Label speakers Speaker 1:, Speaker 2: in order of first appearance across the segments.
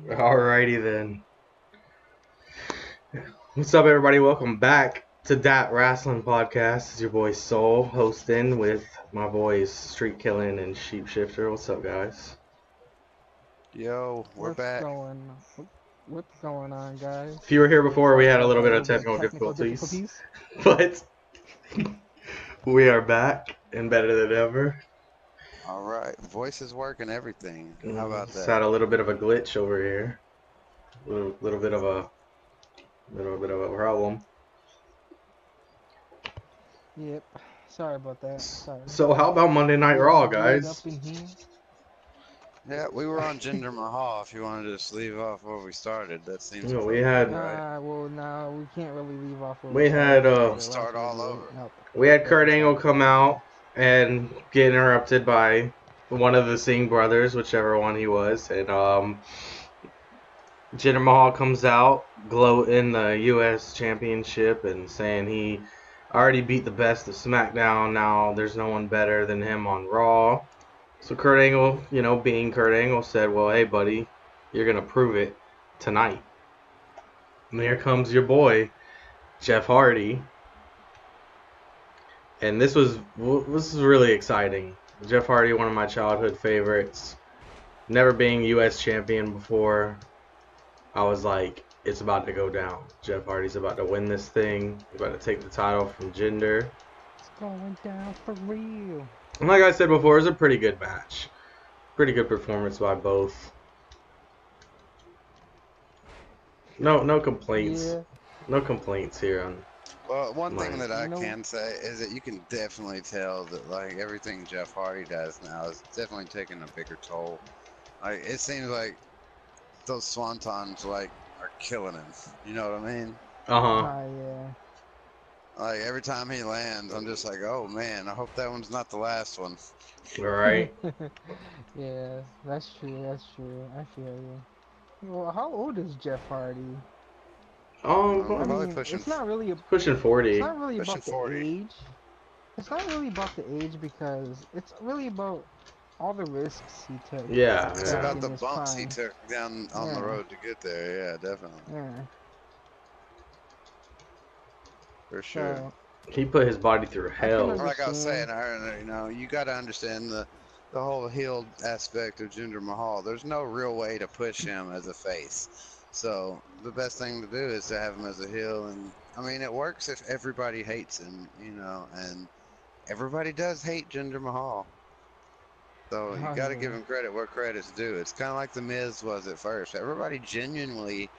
Speaker 1: Alrighty then. What's up, everybody? Welcome back to Dat Wrasslin podcast. It's your boy Soul hosting with my boys Streetkilln and Sheepshifter. What's up, guys?
Speaker 2: Yo, we're back.
Speaker 3: What's going on, guys?
Speaker 1: If you were here before, we
Speaker 3: Sorry
Speaker 1: had a
Speaker 3: about
Speaker 1: little
Speaker 3: that,
Speaker 1: bit of
Speaker 3: little bit
Speaker 1: technical
Speaker 3: technical
Speaker 1: difficulties,
Speaker 3: difficulties.
Speaker 1: but we are back and better than ever.
Speaker 2: All right, voices work and everything. How about
Speaker 1: Just
Speaker 2: that?
Speaker 1: had a little bit of a glitch over here. Little bit of a problem.
Speaker 3: Yep. Sorry about that. Sorry.
Speaker 1: So how about Monday Night Raw,
Speaker 3: Leg
Speaker 1: guys?
Speaker 3: up in here.
Speaker 2: Yeah, we were on Jinder Mahal. If you wanted to just leave off where we started, that seems
Speaker 1: Yeah, we
Speaker 2: appropriate,
Speaker 1: had-
Speaker 2: right?
Speaker 3: Well, no, we can't really leave off. Where
Speaker 1: We had,
Speaker 3: started.
Speaker 2: Start all over.
Speaker 1: We had Kurt Angle come out and get interrupted by one of the Singh brothers, whichever one he was, and Jinder Mahal comes out gloating the U.S. Championship and saying he already beat the best of SmackDown. Now there's no one better than him on Raw. So Kurt Angle, being Kurt Angle, said, "Well, hey, buddy, you're gonna prove it tonight." And here comes your boy, Jeff Hardy. And this was really exciting. Jeff Hardy, one of my childhood favorites. Never being U.S. champion before, I was like, it's about to go down. Jeff Hardy's about to win this thing. He's about to take the title from Jinder.
Speaker 3: It's going down for real.
Speaker 1: And like I said before, it was a pretty good match. Pretty good performance by both. No complaints.
Speaker 3: Yeah.
Speaker 1: No complaints here on.
Speaker 2: Well, one thing
Speaker 1: Mine.
Speaker 2: that I can say is that you can definitely tell that like everything Jeff Hardy does now is definitely taking a bigger toll. Like it seems like those swantons like are killing him. You know what I mean?
Speaker 3: Yeah.
Speaker 2: Like every time he lands, I'm just like, oh man, I hope that one's not the last one.
Speaker 1: Right.
Speaker 3: Yeah, that's true. That's true. I feel you. Well, how old is Jeff Hardy? I
Speaker 2: Probably
Speaker 3: mean,
Speaker 2: pushing
Speaker 3: it's not really.
Speaker 1: Pushing 40.
Speaker 3: It's not really
Speaker 2: Pushing
Speaker 3: about the
Speaker 2: 40.
Speaker 3: age. It's not really about the age because it's really about all the risks he took.
Speaker 1: Yeah.
Speaker 2: It's
Speaker 1: Yeah.
Speaker 2: about the
Speaker 3: in his
Speaker 2: bumps he
Speaker 3: prime.
Speaker 2: took down on the road to get there. Yeah, definitely.
Speaker 3: Yeah.
Speaker 2: For sure.
Speaker 3: So,
Speaker 1: He put his body through hell.
Speaker 2: Like I was saying earlier, you got to understand the whole heel aspect of Jinder Mahal. There's no real way to push him as a face. So the best thing to do is to have him as a heel. And I mean, it works if everybody hates him, and everybody does hate Jinder Mahal. So you got to give him credit where credit's due. It's kind of like The Miz was at first. Everybody genuinely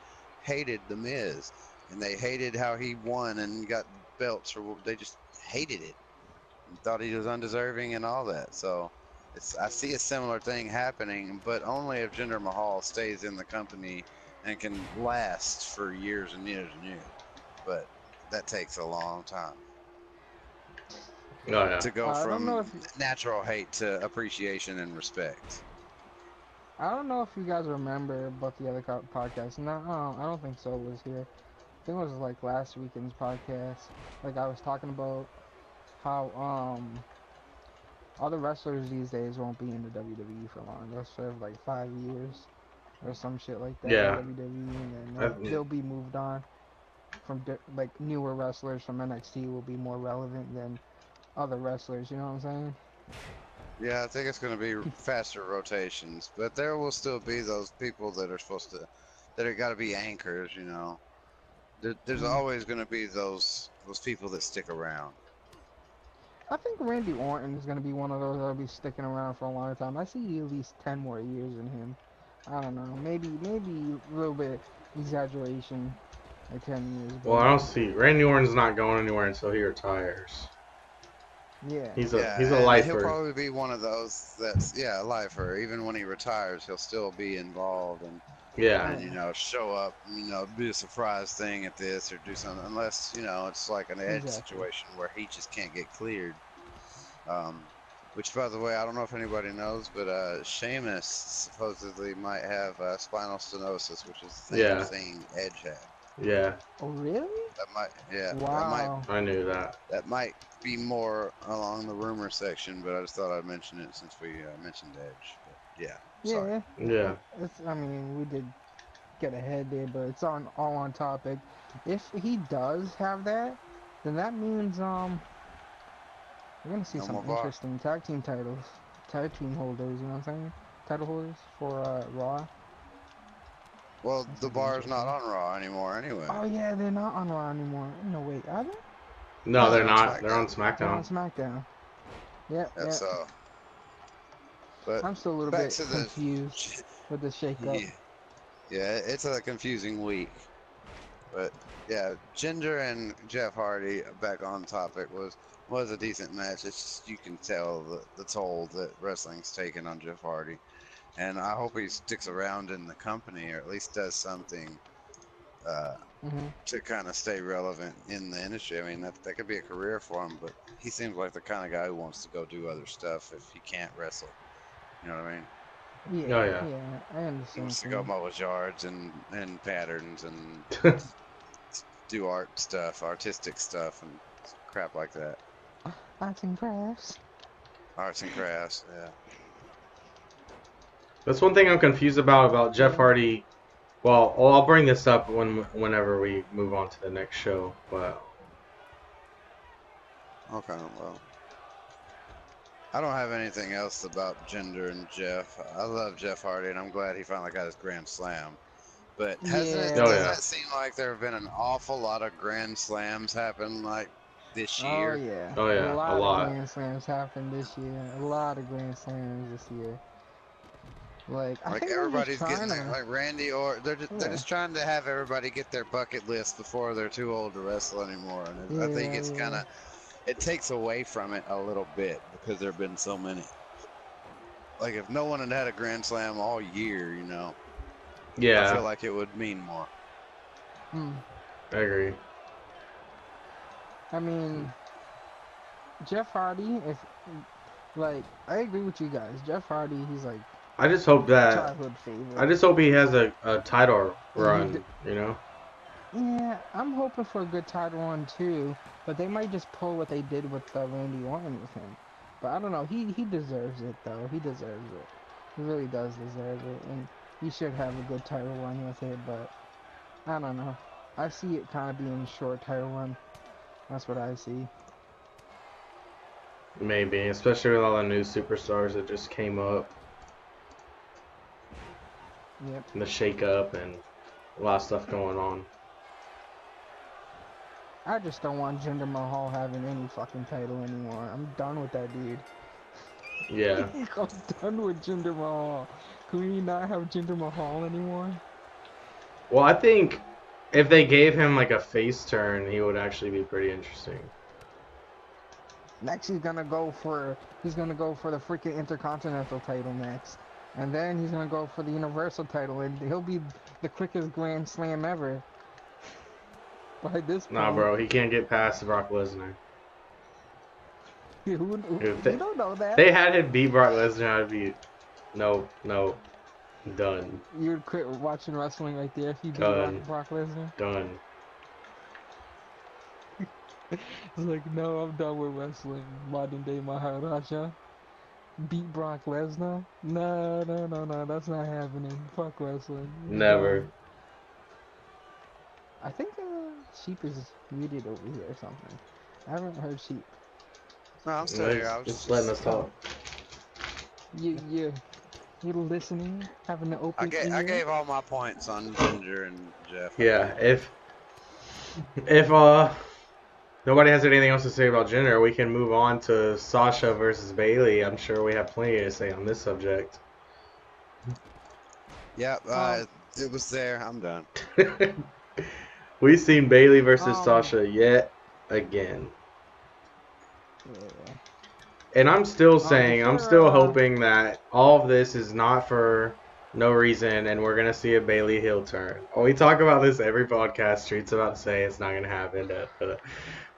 Speaker 2: hated The Miz, and they hated how he won and got belts, or they just hated it and thought he was undeserving and all that. So I see a similar thing happening, but only if Jinder Mahal stays in the company and can last for years and years and years. But that takes a long time.
Speaker 1: Oh, yeah.
Speaker 2: To go
Speaker 3: I don't know
Speaker 2: from natural hate to appreciation and respect.
Speaker 3: I don't know if you guys remember about the other podcast. No, I don't think so. Was here. I think it was like last weekend's podcast. Like I was talking about how all the wrestlers these days won't be in the WWE for long. They'll serve like 5 years or some shit like that
Speaker 1: Yeah.
Speaker 3: in WWE, and then they'll be moved on. From like newer wrestlers from NXT will be more relevant than other wrestlers. You know what I'm saying?
Speaker 2: Yeah, I think it's going to be faster rotations, but there will still be those people that are supposed to, that are got to be anchors. There's always going to be those people that stick around.
Speaker 3: I think Randy Orton is going to be one of those that'll be sticking around for a long time. I see at least 10 more years in him. I don't know. Maybe a little bit exaggeration, like 10 years.
Speaker 1: Well, I don't see. Randy Orton's not going anywhere until he retires.
Speaker 3: Yeah.
Speaker 1: He's a lifer.
Speaker 2: He'll probably be one of those that's a lifer. Even when he retires, he'll still be involved and show up. Be a surprise thing at this or do something. Unless it's like an Edge situation where he just can't get cleared. Which, by the way, I don't know if anybody knows, but Sheamus supposedly might have spinal stenosis, which is the same thing Edge had.
Speaker 1: Yeah.
Speaker 3: Oh, really?
Speaker 2: That might,
Speaker 3: Wow.
Speaker 1: I knew that.
Speaker 2: That might be more along the rumor section, but I just thought I'd mention it since we mentioned Edge. But, sorry.
Speaker 1: Yeah.
Speaker 3: I mean, we did get ahead there, but it's all on topic. If he does have that, then that means we're gonna see
Speaker 2: No
Speaker 3: some
Speaker 2: more bar.
Speaker 3: interesting tag team titles, tag team holders. You know what I'm saying? Title holders for Raw.
Speaker 2: Well,
Speaker 3: That's
Speaker 2: the
Speaker 3: gonna be
Speaker 2: bar's not
Speaker 3: interesting.
Speaker 2: on Raw anymore anyway.
Speaker 3: Oh yeah, they're not on Raw anymore. No wait, are they?
Speaker 1: No,
Speaker 2: No,
Speaker 1: they're
Speaker 2: they're on
Speaker 1: not. They're on
Speaker 2: SmackDown.
Speaker 3: They're on
Speaker 1: SmackDown.
Speaker 3: SmackDown. Yeah,
Speaker 2: Yeah,
Speaker 3: yeah.
Speaker 2: so, but
Speaker 3: I'm still a little
Speaker 2: back
Speaker 3: bit
Speaker 2: to the,
Speaker 3: confused with the shakeup.
Speaker 2: yeah, yeah, it's a confusing week. But yeah, Ginger and Jeff Hardy back on topic was a decent match. It's just you can tell the toll that wrestling's taken on Jeff Hardy, and I hope he sticks around in the company or at least does something to kind of stay relevant in the industry. I mean, that could be a career for him, but he seems like the kind of guy who wants to go do other stuff if he can't wrestle. You know what I mean?
Speaker 3: Yeah,
Speaker 1: Oh yeah.
Speaker 3: yeah, I
Speaker 2: He
Speaker 3: understand.
Speaker 2: wants to go mow his yards and patterns and do artistic stuff, and crap like that.
Speaker 3: Arts and crafts.
Speaker 2: Arts and crafts, yeah.
Speaker 1: That's one thing I'm confused about Jeff Hardy. Well, I'll bring this up whenever we move on to the next show. But
Speaker 2: Okay, well, I don't have anything else about Jinder and Jeff. I love Jeff Hardy, and I'm glad he finally got his Grand Slam. But hasn't it?
Speaker 3: Yeah.
Speaker 1: Oh,
Speaker 2: Doesn't
Speaker 1: yeah.
Speaker 2: it seem like there have been an awful lot of Grand Slams happen like this
Speaker 3: Oh
Speaker 2: year?
Speaker 3: yeah.
Speaker 1: Oh, yeah,
Speaker 3: A
Speaker 1: a
Speaker 3: lot
Speaker 1: lot.
Speaker 3: of Grand Slams happened this year. A lot of Grand Slams this year. Like I
Speaker 2: Like
Speaker 3: think they're just
Speaker 2: everybody's
Speaker 3: trying
Speaker 2: getting there,
Speaker 3: to.
Speaker 2: like Randy, or they're
Speaker 3: Yeah.
Speaker 2: just trying to have everybody get their bucket list before they're too old to wrestle anymore. And I think it's kind of, it takes away from it a little bit because there've been so many. Like if no one had had a Grand Slam all year, you know, I feel
Speaker 1: Yeah,
Speaker 2: like it would mean more.
Speaker 1: I agree.
Speaker 3: I mean, Jeff Hardy. If like, I agree with you guys. Jeff Hardy, he's like
Speaker 1: I just hope that
Speaker 3: childhood favorite.
Speaker 1: I just hope he has a title
Speaker 3: And
Speaker 1: run. You know.
Speaker 3: Yeah, I'm hoping for a good title run too, but they might just pull what they did with Randy Orton with him. But I don't know. He deserves it though. He deserves it. He really does deserve it, and he should have a good title run with it. But I don't know. I see it kind of being a short title run. That's what I see.
Speaker 1: Maybe, especially with all the new superstars that just came up,
Speaker 3: Yep.
Speaker 1: and the shake-up, and a lot of stuff going on.
Speaker 3: I just don't want Jinder Mahal having any fucking title anymore. I'm done with that dude.
Speaker 1: Yeah.
Speaker 3: I'm done with Jinder Mahal. Can we not have Jinder Mahal anymore?
Speaker 1: Well, I think if they gave him like a face turn, he would actually be pretty interesting.
Speaker 3: Next he's gonna go for the freaking Intercontinental title next. And then he's gonna go for the Universal title, and he'll be the quickest Grand Slam ever. By this point.
Speaker 1: Nah, bro, he can't get past Brock Lesnar.
Speaker 3: You don't know that.
Speaker 1: They had him beat Brock Lesnar, I'd be no, done.
Speaker 3: You would quit watching wrestling right there if you beat
Speaker 1: Done.
Speaker 3: Brock Lesnar.
Speaker 1: Done.
Speaker 3: It's like, no, I'm done with wrestling. Modern day Maharaja. Beat Brock Lesnar? No, that's not happening. Fuck wrestling.
Speaker 1: Never.
Speaker 3: I think Sheep is muted over here or something. I haven't heard Sheep.
Speaker 2: No, I'm still here. I was
Speaker 1: Just letting us talk.
Speaker 3: You're listening, having an open ear.
Speaker 2: I gave all my points on Ginger and Jeff.
Speaker 1: Yeah, if nobody has anything else to say about Jinder, we can move on to Sasha versus Bailey. I'm sure we have plenty to say on this subject.
Speaker 2: Yep, it was there. I'm done.
Speaker 1: We've seen Bailey versus Sasha yet again.
Speaker 3: Yeah.
Speaker 1: And I'm still saying, I'm still hoping that all of this is not for no reason, and we're going to see a Bailey heel turn. We talk about this every podcast. Street's about to say it's not going to happen.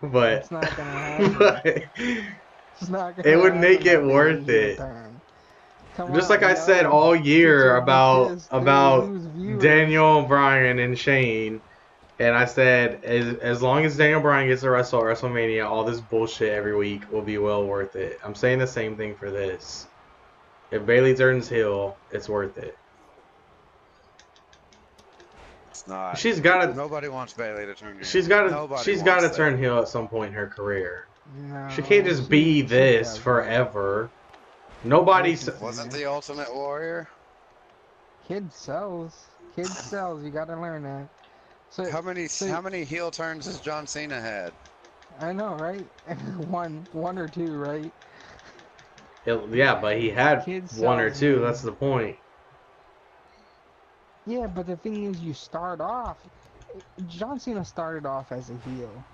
Speaker 1: But
Speaker 3: It's not gonna happen. It's not gonna
Speaker 1: it would
Speaker 3: happen.
Speaker 1: make it worth it. Just like I said all year about Daniel Bryan and Shane. And I said, as long as Daniel Bryan gets to wrestle at WrestleMania, all this bullshit every week will be well worth it. I'm saying the same thing for this. If Bailey turns heel, it's worth it.
Speaker 2: It's not.
Speaker 1: She's got to.
Speaker 2: Nobody wants Bailey to turn heel.
Speaker 1: She's got to.
Speaker 2: Nobody
Speaker 1: She's got to
Speaker 2: wants
Speaker 1: turn heel at some point in her career.
Speaker 3: No,
Speaker 1: She can't just be this
Speaker 3: doesn't.
Speaker 1: forever. Nobody's.
Speaker 2: Wasn't the Ultimate Warrior?
Speaker 3: Kid sells. Kid sells. You gotta learn that. So
Speaker 2: How many heel turns has John Cena had?
Speaker 3: I know, right? one or two, right?
Speaker 1: Yeah, but he had
Speaker 3: Kid
Speaker 1: one or
Speaker 3: sells,
Speaker 1: two.
Speaker 3: man.
Speaker 1: That's the point.
Speaker 3: Yeah, but the thing is, you start off. John Cena started off as a heel.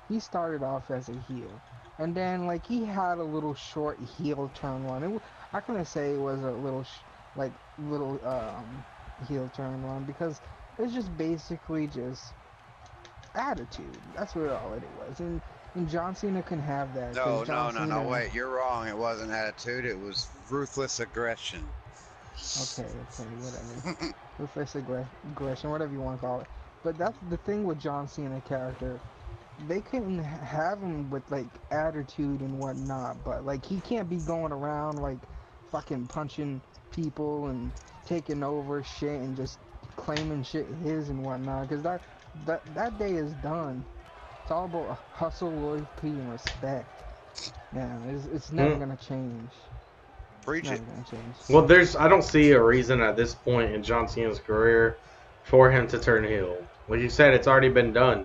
Speaker 3: He started off as a heel, and then like he had a little short heel turn one. I couldn't say it was a little heel turn one because it's just basically just attitude. That's what all it was, and John Cena can have that.
Speaker 2: No,
Speaker 3: 'cause John
Speaker 2: no,
Speaker 3: Cena,
Speaker 2: wait, you're wrong. It wasn't attitude. It was ruthless aggression.
Speaker 3: Okay, whatever. Ruthless aggression, whatever you want to call it. But that's the thing with John Cena character. They couldn't have him with like attitude and whatnot, but like he can't be going around like fucking punching people and taking over shit and just claiming shit his and whatnot. Because that day is done. It's all about hustle, loyalty, and respect. Yeah, it's never gonna change.
Speaker 2: Preach it.
Speaker 1: Well, I don't see a reason at this point in John Cena's career for him to turn heel. Like you said, it's already been done.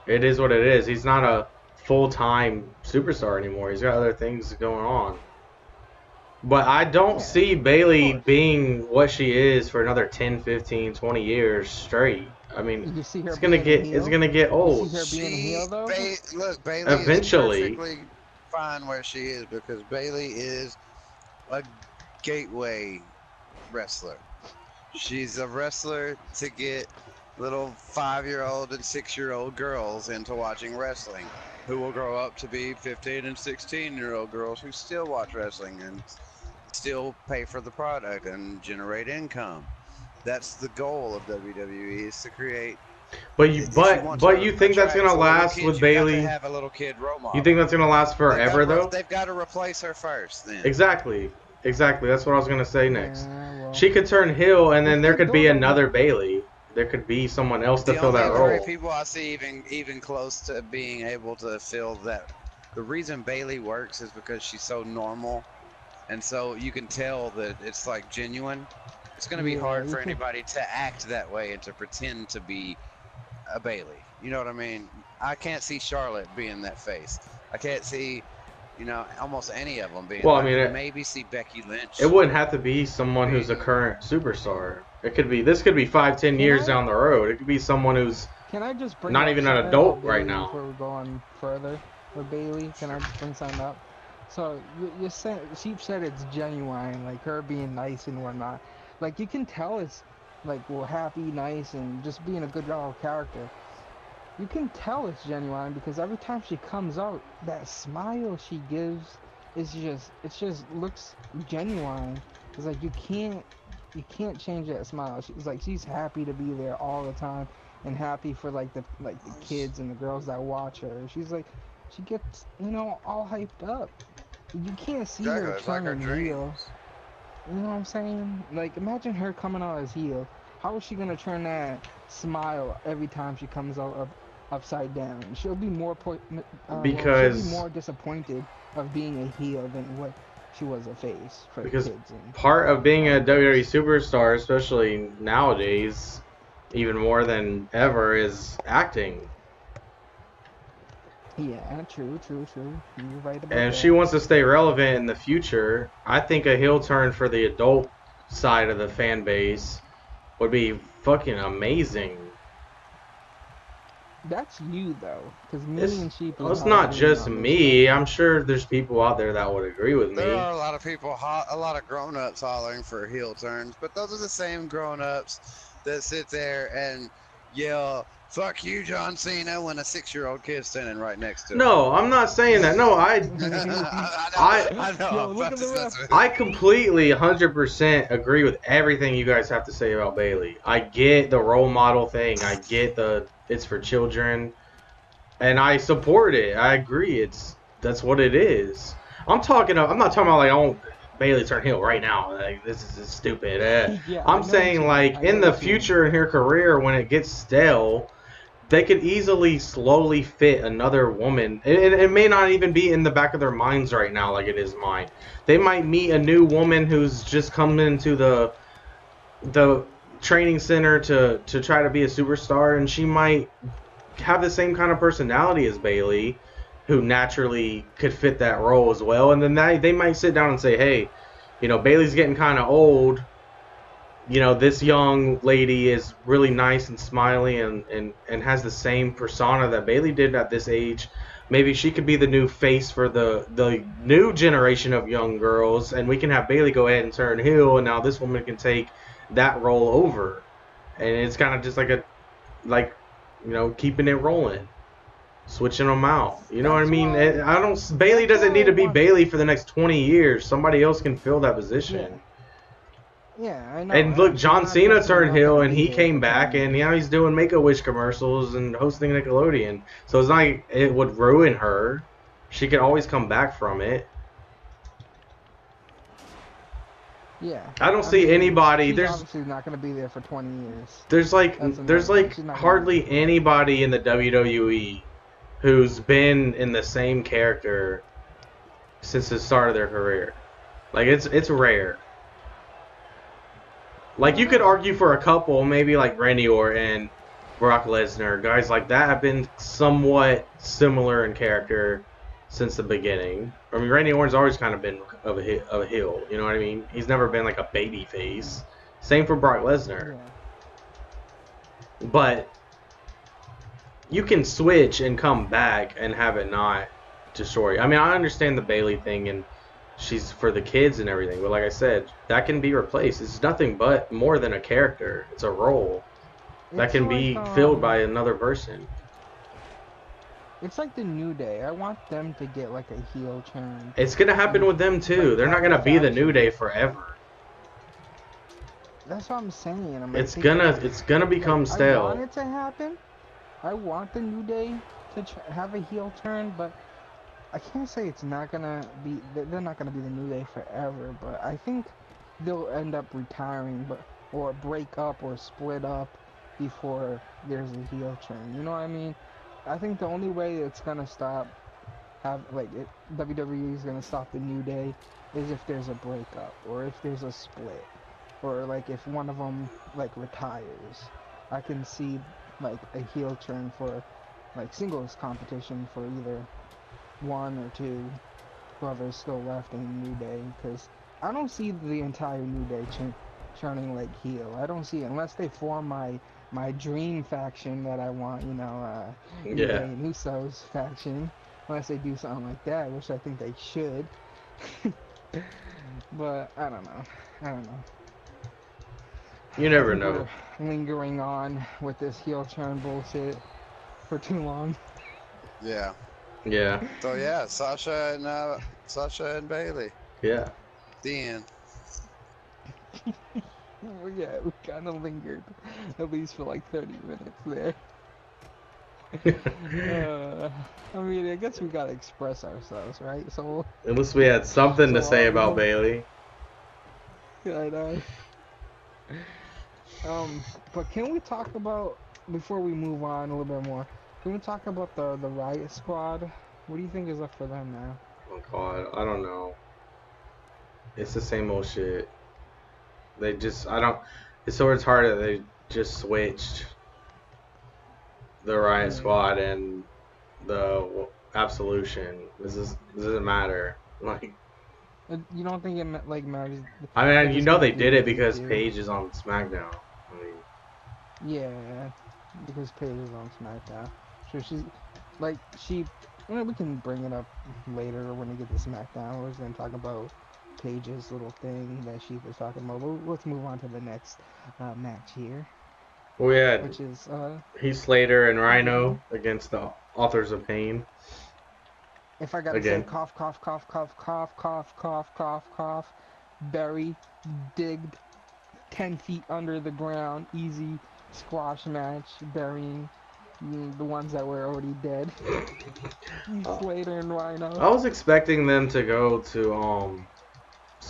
Speaker 1: It is what it is. He's not a full-time superstar anymore. He's got other things going on. But I don't see Bailey being what she is for another 10, 15, 20 years straight. I mean, it's gonna get old.
Speaker 3: You see her being a heel, though?
Speaker 2: Look, Bailey
Speaker 1: Eventually.
Speaker 2: is perfectly fine where she is because Bailey is a gateway wrestler. She's a wrestler to get little 5-year-old and 6-year-old girls into watching wrestling, who will grow up to be 15 and 16-year-old girls who still watch wrestling and still pay for the product and generate income. That's the goal of WWE, is to create.
Speaker 1: But you think that's gonna last with Bailey?
Speaker 2: Have a little kid role model.
Speaker 1: You think that's gonna last forever though?
Speaker 2: They've got to replace her first. Then
Speaker 1: Exactly. That's what I was gonna say next.
Speaker 3: Yeah, well,
Speaker 1: She could turn heel, and then there could be another Bailey. There could be someone else to fill that
Speaker 2: The
Speaker 1: role.
Speaker 2: only people I see even close to being able to fill that. The reason Bailey works is because she's so normal, and so you can tell that it's like genuine. It's going to be hard for anybody to act that way and to pretend to be a Bailey. You know what I mean? I can't see Charlotte being that face. I can't see, almost any of them being.
Speaker 1: Well,
Speaker 2: like,
Speaker 1: I mean,
Speaker 2: maybe see Becky Lynch.
Speaker 1: It wouldn't have to be someone who's a current superstar. This could be 5-10 years down the road. It could be someone who's not even an adult right now.
Speaker 3: Before we go on further with Bailey, can I just bring something up? So you're saying Sheep said it's genuine, like her being nice and whatnot. Like you can tell it's like happy, nice, and just being a good character. You can tell it's genuine because every time she comes out, that smile she gives is just looks genuine. It's like you can't change that smile. She's happy to be there all the time and happy for the kids and the girls that watch her. She's like, she gets all hyped up. You can't see her turning heel. You know what I'm saying? Like imagine her coming out as heel. How is she gonna turn that smile every time she comes out upside down? She'll be more disappointed of being a heel than what she was a face for the kids.
Speaker 1: Part of being a WWE superstar, especially nowadays, even more than ever, is acting.
Speaker 3: Yeah, true. You're right about that.
Speaker 1: And if she wants to stay relevant in the future, I think a heel turn for the adult side of the fan base would be fucking amazing.
Speaker 3: That's you though, because me and Sheep.
Speaker 1: Well, it's not just me. I'm sure there's people out there that would agree with me.
Speaker 2: There are a lot of people, a lot of grown-ups hollering for heel turns, but those are the same grown-ups that sit there and yell, "Fuck you, John Cena," when a 6-year-old kid's standing right next to him.
Speaker 1: No, I'm not saying that. No, I completely 100% agree with everything you guys have to say about Bailey. I get the role model thing. I get it's for children, and I support it. I agree. That's what it is. I'm not talking about like Bailey turn heel right now. Like, this is stupid. Eh.
Speaker 3: Yeah, I
Speaker 1: I'm
Speaker 3: know what
Speaker 1: saying,
Speaker 3: you mean.
Speaker 1: like,
Speaker 3: I
Speaker 1: in
Speaker 3: know
Speaker 1: the
Speaker 3: what you mean.
Speaker 1: future in her career, when it gets stale, they could easily slowly fit another woman. It may not even be in the back of their minds right now like it is mine. They might meet a new woman who's just come into the training center to try to be a superstar, and she might have the same kind of personality as Bailey, who naturally could fit that role as well. And then they might sit down and say, hey, Bailey's getting kind of old. This young lady is really nice and smiley and has the same persona that Bailey did at this age. Maybe she could be the new face for the new generation of young girls, and we can have Bailey go ahead and turn heel, and now this woman can take that role over. And it's kind of just keeping it rolling, switching them out. You know what I
Speaker 3: That's
Speaker 1: mean?
Speaker 3: why.
Speaker 1: Bailey
Speaker 3: That's
Speaker 1: doesn't
Speaker 3: why
Speaker 1: need
Speaker 3: I
Speaker 1: to be
Speaker 3: want.
Speaker 1: Bailey for the next 20 years. Somebody else can fill that position.
Speaker 3: Yeah, I know.
Speaker 1: And look,
Speaker 3: She's
Speaker 1: John
Speaker 3: not
Speaker 1: Cena
Speaker 3: definitely
Speaker 1: turned
Speaker 3: not
Speaker 1: heel
Speaker 3: gonna
Speaker 1: and
Speaker 3: be
Speaker 1: he
Speaker 3: there
Speaker 1: came
Speaker 3: for 20
Speaker 1: back and
Speaker 3: years.
Speaker 1: he's doing Make-A-Wish commercials and hosting Nickelodeon. So it's not like it would ruin her. She could always come back from it.
Speaker 3: Yeah,
Speaker 1: I don't
Speaker 3: I
Speaker 1: see
Speaker 3: mean,
Speaker 1: anybody.
Speaker 3: she's obviously not gonna be there for 20 years.
Speaker 1: There's
Speaker 3: That's another thing. She's not gonna be
Speaker 1: hardly
Speaker 3: there.
Speaker 1: anybody in the WWE who's been in the same character since the start of their career. Like it's rare. Like you could argue for a couple, maybe like Randy Orton, Brock Lesnar, guys like that have been somewhat similar in character since the beginning. I mean, Randy Orton's always kind of been of a heel. You know what I mean? He's never been like a baby face. Same for Brock Lesnar.
Speaker 3: Yeah.
Speaker 1: But you can switch and come back and have it not destroy. I mean, I understand the Bailey thing and she's for the kids and everything, but like I said, that can be replaced. It's nothing but more than a character. It's a role that can be filled by another person.
Speaker 3: It's like the New Day. I want them to get like a heel turn.
Speaker 1: It's gonna happen with them too.
Speaker 3: Like,
Speaker 1: They're not gonna be the New Day forever.
Speaker 3: That's what I'm saying.
Speaker 1: It's gonna become stale.
Speaker 3: I want it to happen. I want the New Day to have a heel turn, but I can't say it's not gonna be. They're not gonna be the New Day forever. But I think they'll end up retiring, or break up or split up before there's a heel turn. You know what I mean? I think the only way it's gonna stop, WWE is gonna stop the New Day, is if there's a breakup or if there's a split, or like if one of them like retires. I can see like a heel turn for like singles competition for either one or two, whoever's still left in the New Day, because I don't see the entire New Day turning like heel. I don't see it unless they form my dream faction that I want, New Day and Usos faction, unless they do something like that, which I think they should. But I don't know.
Speaker 1: You never know.
Speaker 3: We're lingering on with this heel turn bullshit for too long.
Speaker 2: Yeah.
Speaker 1: Yeah.
Speaker 2: So yeah, Sasha and Bailey.
Speaker 1: Yeah.
Speaker 2: The end.
Speaker 3: Yeah, we kind of lingered, at least for like 30 minutes there. I mean, I guess we gotta express ourselves, right? So
Speaker 1: at least we had something to say about Bailey.
Speaker 3: Yeah, I know. But can we talk about, before we move on a little bit more, can we talk about the Riot Squad? What do you think is up for them now?
Speaker 1: Oh God, I don't know. It's the same old shit. It's hard that they just switched the Riot Squad and the Absolution. This doesn't matter. Like,
Speaker 3: you don't think it matters?
Speaker 1: I mean, they did it because Paige is on SmackDown. I mean,
Speaker 3: yeah, because Paige is on SmackDown. So we can bring it up later when we get to SmackDown. We're just gonna talk about Paige's little thing that she was talking about. Let's move on to the next match here.
Speaker 1: We had
Speaker 3: which is
Speaker 1: Heath Slater and Rhino against the Authors of Pain.
Speaker 3: If I gotta say cough, cough, cough, cough, cough, cough, cough, cough, cough, buried, digged, 10 feet under the ground, easy squash match, burying the ones that were already dead. Slater and Rhino.
Speaker 1: I was expecting them to go to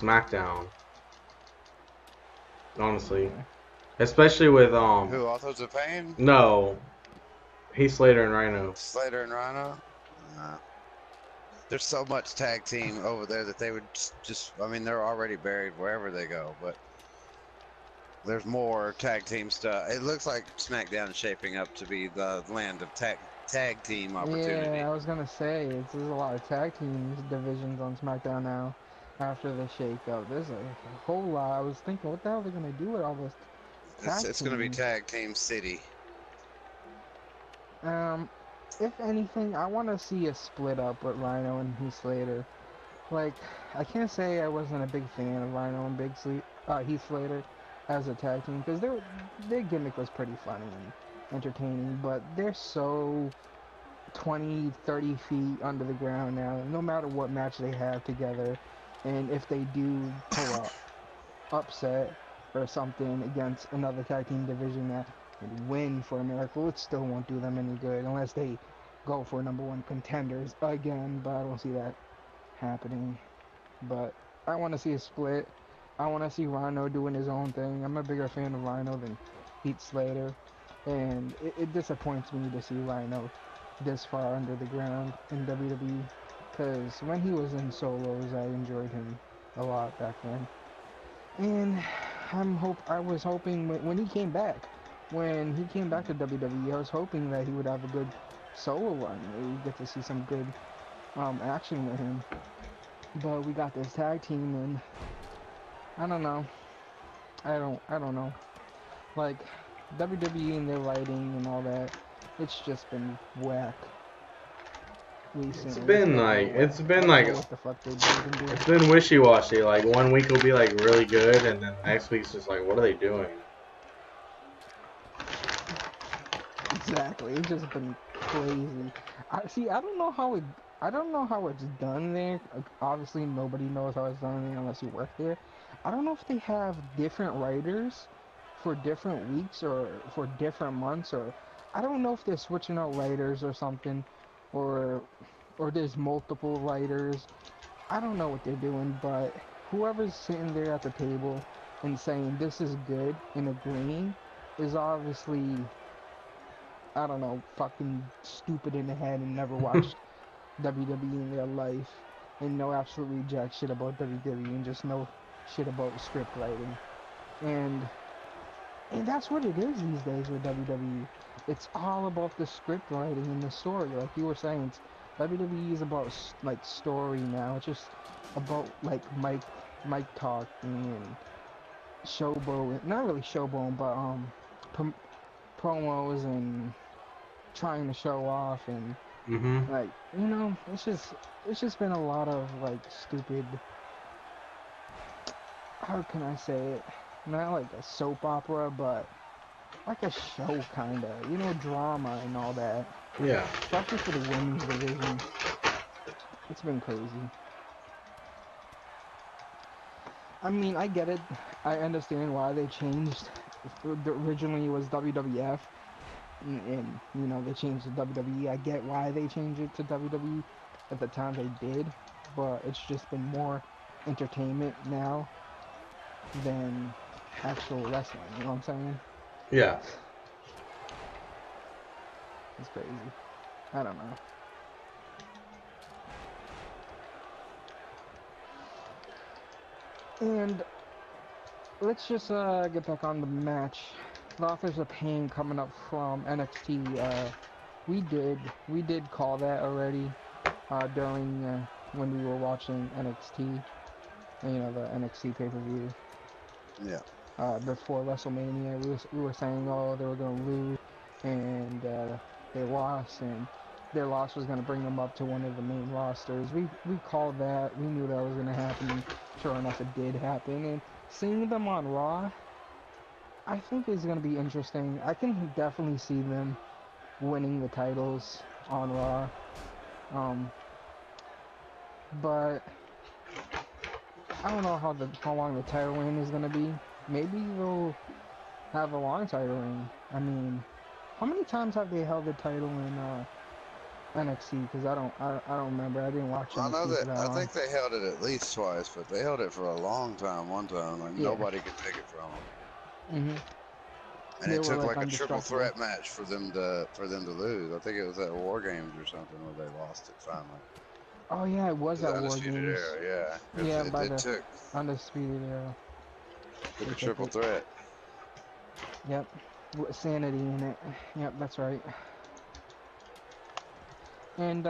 Speaker 1: SmackDown. Honestly,
Speaker 3: Yeah.
Speaker 1: especially with
Speaker 2: Who? Authors of Pain?
Speaker 1: no, Heath Slater and Rhino.
Speaker 2: Slater and Rhino? There's so much tag team over there that they would just, I mean, they're already buried wherever they go, but there's more tag team stuff. It looks like SmackDown is shaping up to be the land of tag team opportunity.
Speaker 3: Yeah, I was gonna say there's a lot of tag teams divisions on SmackDown now. After the shake-up, there's a whole lot. I was thinking, what the hell are they gonna do with all this tag
Speaker 2: It's going to be
Speaker 3: teams?
Speaker 2: tag team city.
Speaker 3: If anything, I want to see a split up with Rhino and Heath Slater. Like, I can't say I wasn't a big fan of Rhino and Heath Slater as a tag team because their gimmick was pretty funny and entertaining, but they're so 20, 30 feet under the ground now, no matter what match they have together. And if they do pull a upset or something against another tag team division that would win for a miracle, it still won't do them any good unless they go for #1 contenders again, but I don't see that happening. But I want to see a split. I want to see Rhino doing his own thing. I'm a bigger fan of Rhino than Heath Slater, and it disappoints me to see Rhino this far under the ground in WWE, because when he was in solos, I enjoyed him a lot back then. And I was hoping when he came back, to WWE, I was hoping that he would have a good solo run. Maybe get to see some good action with him. But we got this tag team, and I don't know. I don't know. Like WWE and their writing and all that, it's just been whack recently.
Speaker 1: It's been
Speaker 3: I don't
Speaker 1: like
Speaker 3: know what the fuck they've been doing.
Speaker 1: it's been wishy-washy. Like one week will be like really good, and then the next week's just like, what are they doing?
Speaker 3: Exactly, it's just been crazy. I don't know how it's done there. Obviously, nobody knows how it's done there unless you work there. I don't know if they have different writers for different weeks or for different months, or I don't know if they're switching out writers or something, or there's multiple writers. I don't know what they're doing, but whoever's sitting there at the table and saying this is good and agreeing is obviously, I don't know, fucking stupid in the head and never watched WWE in their life and know absolutely jack shit about WWE and just know shit about script writing. And that's what it is these days with WWE. It's all about the script writing and the story. Like you were saying, WWE is about like story now. It's just about like Mike talking and showboat, not really showboat, but promos and trying to show off and like, you know, it's just been a lot of like stupid, how can I say it, not like a soap opera, but like a show kinda, you know, drama and all that.
Speaker 1: Yeah.
Speaker 3: Especially for the women's division. It's been crazy. I mean, I get it. I understand why they changed. Originally it was WWF, and you know, they changed to WWE. I get why they changed it to WWE at the time they did, but it's just been more entertainment now than actual wrestling. You know what I'm saying?
Speaker 1: Yeah.
Speaker 3: It's crazy. I don't know. And let's just get back on the match. The Authors of Pain coming up from NXT. We did call that already during when we were watching NXT. You know, the NXT pay-per-view.
Speaker 2: Yeah.
Speaker 3: Before WrestleMania, we were saying, oh, they were gonna lose, and they lost, and their loss was gonna bring them up to one of the main rosters. We called that. We knew that was gonna happen. Sure enough, it did happen. And seeing them on Raw, I think is gonna be interesting. I can definitely see them winning the titles on Raw. But I don't know how long the title reign is gonna be. Maybe they'll have a long title reign. I mean, how many times have they held the title NXT because I don't remember. I didn't watch
Speaker 2: I know
Speaker 3: NXT for
Speaker 2: that.
Speaker 3: that
Speaker 2: I
Speaker 3: long.
Speaker 2: think they held it at least twice, but they held it for a long time. One time, like
Speaker 3: Yeah.
Speaker 2: nobody could take it from them.
Speaker 3: Mhm.
Speaker 2: And
Speaker 3: They
Speaker 2: it
Speaker 3: were
Speaker 2: took
Speaker 3: like
Speaker 2: like a triple
Speaker 3: indestructible.
Speaker 2: threat match for them to lose. I think it was at War Games or something where they lost it finally.
Speaker 3: Oh yeah, it was
Speaker 2: To the
Speaker 3: at War
Speaker 2: Undisputed
Speaker 3: Games.
Speaker 2: Era, yeah.
Speaker 3: Yeah,
Speaker 2: It,
Speaker 3: by
Speaker 2: it
Speaker 3: the
Speaker 2: took
Speaker 3: Undisputed Era.
Speaker 2: took
Speaker 3: They
Speaker 2: a
Speaker 3: took
Speaker 2: triple
Speaker 3: it.
Speaker 2: threat.
Speaker 3: Yep. With Sanity in it. Yep, that's right. And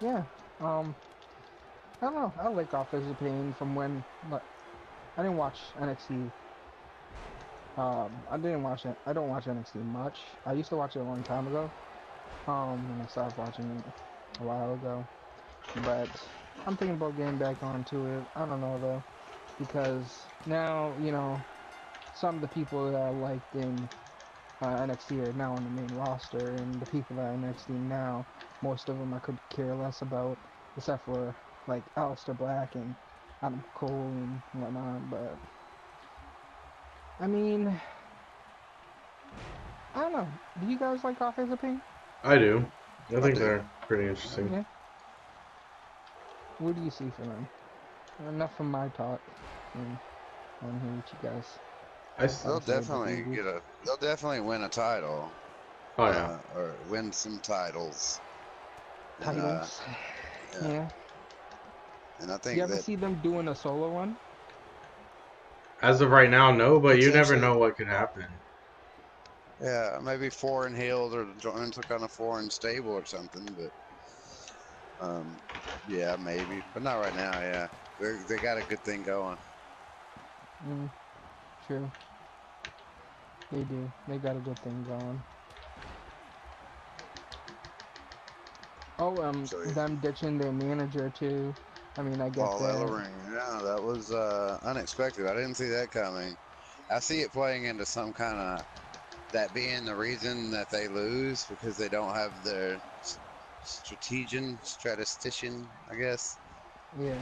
Speaker 3: yeah. I don't know. I like Authors of Pain from when. But I didn't watch NXT. I didn't watch it. I don't watch NXT much. I used to watch it a long time ago. And I stopped watching it a while ago. But I'm thinking about getting back onto it. I don't know though, because now some of the people that I liked in NXT are now on the main roster, and the people that are in NXT now, most of them I could care less about, except for like Aleister Black and Adam Cole and whatnot. But I mean, I don't know. Do you guys like Authors of Pain?
Speaker 1: I do. I
Speaker 2: I
Speaker 1: think
Speaker 2: do.
Speaker 1: they're pretty interesting.
Speaker 3: Yeah. What do you see for them? Enough of my talk. And I want to hear what you guys
Speaker 1: I s-
Speaker 2: They'll
Speaker 3: have to say about
Speaker 2: definitely
Speaker 3: these.
Speaker 2: They'll definitely win a title,
Speaker 1: oh yeah.
Speaker 2: or win some titles. And
Speaker 3: Titles.
Speaker 2: yeah,
Speaker 3: Yeah.
Speaker 2: and I
Speaker 3: You
Speaker 2: think
Speaker 3: ever
Speaker 2: that
Speaker 3: see them doing a solo one?
Speaker 1: As of right now, no, but you never
Speaker 2: potentially,
Speaker 1: know what could happen.
Speaker 2: yeah, maybe foreign healed or join some kind of foreign stable or something. But yeah, maybe, but not right now. Yeah, they got a good thing going.
Speaker 3: Mm, true. They do. They got a good thing going. Oh,
Speaker 2: So
Speaker 3: them ditching their manager too. I mean, I get
Speaker 2: Paul
Speaker 3: that.
Speaker 2: Ellering, yeah, that was unexpected. I didn't see that coming. I see it playing into some kind of that being the reason that they lose because they don't have their statistician, I guess.
Speaker 3: Yeah.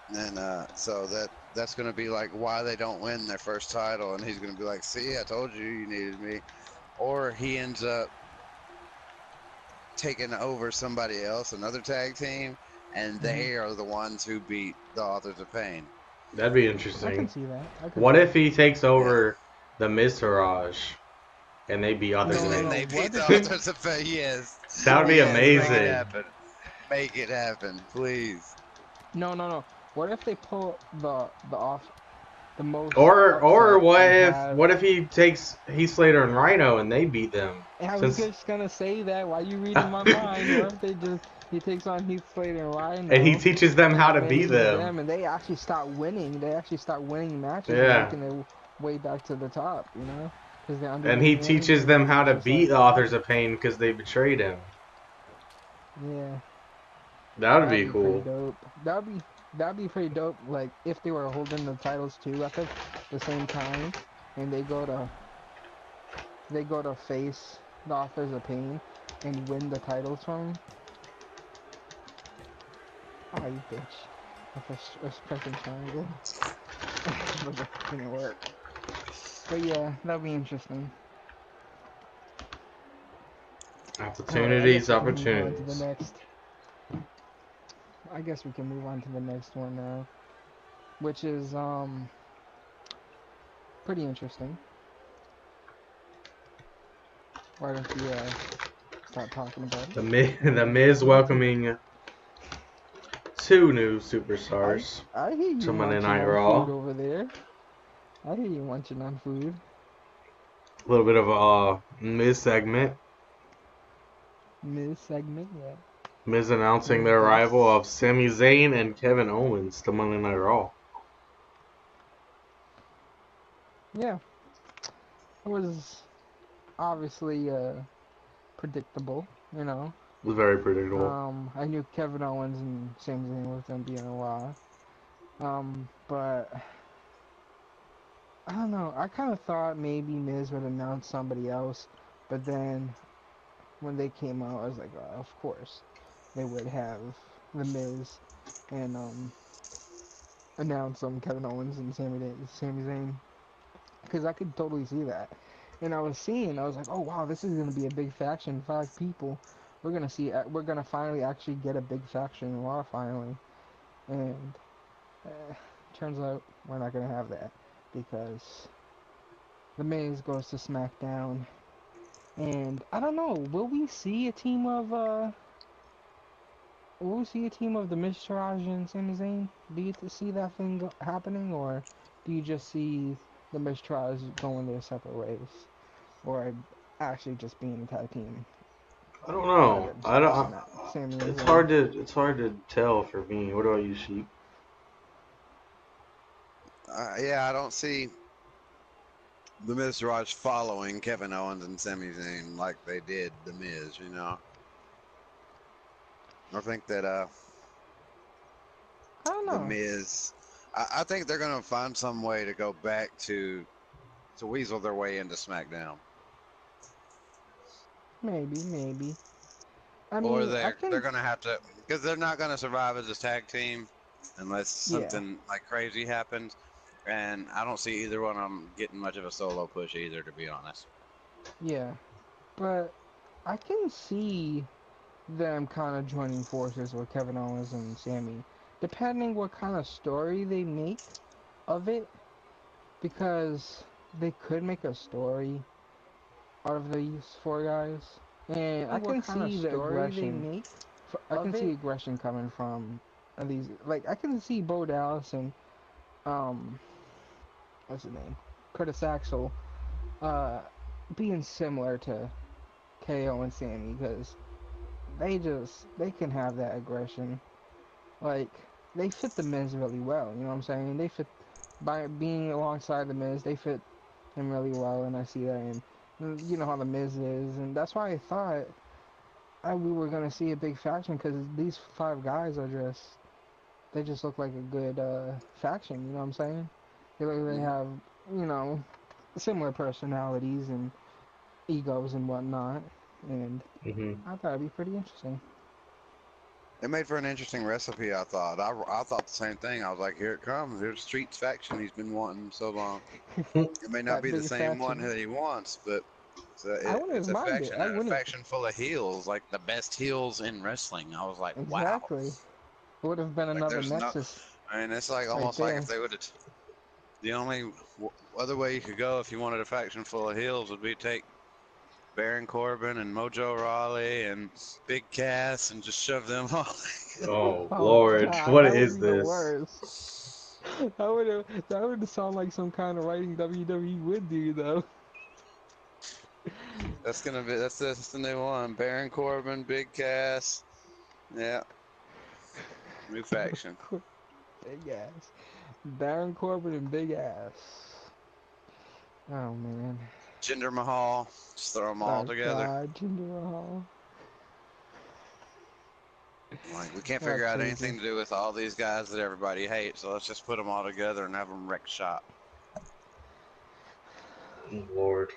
Speaker 2: And so that's going to be like why they don't win their first title, and he's going to be like, "See, I told you you needed me," or he ends up taking over somebody else, another tag team, and
Speaker 3: Hmm.
Speaker 2: they are the ones who beat the Authors of Pain.
Speaker 1: That'd be
Speaker 3: I can
Speaker 1: interesting.
Speaker 3: see that. I could
Speaker 1: What
Speaker 3: see
Speaker 1: if
Speaker 3: that.
Speaker 1: he takes
Speaker 2: Yeah.
Speaker 1: over the Miztourage and they beat Authors
Speaker 3: No,
Speaker 1: of
Speaker 3: no,
Speaker 2: And
Speaker 3: no.
Speaker 2: they
Speaker 1: Pain?
Speaker 2: beat
Speaker 3: What
Speaker 2: the
Speaker 3: if?
Speaker 2: Authors of Pain. Yes,
Speaker 1: That would be
Speaker 2: yes, make it
Speaker 1: amazing.
Speaker 2: happen. Make it happen, please.
Speaker 3: No, no, no. What if they pull the off the most
Speaker 1: Or
Speaker 3: upset and have?
Speaker 1: what if he takes Heath Slater and Rhino and they beat them?
Speaker 3: And I was
Speaker 1: Since
Speaker 3: just gonna say that. Why you reading my mind? What if they just he takes on Heath Slater and
Speaker 1: and he
Speaker 3: Rhino
Speaker 1: teaches them how
Speaker 3: and
Speaker 1: to beat
Speaker 3: faces
Speaker 1: them.
Speaker 3: them, and they actually start winning. They actually start winning matches and
Speaker 1: Yeah.
Speaker 3: making their way back to the top. Because they're under
Speaker 1: And
Speaker 3: new
Speaker 1: he teaches
Speaker 3: management,
Speaker 1: them
Speaker 3: and
Speaker 1: how
Speaker 3: he's
Speaker 1: to
Speaker 3: just
Speaker 1: beat
Speaker 3: like,
Speaker 1: the Authors of Pain because they betrayed him.
Speaker 3: yeah,
Speaker 1: That would
Speaker 3: that'd
Speaker 1: be
Speaker 3: be pretty
Speaker 1: cool.
Speaker 3: dope. That'd be pretty dope. Like if they were holding the titles too at the same time, and they go to face the Authors of Pain and win the titles from 'em. Oh, you bitch. With a pressing triangle. But that didn't work. But yeah, that'd be interesting. Alright, I
Speaker 1: Opportunities,
Speaker 3: guess we can move on to the
Speaker 1: opportunities.
Speaker 3: next. I guess we can move on to the next one now. Which is, pretty interesting. Why don't you, start talking about it?
Speaker 1: The Miz welcoming two new superstars
Speaker 3: I hear you
Speaker 1: to Monday
Speaker 3: munching
Speaker 1: Night
Speaker 3: on food
Speaker 1: Raw.
Speaker 3: over there. I hear you munching on food.
Speaker 1: A little bit of a Miz segment.
Speaker 3: Miz segment, yeah.
Speaker 1: Miz announcing the
Speaker 3: Miz
Speaker 1: arrival
Speaker 3: Doss.
Speaker 1: of Sami Zayn and Kevin Owens to Monday Night Raw.
Speaker 3: Yeah, it was obviously, predictable.
Speaker 1: It was very predictable.
Speaker 3: I knew Kevin Owens and Sami Zayn was gonna be in a Raw. But I don't know. I kind of thought maybe Miz would announce somebody else, but then when they came out, I was like, oh, of course they would have the Miz and announce Kevin Owens and Sami Zayn, because I could totally see that. And I was like, oh wow, this is gonna be a big faction, 5 people. we're gonna finally actually get a big faction in Raw finally, and turns out we're not gonna have that because the Miz goes to SmackDown, and I don't know, will we see a team of the Miz, Taraj, and Sami Zayn? Do you see that thing happening, or do you just see the Miz, Taraj going their separate ways, or actually just being a tag team?
Speaker 1: I don't know. I don't.
Speaker 3: Sami and
Speaker 1: It's
Speaker 3: Zayn.
Speaker 1: hard to tell for me. What about you, Sheep?
Speaker 2: Yeah, I don't see the Miz Raj following Kevin Owens and Sami Zayn like they did the Miz. You know, I think that
Speaker 3: I don't
Speaker 2: the
Speaker 3: know.
Speaker 2: Miz. I think they're gonna find some way to go back to weasel their way into SmackDown.
Speaker 3: Maybe. I
Speaker 2: Or
Speaker 3: mean,
Speaker 2: they're gonna have to, because they're not gonna survive as a tag team unless
Speaker 3: Yeah.
Speaker 2: something like crazy happens. And I don't see either one of them getting much of a solo push either, to be honest.
Speaker 3: Yeah, but I can see them kind of joining forces with Kevin Owens and Sammy, depending what kind of story they make of it, because they could make a story out of these four guys, and I can see the aggression. I can see aggression coming from these. Like I can see Bo Dallas and um, what's his name, Curtis Axel, uh, being similar to KO and Sammy because they can have that aggression. Like they fit the Miz really well. You know what I'm saying? They fit by being alongside the Miz. They fit him really well, and I see that. And you know how the Miz is, and that's why I thought we were gonna see a big faction because these five guys are they just look like a good faction. You know what I'm saying? They have you know similar personalities and egos and whatnot, and I thought it'd be pretty interesting.
Speaker 2: It made for an interesting recipe, I thought. I thought the same thing. I was like, here it comes. Here's Street's faction he's been wanting so long. It may not
Speaker 3: That
Speaker 2: be the
Speaker 3: big
Speaker 2: same one
Speaker 3: faction.
Speaker 2: that he wants, but
Speaker 3: I wouldn't
Speaker 2: it's
Speaker 3: have
Speaker 2: a
Speaker 3: minded.
Speaker 2: faction
Speaker 3: I
Speaker 2: and a
Speaker 3: wouldn't
Speaker 2: faction full of heels, like the best heels in wrestling. I was like, wow.
Speaker 3: exactly. It would have been
Speaker 2: Like
Speaker 3: another
Speaker 2: there's no,
Speaker 3: Nexus
Speaker 2: I mean, it's like
Speaker 3: right
Speaker 2: almost like
Speaker 3: there.
Speaker 2: if they would have, the only other way you could go if you wanted a faction full of heels would be take Baron Corbin and Mojo Rawley and Big Cass and just shove them all.
Speaker 1: Oh
Speaker 3: Oh
Speaker 1: Lord,
Speaker 3: God,
Speaker 1: what
Speaker 3: that would
Speaker 1: is
Speaker 3: be the
Speaker 1: this?
Speaker 3: worst. That would sound like some kind of writing WWE would do though.
Speaker 2: That's the new one. Baron Corbin, Big Cass. Yeah, new faction.
Speaker 3: Big ass. Baron Corbin and Big Ass. Oh man.
Speaker 2: Jinder Mahal. Just throw them all
Speaker 3: Oh
Speaker 2: together.
Speaker 3: God, Jinder Mahal.
Speaker 2: Like we can't
Speaker 3: That's
Speaker 2: figure out
Speaker 3: crazy.
Speaker 2: anything to do with all these guys that everybody hates, so let's just put them all together and have them wreck shop.
Speaker 1: Lord.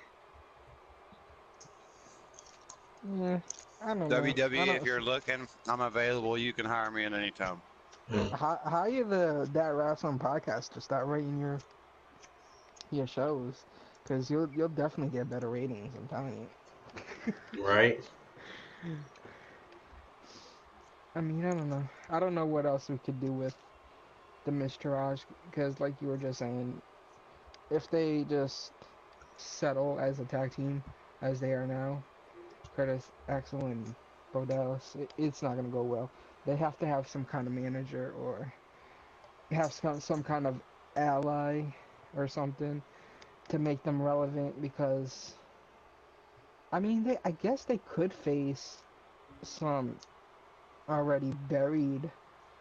Speaker 3: Yeah, I don't know. I
Speaker 2: WWE, if
Speaker 3: don't.
Speaker 2: you're looking, I'm available. You can hire me at any time.
Speaker 3: How you the Dat Wrasslin podcast to start rating your shows? Cause you'll definitely get better ratings. I'm telling you.
Speaker 1: Right?
Speaker 3: I mean, I don't know. I don't know what else we could do with the Mistrage, because like you were just saying, if they just settle as a tag team as they are now, Curtis Axel and Bo Dallas, it's not gonna go well. They have to have some kind of manager or have some kind of ally or something to make them relevant because I mean I guess they could face some already buried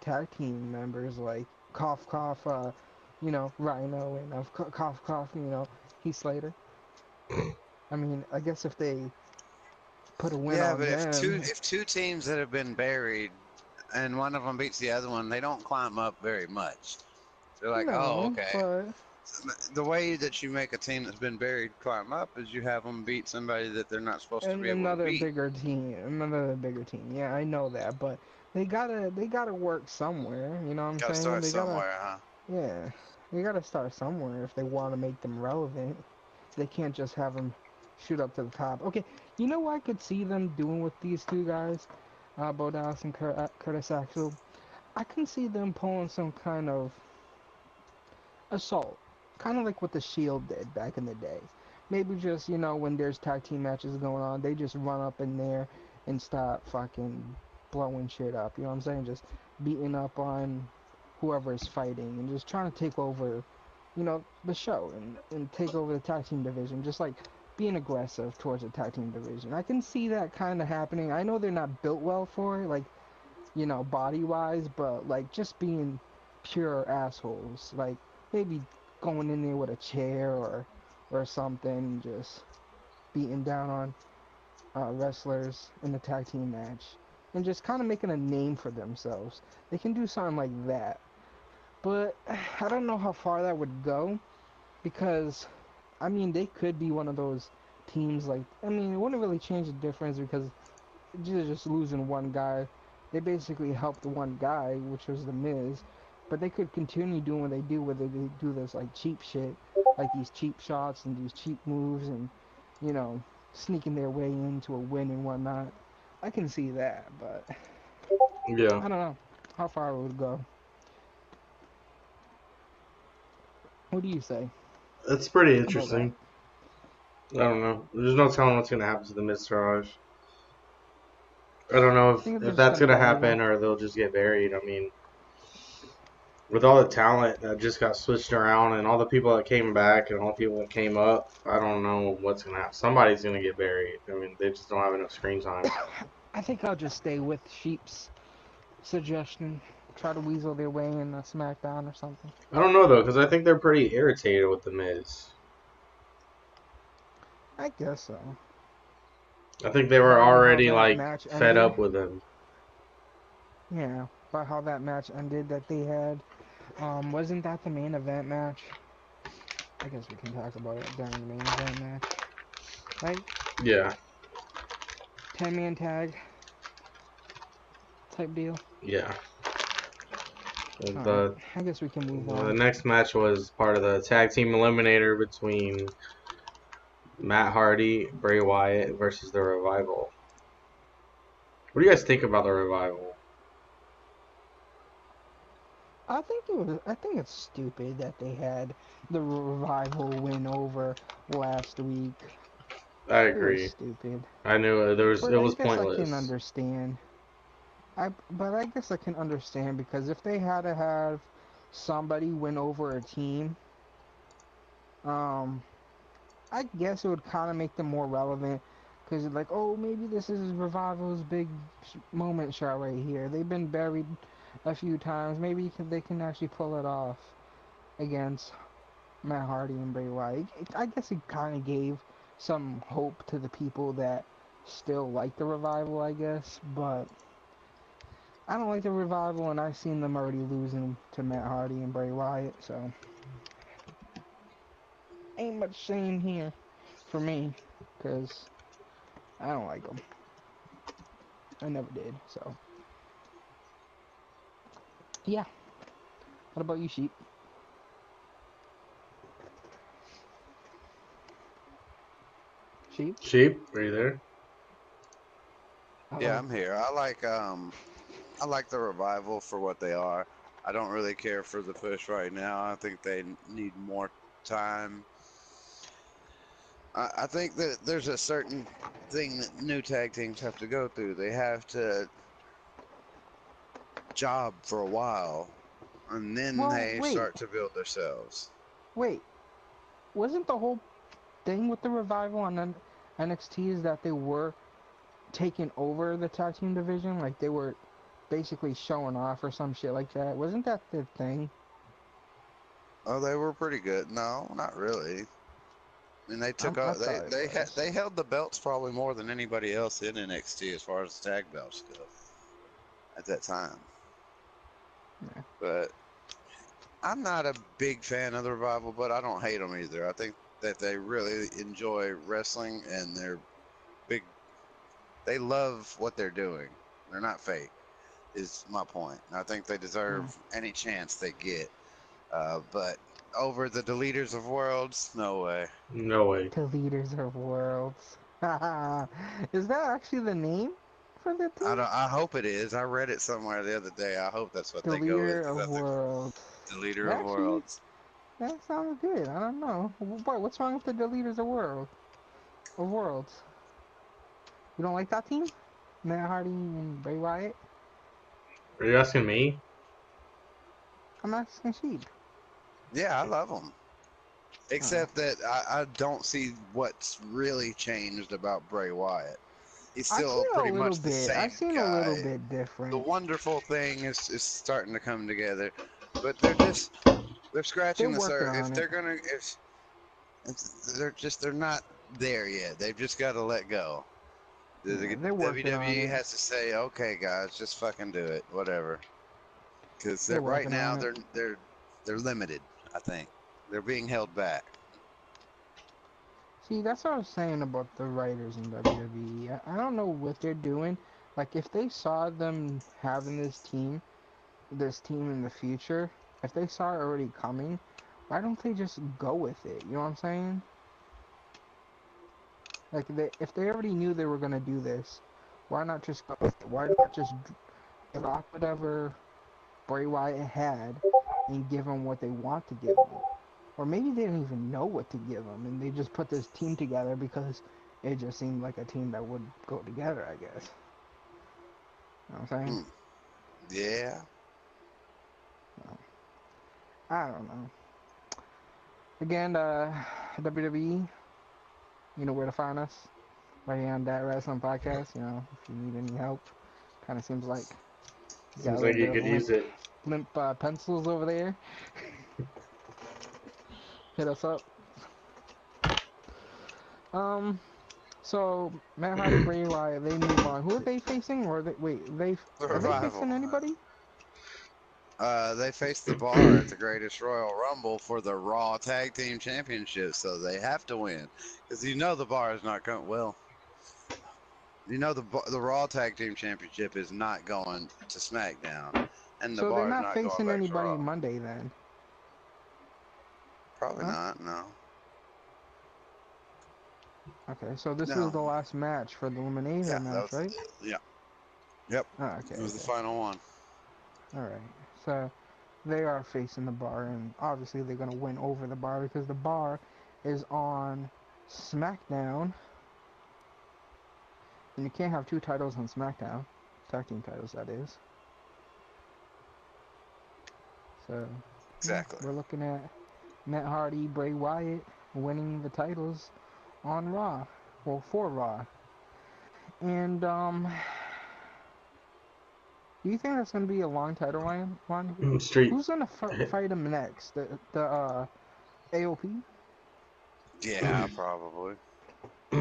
Speaker 3: tag team members like Cough Cough, Rhino and Cough Cough, Heath Slater. I mean, I guess if they put a win
Speaker 2: Yeah,
Speaker 3: on
Speaker 2: but
Speaker 3: them,
Speaker 2: if two teams that have been buried and one of them beats the other one, they don't climb up very much. They're like, oh,
Speaker 3: no,
Speaker 2: okay.
Speaker 3: but
Speaker 2: The way that you make a team that's been buried climb up is you have them beat somebody that they're not supposed to
Speaker 3: and
Speaker 2: be able to beat.
Speaker 3: another bigger team. Yeah, I know that, but they gotta work somewhere. You know what I'm
Speaker 2: Gotta
Speaker 3: saying?
Speaker 2: start somewhere, huh?
Speaker 3: Yeah, they gotta start somewhere if they want to make them relevant. They can't just have them shoot up to the top. Okay, you know what I could see them doing with these two guys, Bo Dallas and Curtis Axel? I can see them pulling some kind of assault, kind of like what the Shield did back in the day. Maybe just, when there's tag team matches going on, they just run up in there and start fucking blowing shit up. You know what I'm saying? Just beating up on whoever is fighting and just trying to take over, the show and take over the tag team division. Just like being aggressive towards the tag team division. I can see that kind of happening. I know they're not built well for it, like, body wise, but like just being pure assholes. Like maybe going in there with a chair or something, just beating down on wrestlers in the tag team match, and just kind of making a name for themselves. They can do something like that, but I don't know how far that would go, because I mean they could be one of those teams. Like, I mean, it wouldn't really change the difference because just losing one guy. They basically helped one guy, which was the Miz, but they could continue doing what they do, whether they do this like cheap shit, like these cheap shots and these cheap moves, and sneaking their way into a win and whatnot. I can see that, but
Speaker 1: Yeah,
Speaker 3: I don't know how far it would go. What do you say
Speaker 1: it's pretty
Speaker 3: about that?
Speaker 1: interesting. I don't know. There's no telling what's gonna happen to the Miztourage. I don't know
Speaker 3: I think
Speaker 1: if
Speaker 3: they're just
Speaker 1: that's
Speaker 3: gonna
Speaker 1: gonna
Speaker 3: bury them.
Speaker 1: happen or they'll just get buried. I mean, with all the talent that just got switched around and all the people that came back and all the people that came up, I don't know what's gonna happen. Somebody's gonna get buried. I mean, they just don't have enough screen time.
Speaker 3: I think I'll just stay with Sheep's suggestion. Try to weasel their way in a SmackDown or something.
Speaker 1: I don't know though, because I think they're pretty irritated with the Miz.
Speaker 3: I guess so.
Speaker 1: I think they were
Speaker 3: By how
Speaker 1: already
Speaker 3: that
Speaker 1: like
Speaker 3: match
Speaker 1: fed
Speaker 3: ended.
Speaker 1: up with him.
Speaker 3: Yeah, by how that match ended that they had. Wasn't that the main event match? I guess we can talk about it during the main event match, right?
Speaker 1: Yeah,
Speaker 3: 10-man tag type deal.
Speaker 1: yeah.
Speaker 3: Alright,
Speaker 1: The
Speaker 3: I guess we can move
Speaker 1: the
Speaker 3: on.
Speaker 1: next match was part of the tag team eliminator between Matt Hardy, Bray Wyatt versus the Revival. What do you guys think about the Revival?
Speaker 3: I think it's stupid that they had the Revival win over last week.
Speaker 1: I
Speaker 3: It was
Speaker 1: agree.
Speaker 3: stupid.
Speaker 1: I knew it
Speaker 3: But I
Speaker 1: was
Speaker 3: guess I can
Speaker 1: pointless.
Speaker 3: understand. But I guess I can understand, because if they had to have somebody win over a team, um, I guess it would kind of make them more relevant, because like, oh, maybe this is Revival's big moment shot right here. They've been buried a few times. Maybe they can actually pull it off against Matt Hardy and Bray Wyatt. I guess it kind of gave some hope to the people that still like the Revival, I guess, but I don't like the Revival, and I've seen them already losing to Matt Hardy and Bray Wyatt, so ain't much shame here for me, because I don't like them. I never did, so yeah. What about you, Sheep? Sheep?
Speaker 1: Sheep, are you there?
Speaker 2: Yeah,
Speaker 3: Uh-oh.
Speaker 2: I'm here. I like the Revival for what they are. I don't really care for the push right now. I think they need more time. I think that there's a certain thing that new tag teams have to go through. They have to job for a while, and then
Speaker 3: Well,
Speaker 2: they
Speaker 3: wait,
Speaker 2: start to build themselves.
Speaker 3: wait. Wasn't the whole thing with the Revival on NXT is that they were taking over the tag team division? Like, they were basically showing off or some shit like that? Wasn't that the thing?
Speaker 2: Oh, they were pretty good. No, not really. I mean, they took
Speaker 3: I
Speaker 2: out
Speaker 3: thought it was.
Speaker 2: they held the belts probably more than anybody else in NXT as far as tag belts go at that time.
Speaker 3: Yeah.
Speaker 2: But I'm not a big fan of the Revival, but I don't hate them either. I think that they really enjoy wrestling, and they're big. They love what they're doing. They're not fake, is my point. And I think they
Speaker 3: Yeah.
Speaker 2: deserve any chance they get. But over the Deleters of Worlds, no way.
Speaker 1: No way.
Speaker 3: The Leaders of Worlds. Is that actually the name for the team?
Speaker 2: I hope it is. I read it somewhere the other day. I hope that's what
Speaker 3: The
Speaker 2: they go with.
Speaker 3: Leader of Worlds.
Speaker 2: Deleter of
Speaker 3: Actually,
Speaker 2: Worlds.
Speaker 3: that sounds good. I don't know. Boy, what's wrong with the Deleters of Worlds? You don't like that team? Matt Hardy and Bray Wyatt?
Speaker 1: Are you asking me?
Speaker 3: I'm asking Sheep.
Speaker 2: Yeah, I love them. Except that I don't see what's really changed about Bray Wyatt. He's
Speaker 3: I've
Speaker 2: still
Speaker 3: seen a
Speaker 2: pretty
Speaker 3: little
Speaker 2: much the
Speaker 3: bit.
Speaker 2: same
Speaker 3: I've seen a little
Speaker 2: guy.
Speaker 3: bit different.
Speaker 2: The wonderful thing is starting to come together, but they're scratching
Speaker 3: They're
Speaker 2: the
Speaker 3: working
Speaker 2: surface.
Speaker 3: on
Speaker 2: If
Speaker 3: it.
Speaker 2: they're gonna, they're not there yet. They've just got to let go. The
Speaker 3: Yeah, they're working on
Speaker 2: WWE
Speaker 3: it.
Speaker 2: has to say, okay, guys, just fucking do it, whatever. Because
Speaker 3: They're
Speaker 2: right
Speaker 3: working
Speaker 2: now
Speaker 3: on it.
Speaker 2: they're limited. I think they're being held back.
Speaker 3: See, that's what I was saying about the writers in WWE. I don't know what they're doing. Like, if they saw them having this team in the future, if they saw it already coming, why don't they just go with it? You know what I'm saying? Like, if they already knew they were gonna do this, why not just go with it? Why not just drop whatever Bray Wyatt had and give him what they want to give him? Or maybe they didn't even know what to give him, and they just put this team together because it just seemed like a team that would go together, I guess. You know what I'm saying?
Speaker 2: Yeah.
Speaker 3: I don't know. Again, WWE, you know where to find us. Right here on Dat Wrasslin podcast. You know, if you need any help. Kind of seems like you got a
Speaker 1: Seems
Speaker 3: little
Speaker 1: like you
Speaker 3: bit
Speaker 1: could
Speaker 3: of
Speaker 1: use it.
Speaker 3: limp pencils over there. Hit us up. So Matt Hardy, Bray Wyatt, they move on. Who are they facing? Or
Speaker 2: The
Speaker 3: are they
Speaker 2: revival.
Speaker 3: facing anybody?
Speaker 2: They face the Bar at the Greatest Royal Rumble for the Raw Tag Team Championship, so they have to win. Because you know the Bar is not going well. You know the Raw Tag Team Championship is not going to SmackDown, and the
Speaker 3: So they're
Speaker 2: Bar is
Speaker 3: not
Speaker 2: not going
Speaker 3: facing
Speaker 2: back to
Speaker 3: anybody
Speaker 2: Raw.
Speaker 3: Monday then.
Speaker 2: Probably
Speaker 3: Huh?
Speaker 2: not. No.
Speaker 3: Okay, so this was
Speaker 2: No.
Speaker 3: the last match for the Eliminator
Speaker 2: Yeah,
Speaker 3: match, right?
Speaker 2: yeah. Yep.
Speaker 3: Oh, okay.
Speaker 2: It was the final one.
Speaker 3: Alright. So they are facing the Bar, and obviously they're gonna win over the Bar because the Bar is on SmackDown. And you can't have two titles on SmackDown. Tag team titles, that is. So
Speaker 2: Exactly.
Speaker 3: we're looking at Matt Hardy, Bray Wyatt winning the titles on Raw. Well, for Raw. And do you think that's gonna be a long title line?
Speaker 1: Street
Speaker 3: Who's gonna fight him next? The AOP?
Speaker 2: Yeah, probably.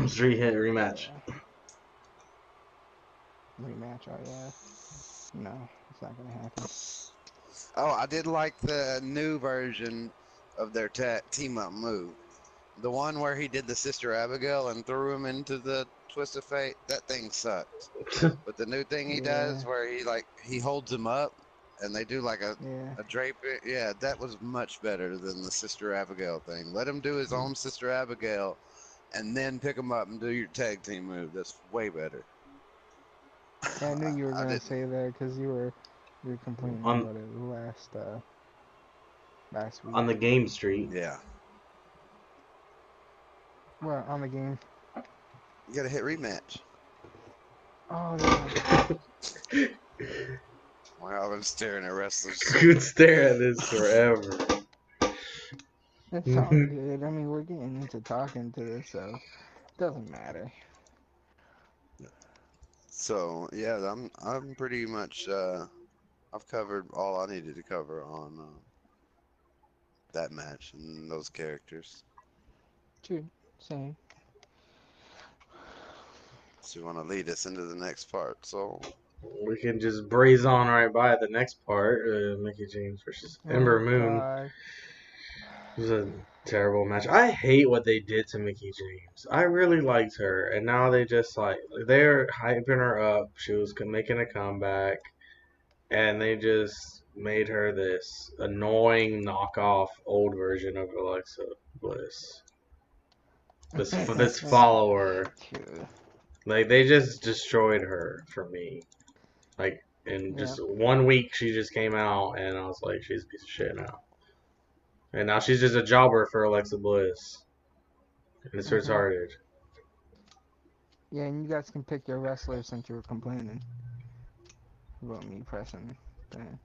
Speaker 1: Street hit rematch.
Speaker 3: Yeah. Rematch? Oh yeah. No, it's not gonna happen.
Speaker 2: Oh, I did like the new version of their team up move. The one where he did the Sister Abigail and threw him into the Twist of Fate. That thing sucked. But the new thing he does where he holds him up and they do like a drape. Yeah, that was much better than the Sister Abigail thing. Let him do his own Sister Abigail and then pick him up and do your tag team move. That's way better.
Speaker 3: Yeah, I knew you were gonna say that because you were complaining about it last week.
Speaker 1: On the game, Street.
Speaker 2: Yeah.
Speaker 3: Well, on the game.
Speaker 2: You gotta hit rematch.
Speaker 3: Oh yeah.
Speaker 2: Well, I've been staring at wrestlers.
Speaker 1: Could stare at this forever.
Speaker 3: It's all good. I mean, we're getting into talking to this, so it doesn't matter.
Speaker 2: So yeah, I'm pretty much I've covered all I needed to cover on that match and those characters.
Speaker 3: True. Same.
Speaker 2: So you want to lead us into the next part? So
Speaker 1: We can just breeze on right by the next part. Mickey James versus Ember Moon.
Speaker 3: God.
Speaker 1: It was a terrible match. I hate what they did to Mickey James. I really liked her, and now they just they're hyping her up. She was making a comeback, and they just made her this annoying knockoff old version of Alexa Bliss. This follower,
Speaker 3: True.
Speaker 1: like they just destroyed her for me. Like in
Speaker 3: Yeah.
Speaker 1: just 1 week, she just came out, and I was like, she's a piece of shit now. And now she's just a jobber for Alexa Bliss, and it's retarded.
Speaker 3: Yeah, and you guys can pick your wrestler since you were complaining about me pressing that.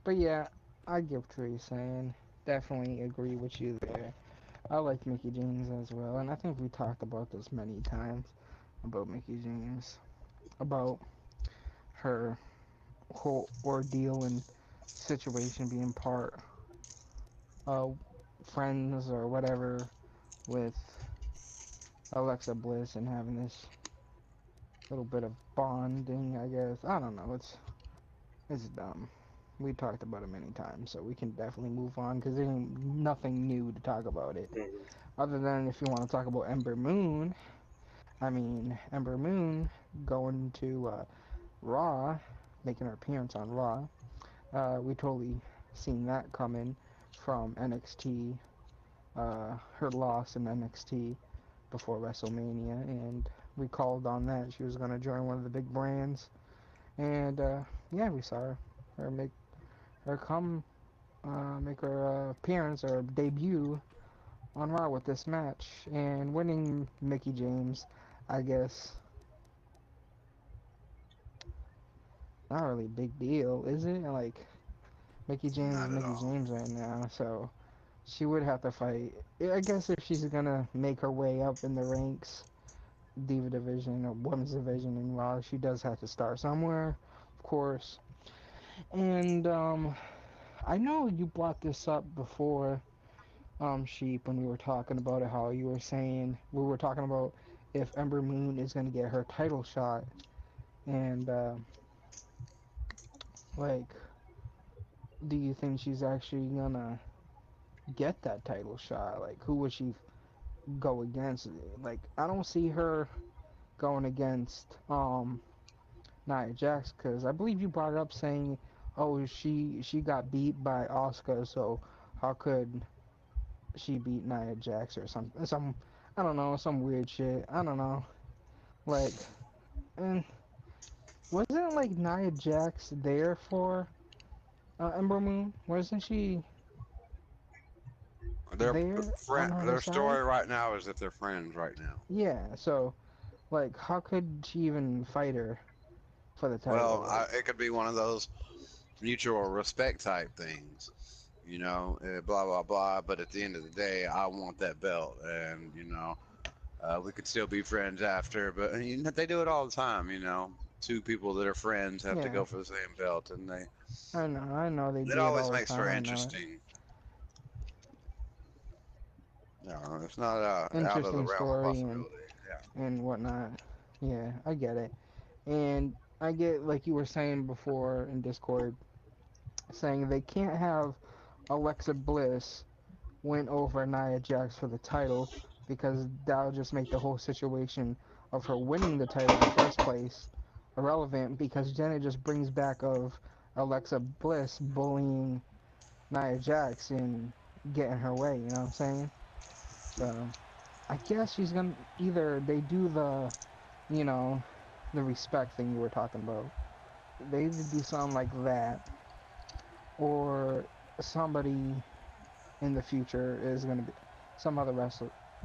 Speaker 3: But yeah, I get what you're saying. Definitely agree with you there. I like Mickey James as well, and I think we talked about this many times about Mickey James, about her whole ordeal and situation being part of friends or whatever with Alexa Bliss and having this little bit of bonding, I guess. I don't know. It's dumb. We talked about it many times, so we can definitely move on because there's nothing new to talk about it. Other than if you want to talk about Ember Moon, Ember Moon going to Raw, making her appearance on Raw. We totally seen that coming from NXT, her loss in NXT before WrestleMania, and we called on that. She was going to join one of the big brands, and yeah, we saw her make her come, make her appearance or debut on Raw with this match, and winning Mickey James, I guess, not really a big deal, is it? Like, Mickey James is
Speaker 2: Not at
Speaker 3: Mickey
Speaker 2: all.
Speaker 3: James right now, so she would have to fight. I guess if she's gonna make her way up in the ranks, Diva division or Women's division in Raw, she does have to start somewhere, of course. And I know you brought this up before, Sheep, when we were talking about it, how you were saying we were talking about if Ember Moon is gonna get her title shot, and like, do you think she's actually gonna get that title shot? Like, who would she go against? Like, I don't see her going against Nia Jax, because I believe you brought it up saying, oh, she got beat by Asuka, so how could she beat Nia Jax or something? Some, I don't know, some weird shit. I don't know. Like, and wasn't like Nia Jax there for Ember Moon? Wasn't she
Speaker 2: Their
Speaker 3: there on
Speaker 2: friend,
Speaker 3: her
Speaker 2: their
Speaker 3: side?
Speaker 2: story right now is that they're friends right now.
Speaker 3: Yeah. So, like, how could she even fight her for the title?
Speaker 2: Well,
Speaker 3: Like,
Speaker 2: it could be one of those mutual respect type things, blah blah blah. But at the end of the day, I want that belt, and we could still be friends after. But they do it all the time. Two people that are friends have to
Speaker 3: yeah.
Speaker 2: go for the same belt, and
Speaker 3: I know they
Speaker 2: it
Speaker 3: do it
Speaker 2: always
Speaker 3: all the
Speaker 2: makes for
Speaker 3: time. I know it.
Speaker 2: interesting. No, it's not out of the
Speaker 3: Interesting
Speaker 2: realm of
Speaker 3: story
Speaker 2: possibility. Yeah.
Speaker 3: and whatnot. Yeah, I get it. And I get, like you were saying before in Discord, saying they can't have Alexa Bliss win over Nia Jax for the title because that'll just make the whole situation of her winning the title in the first place irrelevant, because then it just brings back of Alexa Bliss bullying Nia Jax and getting her way, you know what I'm saying? So I guess she's gonna either they do you know, the respect thing you were talking about. They either do something like that, or somebody in the future is gonna be some other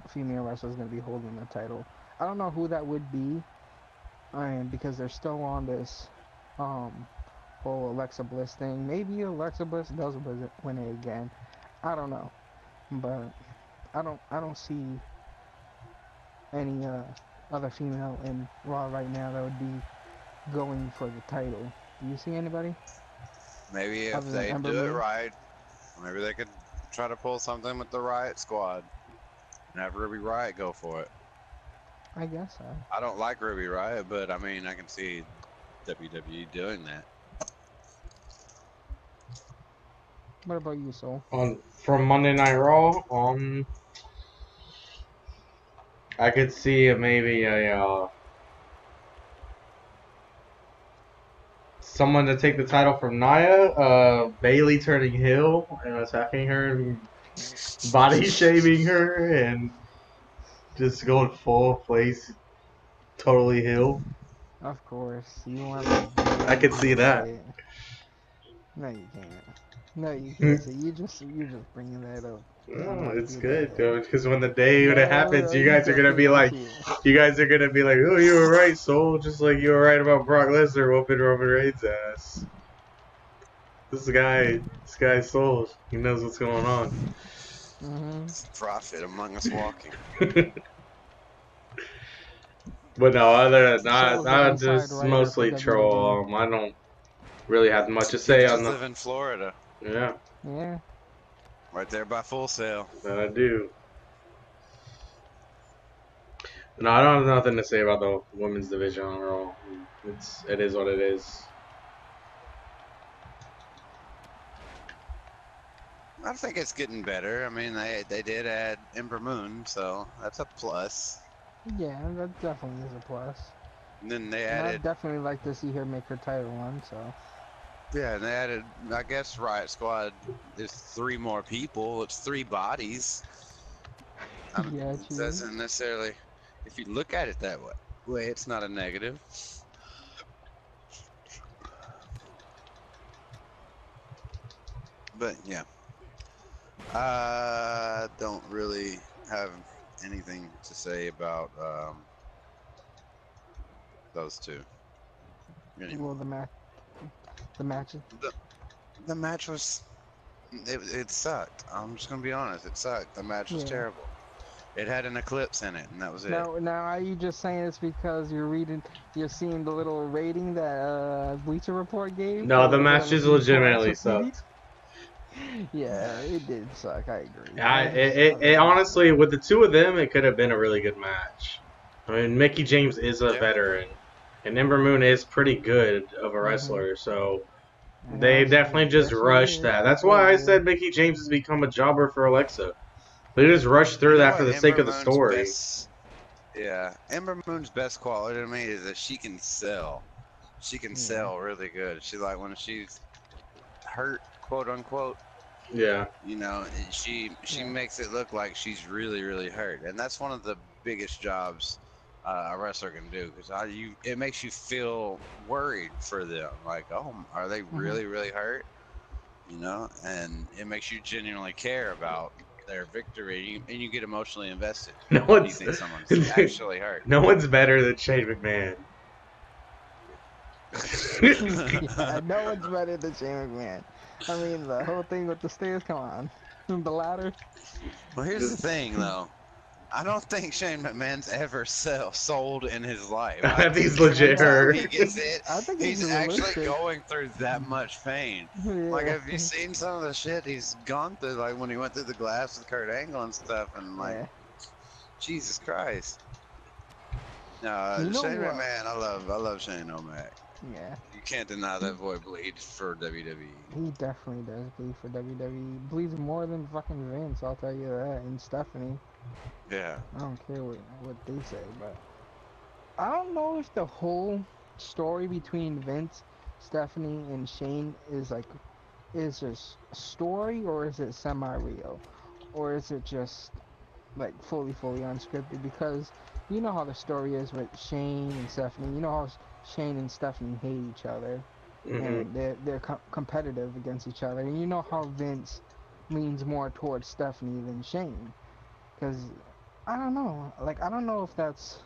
Speaker 3: female wrestler is gonna be holding the title. I don't know who that would be, because they're still on this um whole Alexa Bliss thing. Maybe Alexa Bliss does win it again. I don't know, but I don't see any other female in Raw right now that would be going for the title. Do you see anybody
Speaker 2: Maybe if
Speaker 3: other than
Speaker 2: they
Speaker 3: Ember
Speaker 2: do it
Speaker 3: Moon?
Speaker 2: right, maybe they could try to pull something with the Riot Squad and have Ruby Riot go for it.
Speaker 3: I guess so.
Speaker 2: I don't like Ruby Riot, but I mean, I can see WWE doing that.
Speaker 3: What about you, Soul?
Speaker 1: From Monday Night Raw, I could see maybe a someone to take the title from Nia. Bailey turning heel and attacking her and body shaming her and just going full face, totally heel.
Speaker 3: Of course, you want to
Speaker 1: I could see that.
Speaker 3: No, you can't. No, you can't. So you're just bringing that up.
Speaker 1: Oh, it's good, though, because when the day when it happens, you
Speaker 3: You
Speaker 1: guys are gonna
Speaker 3: definitely
Speaker 1: be
Speaker 3: want
Speaker 1: like, oh, you were right, Soul, just like you were right about Brock Lesnar whooping Roman Reigns' ass. This guy's Soul. He knows what's going on.
Speaker 2: Prophet among us walking.
Speaker 1: But no, other than
Speaker 3: Soul's
Speaker 1: that,
Speaker 3: the
Speaker 1: I
Speaker 3: inside
Speaker 1: just
Speaker 3: writer for
Speaker 1: mostly troll.
Speaker 3: WWE.
Speaker 1: I don't really have much to
Speaker 2: You
Speaker 1: say
Speaker 2: just
Speaker 1: on the.
Speaker 2: live in Florida.
Speaker 1: Yeah,
Speaker 3: Yeah.
Speaker 2: Right there by Full Sail.
Speaker 1: that I do. No, I don't have nothing to say about the women's division on Raw. It is what it is.
Speaker 2: I think it's getting better. I mean, they did add Ember Moon, so that's a plus.
Speaker 3: Yeah, that definitely is a plus.
Speaker 2: And then they
Speaker 3: And I'd
Speaker 2: added,
Speaker 3: definitely like to see her make her title run, so.
Speaker 2: yeah, and they added, I guess Riot Squad is 3 more people. It's 3 bodies.
Speaker 3: Yeah,
Speaker 2: It doesn't necessarily, if you look at it that way, it's not a negative. But yeah, I don't really have anything to say about those two anymore.
Speaker 3: Well, the matches.
Speaker 2: The match was, it sucked. I'm just gonna be honest, it sucked. The match was terrible. It had an eclipse in it, and that was it.
Speaker 3: Now, are you just saying it's because you're seeing the little rating that Bleacher Report gave?
Speaker 1: No, the match just legitimately sucked.
Speaker 3: Yeah, it did suck. I agree.
Speaker 1: It honestly, with the two of them, it could have been a really good match. I mean, Mickie James is a veteran, and Ember Moon is pretty good of a wrestler, so they definitely just rushed that. That's why I said Mickie James has become a jobber for Alexa. They just rushed through that for the sake of the story.
Speaker 2: Yeah, Ember Moon's best quality to me is that she can sell. She can sell really good. She like when she's hurt, quote unquote.
Speaker 1: Yeah.
Speaker 2: You know, she makes it look like she's really hurt, and that's one of the biggest jobs a wrestler can do, because it makes you feel worried for them. Like, oh, are they really hurt? You know, and it makes you genuinely care about their victory, and you get emotionally invested.
Speaker 1: No
Speaker 2: you think someone's actually hurt.
Speaker 1: No one's better than Shane McMahon.
Speaker 3: No one's better than Shane McMahon. I mean, the whole thing with the stairs, come on. The ladder.
Speaker 2: Well, here's the thing, though. I don't think Shane McMahon's ever sold in his life.
Speaker 1: I think he's legit hurt.
Speaker 2: He gets it.
Speaker 3: I think
Speaker 2: he's actually going through that much pain.
Speaker 3: Yeah.
Speaker 2: Like, have you seen some of the shit he's gone through? Like when he went through the glass with Kurt Angle and stuff, and like, Jesus Christ. No, Shane McMahon, I love Shane O'Mac.
Speaker 3: Yeah.
Speaker 2: You can't deny that boy bleeds for WWE.
Speaker 3: He definitely does bleed for WWE. Bleeds more than fucking Vince, I'll tell you that, and Stephanie.
Speaker 2: Yeah.
Speaker 3: I don't care what they say, but I don't know if the whole story between Vince, Stephanie, and Shane is just a story, or is it semi-real, or is it just like fully unscripted? Because you know how the story is with Shane and Stephanie. You know how Shane and Stephanie hate each other, and they're competitive against each other. And you know how Vince leans more towards Stephanie than Shane, because I don't know. Like, I don't know if that's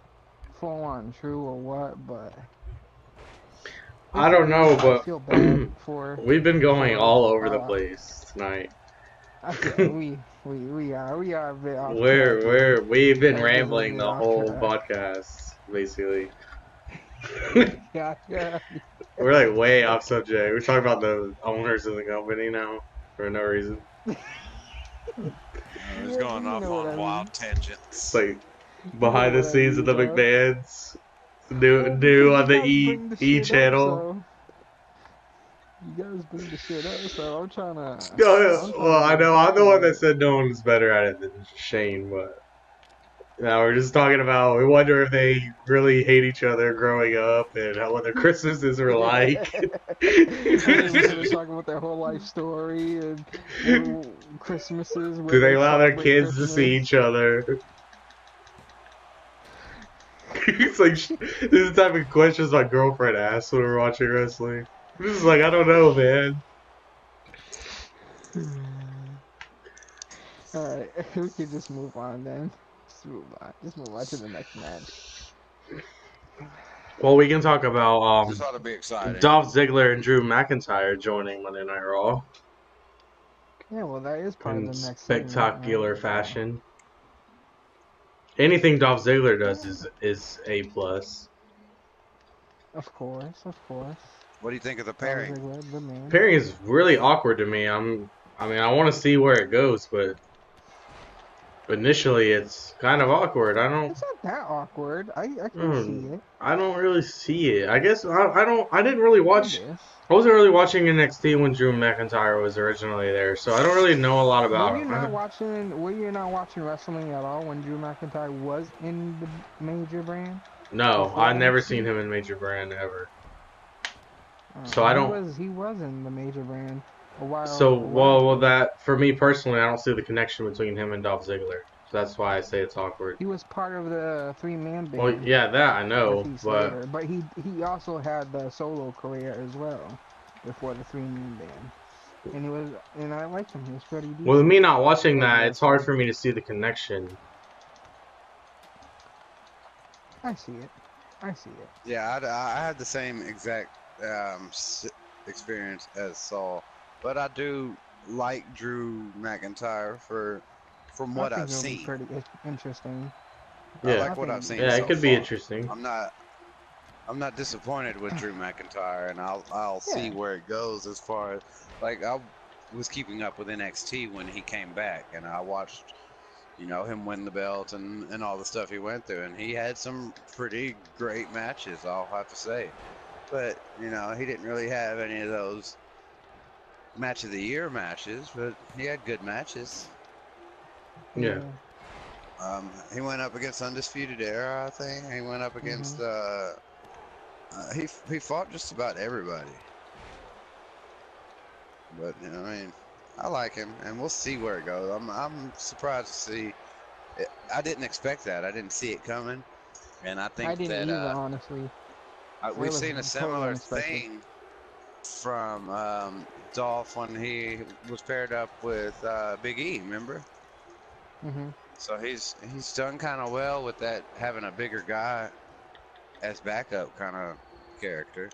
Speaker 3: full on true or what, but
Speaker 1: I don't know. But
Speaker 3: I feel bad for.
Speaker 1: We've been going all over the place tonight.
Speaker 3: Okay, we are a bit off.
Speaker 1: We've been rambling the whole podcast, basically.
Speaker 3: Yeah.
Speaker 1: We're like way off subject. We're talking about the owners of the company now for no reason.
Speaker 2: It's going off on wild tangents.
Speaker 1: It's like behind the scenes of the McMahons, new on the E channel.
Speaker 3: You guys bring the shit up, so I'm trying to.
Speaker 1: Well, I know I'm the one that said no one's better at it than Shane, but Now we're just talking about, we wonder if they really hate each other growing up and how what their Christmases were like.
Speaker 3: We're just talking about their whole life story and Christmases, where
Speaker 1: Do they
Speaker 3: they
Speaker 1: allow their
Speaker 3: celebrate
Speaker 1: kids to see
Speaker 3: Christmas.
Speaker 1: each other? It's like, this is the type of questions my girlfriend asks when we're watching wrestling. This is like, I don't know, man.
Speaker 3: Alright, we can just move on then. Just move on. Just move on to the next match.
Speaker 1: Well, we can talk about
Speaker 2: This ought to be exciting.
Speaker 1: Dolph Ziggler and Drew McIntyre joining Monday Night Raw
Speaker 3: Yeah, well, that is part of
Speaker 1: in
Speaker 3: the next segment,
Speaker 1: spectacular
Speaker 3: right?
Speaker 1: fashion. Anything Dolph Ziggler does is A plus.
Speaker 3: Of course, of course.
Speaker 2: What do you think of the
Speaker 3: Dolph
Speaker 2: pairing?
Speaker 3: Ziggler, the man.
Speaker 1: Pairing is really awkward to me. I mean, I want to see where it goes, but initially it's kind of awkward.
Speaker 3: It's not that awkward. I can see it.
Speaker 1: I don't really see it. I guess I didn't really watch.
Speaker 3: It is.
Speaker 1: I wasn't really watching NXT when Drew McIntyre was originally there, so I don't really know a lot about
Speaker 3: Were you
Speaker 1: him.
Speaker 3: not watching wrestling at all when Drew McIntyre was in the major brand?
Speaker 1: No,
Speaker 3: Before
Speaker 1: I've never
Speaker 3: NXT?
Speaker 1: seen him in Major Brand ever. So I don't.
Speaker 3: He was in the major brand a while.
Speaker 1: So
Speaker 3: a while ago.
Speaker 1: that for me personally, I don't see the connection between him and Dolph Ziggler. So that's why I say it's awkward.
Speaker 3: He was part of the three-man band.
Speaker 1: Well, yeah, that I know,
Speaker 3: with Heath
Speaker 1: but
Speaker 3: Slater, but he also had the solo career as well before the three-man band, and I liked him. He was pretty decent.
Speaker 1: with me not watching that, it's hard for me to see the connection.
Speaker 3: I see it.
Speaker 2: Yeah, I had the same exact experience as Saul, but I do like Drew McIntyre from what I've
Speaker 3: it'll be
Speaker 2: seen.
Speaker 3: pretty interesting.
Speaker 2: I
Speaker 1: Yeah.
Speaker 2: like what I've seen.
Speaker 1: Yeah,
Speaker 2: so
Speaker 1: it could be
Speaker 2: far.
Speaker 1: interesting.
Speaker 2: I'm not disappointed with Drew McIntyre, and I'll see where it goes as far as like I was keeping up with NXT when he came back, and I watched him win the belt and all the stuff he went through, and he had some pretty great matches, I'll have to say. But he didn't really have any of those match of the year matches, but he had good matches.
Speaker 1: Yeah.
Speaker 2: He went up against Undisputed Era, I think. He went up against he fought just about everybody. But I like him, and we'll see where it goes. I'm surprised to see. I didn't expect that. I didn't see it coming, and I think
Speaker 3: I didn't
Speaker 2: that
Speaker 3: either, honestly.
Speaker 2: we've seen a similar thing from Dolph when he was paired up with Big E. Remember? So he's done kind of well with that, having a bigger guy as backup kind of character.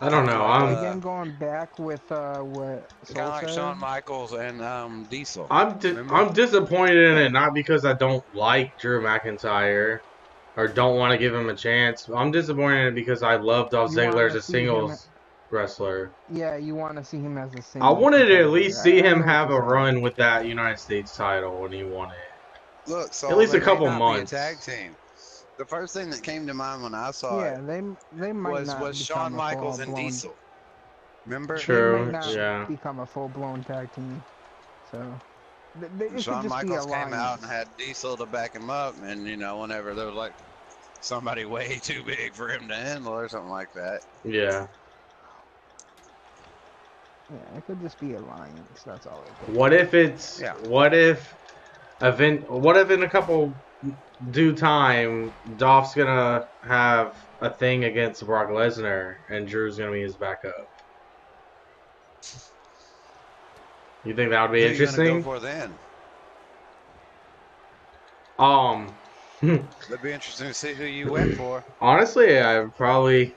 Speaker 1: I don't know.
Speaker 3: Again, going back with what
Speaker 2: kind of like Shawn Michaels and Diesel.
Speaker 1: I'm disappointed in it, not because I don't like Drew McIntyre or don't want to give him a chance. I'm disappointed in it because I love Dolph Ziggler as a singles wrestler.
Speaker 3: Yeah, you want to see him as a singles.
Speaker 1: I wanted to at least see him have a run with that United States title when he won it.
Speaker 2: Look, so
Speaker 1: at least a couple
Speaker 2: may not
Speaker 1: months.
Speaker 2: Be a tag team. The first thing that came to mind when I saw it,
Speaker 3: they might
Speaker 2: was Shawn Michaels and Diesel. Remember?
Speaker 1: True.
Speaker 3: They might not
Speaker 1: yeah.
Speaker 3: become a full-blown tag team. So.
Speaker 2: Shawn Michaels came out and had Diesel to back him up, and whenever there was like somebody way too big for him to handle or something like that.
Speaker 1: Yeah.
Speaker 3: Yeah, it could just be alliance. That's all it could.
Speaker 1: What if it's?
Speaker 2: Yeah.
Speaker 1: What if in a couple due time, Dolph's gonna have a thing against Brock Lesnar and Drew's gonna be his backup? You think that would be interesting?
Speaker 2: Who are you gonna go for then? It'd be interesting to see who you went for.
Speaker 1: Honestly, I would probably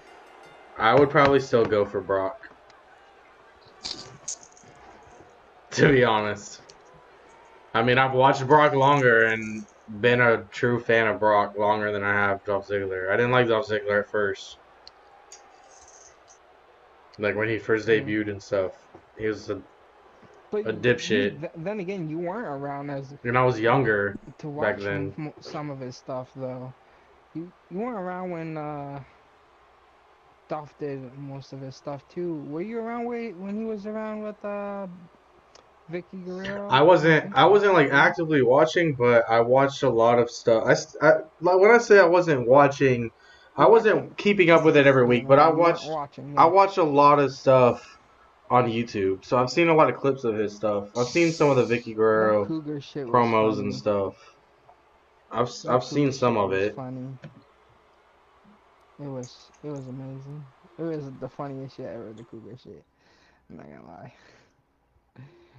Speaker 1: still go for Brock. To be honest. I mean, I've watched Brock longer and been a true fan of Brock longer than I have Dolph Ziggler. I didn't like Dolph Ziggler at first. Like when he first debuted and stuff. He was a dipshit.
Speaker 3: Then again, you weren't around
Speaker 1: and I was younger
Speaker 3: to watch
Speaker 1: back then.
Speaker 3: Some of his stuff, though. You weren't around when Dolph did most of his stuff too. Were you around when he was around with Vicky Guerrero?
Speaker 1: I
Speaker 3: I don't
Speaker 1: wasn't
Speaker 3: think
Speaker 1: I
Speaker 3: so.
Speaker 1: wasn't like actively watching, but I watched a lot of stuff. Like when I say I wasn't watching, I
Speaker 3: Watching?
Speaker 1: wasn't keeping up with it every week, but
Speaker 3: Yeah, not watching.
Speaker 1: I
Speaker 3: Yeah.
Speaker 1: watched a lot of stuff on YouTube. So I've seen a lot of clips of his stuff. I've seen some of the Vicky
Speaker 3: That
Speaker 1: Guerrero
Speaker 3: Cougar shit was
Speaker 1: promos and
Speaker 3: funny.
Speaker 1: stuff.
Speaker 3: That
Speaker 1: I've seen
Speaker 3: Cougar
Speaker 1: some
Speaker 3: shit
Speaker 1: of
Speaker 3: was
Speaker 1: it.
Speaker 3: funny. It was amazing. It was the funniest shit ever. The Cougar shit. I'm not gonna lie.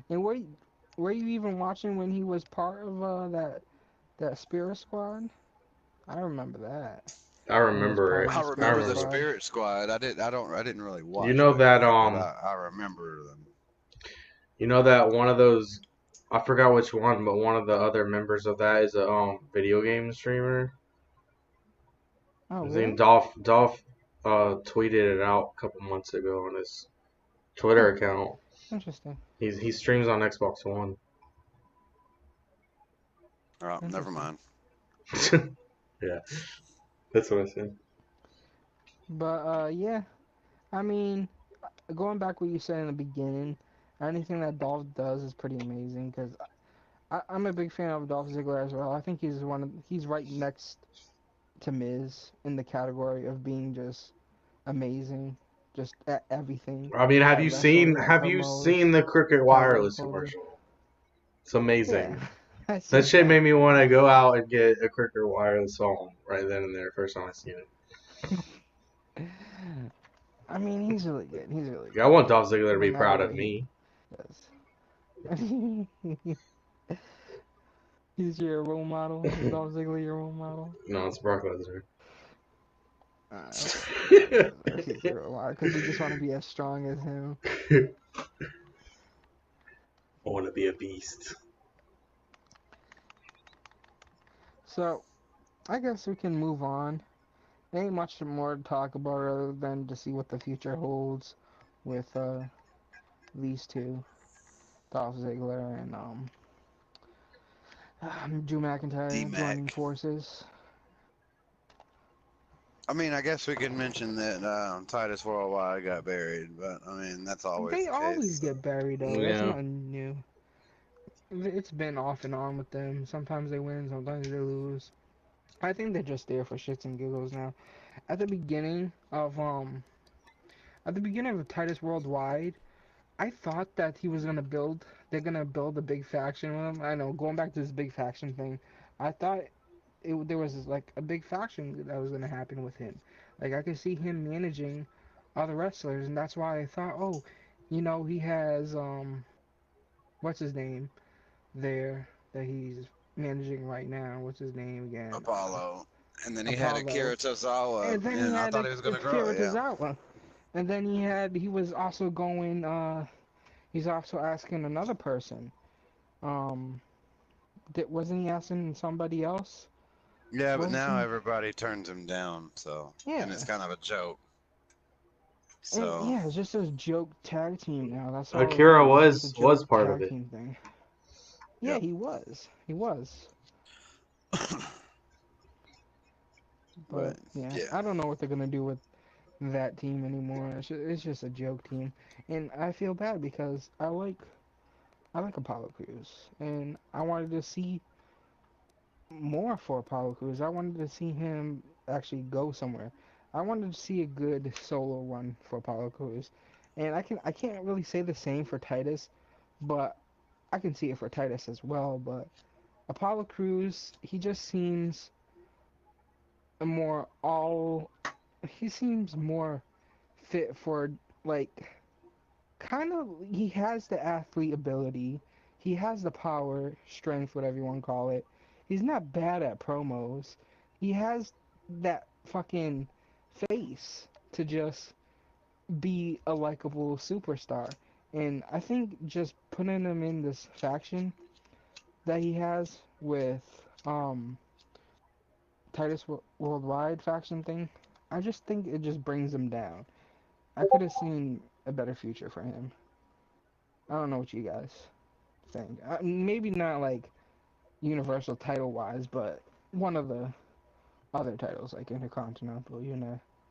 Speaker 3: And were you even watching when he was part of that Spirit Squad? I remember that.
Speaker 1: I
Speaker 3: When he was
Speaker 1: remember
Speaker 3: part
Speaker 1: it.
Speaker 3: of
Speaker 2: I
Speaker 3: the
Speaker 1: I
Speaker 3: Spirit
Speaker 2: remember the
Speaker 1: remember.
Speaker 3: Squad.
Speaker 2: Spirit Squad. I didn't really
Speaker 1: You
Speaker 2: watch
Speaker 1: know
Speaker 2: back
Speaker 1: that
Speaker 2: then, but I remember them.
Speaker 1: you know that one of those, I forgot which one, but one of the other members of that is a video game streamer.
Speaker 3: Oh,
Speaker 1: His name
Speaker 3: really?
Speaker 1: Dolph tweeted it out a couple months ago on his Twitter
Speaker 3: Huh.
Speaker 1: account.
Speaker 3: Interesting.
Speaker 1: He streams on Xbox One.
Speaker 2: Oh, never
Speaker 3: Interesting.
Speaker 2: mind.
Speaker 1: Yeah, that's what I said.
Speaker 3: But yeah. I mean, going back what you said in the beginning, anything that Dolph does is pretty amazing. Cause I'm a big fan of Dolph Ziggler as well. I think he's right next to Miz in the category of being just amazing, just at everything,
Speaker 1: I mean,
Speaker 3: at wrestling, at
Speaker 1: have you
Speaker 3: promos,
Speaker 1: seen the Cricket
Speaker 3: television
Speaker 1: Wireless
Speaker 3: quotas.
Speaker 1: commercial? It's
Speaker 3: Yeah,
Speaker 1: amazing.
Speaker 3: I
Speaker 1: That
Speaker 3: seen
Speaker 1: shit
Speaker 3: that.
Speaker 1: made me want to go out and get a Cricket Wireless home right then and there. First time I seen it.
Speaker 3: I mean, he's really good. He's really
Speaker 1: Yeah, I
Speaker 3: good.
Speaker 1: want Dolph Ziggler to
Speaker 3: No
Speaker 1: be
Speaker 3: matter
Speaker 1: proud of
Speaker 3: what he
Speaker 1: me.
Speaker 3: does. He's your role model. Is Dolph Ziggler your role model?
Speaker 1: No, it's Brock Lesnar.
Speaker 3: Okay. Brock Lesnar. He's your role model because you just want to be as strong as him.
Speaker 1: I want to be a beast.
Speaker 3: So I guess we can move on. There ain't much more to talk about other than to see what the future holds with these two, Dolph Ziggler and Drew McIntyre joining
Speaker 2: D-Mac.
Speaker 3: forces.
Speaker 2: I mean, I guess we could mention that Titus Worldwide got buried, but I mean, that's always
Speaker 3: They
Speaker 2: the case.
Speaker 3: always get buried though. That's
Speaker 1: Yeah.
Speaker 3: nothing new. It's been off and on with them. Sometimes they win, sometimes they lose. I think they're just there for shits and giggles now. At the beginning of Titus Worldwide, I thought that they're gonna build a big faction with him. I know, going back to this big faction thing, I thought there was like a big faction that was gonna happen with him. Like I could see him managing other wrestlers, and that's why I thought, oh, he has what's his name there that he's managing right now. What's his name again?
Speaker 2: Apollo. And then he had
Speaker 3: Apollo.
Speaker 2: Akira Tozawa,
Speaker 3: And then he
Speaker 2: and I
Speaker 3: had
Speaker 2: thought he was going to grow,
Speaker 3: Akira
Speaker 2: yeah.
Speaker 3: Tozawa. And then he was also going. He's also asking another person. Um, wasn't he asking somebody else?
Speaker 2: Yeah, but
Speaker 3: What was
Speaker 2: now
Speaker 3: he?
Speaker 2: everybody turns him down, so. And it's
Speaker 3: Yeah.
Speaker 2: kind of a joke.
Speaker 3: And
Speaker 2: So.
Speaker 3: yeah, it's just a joke tag team now. That's all it
Speaker 1: Akira
Speaker 3: is. It's just a joke
Speaker 1: was part of
Speaker 3: tag
Speaker 1: it.
Speaker 3: team thing. Yeah,
Speaker 2: Yep.
Speaker 3: he was. He was. But
Speaker 2: But,
Speaker 3: yeah,
Speaker 2: yeah.
Speaker 3: I don't know what they're gonna do with that team anymore. It's just a joke team, and I feel bad because I like Apollo Crews, and I wanted to see more for Apollo Crews. I wanted to see him actually go somewhere. I wanted to see a good solo run for Apollo Crews, and I can't really say the same for Titus, but I can see it for Titus as well. But Apollo Crews, he just seems a more all. He seems more fit for like kind of he has the athlete ability. He has the power, strength, whatever you want to call it. He's not bad at promos. He has that fucking face to just be a likable superstar. And I think just putting him in this faction that he has with Titus Worldwide faction thing, I just think it just brings him down. I could have seen a better future for him. I don't know what you guys think. Maybe not like universal title wise, but one of the other titles like Intercontinental,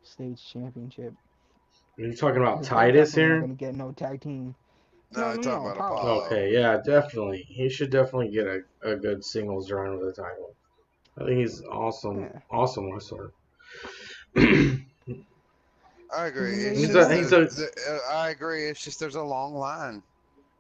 Speaker 3: States Championship.
Speaker 1: Are you talking about
Speaker 3: Because they're
Speaker 1: Titus
Speaker 3: definitely not
Speaker 1: here?
Speaker 3: going to get no tag team.
Speaker 2: No, we're talking
Speaker 3: No,
Speaker 2: about
Speaker 3: Apollo.
Speaker 2: Apollo.
Speaker 1: Okay, yeah, definitely. He should definitely get a good singles run with the title. I think he's
Speaker 3: Yeah.
Speaker 1: awesome wrestler.
Speaker 2: I agree.
Speaker 3: He's
Speaker 2: It's
Speaker 3: amazing
Speaker 1: he's
Speaker 2: just
Speaker 1: a he's a
Speaker 2: I agree. It's just there's a long line.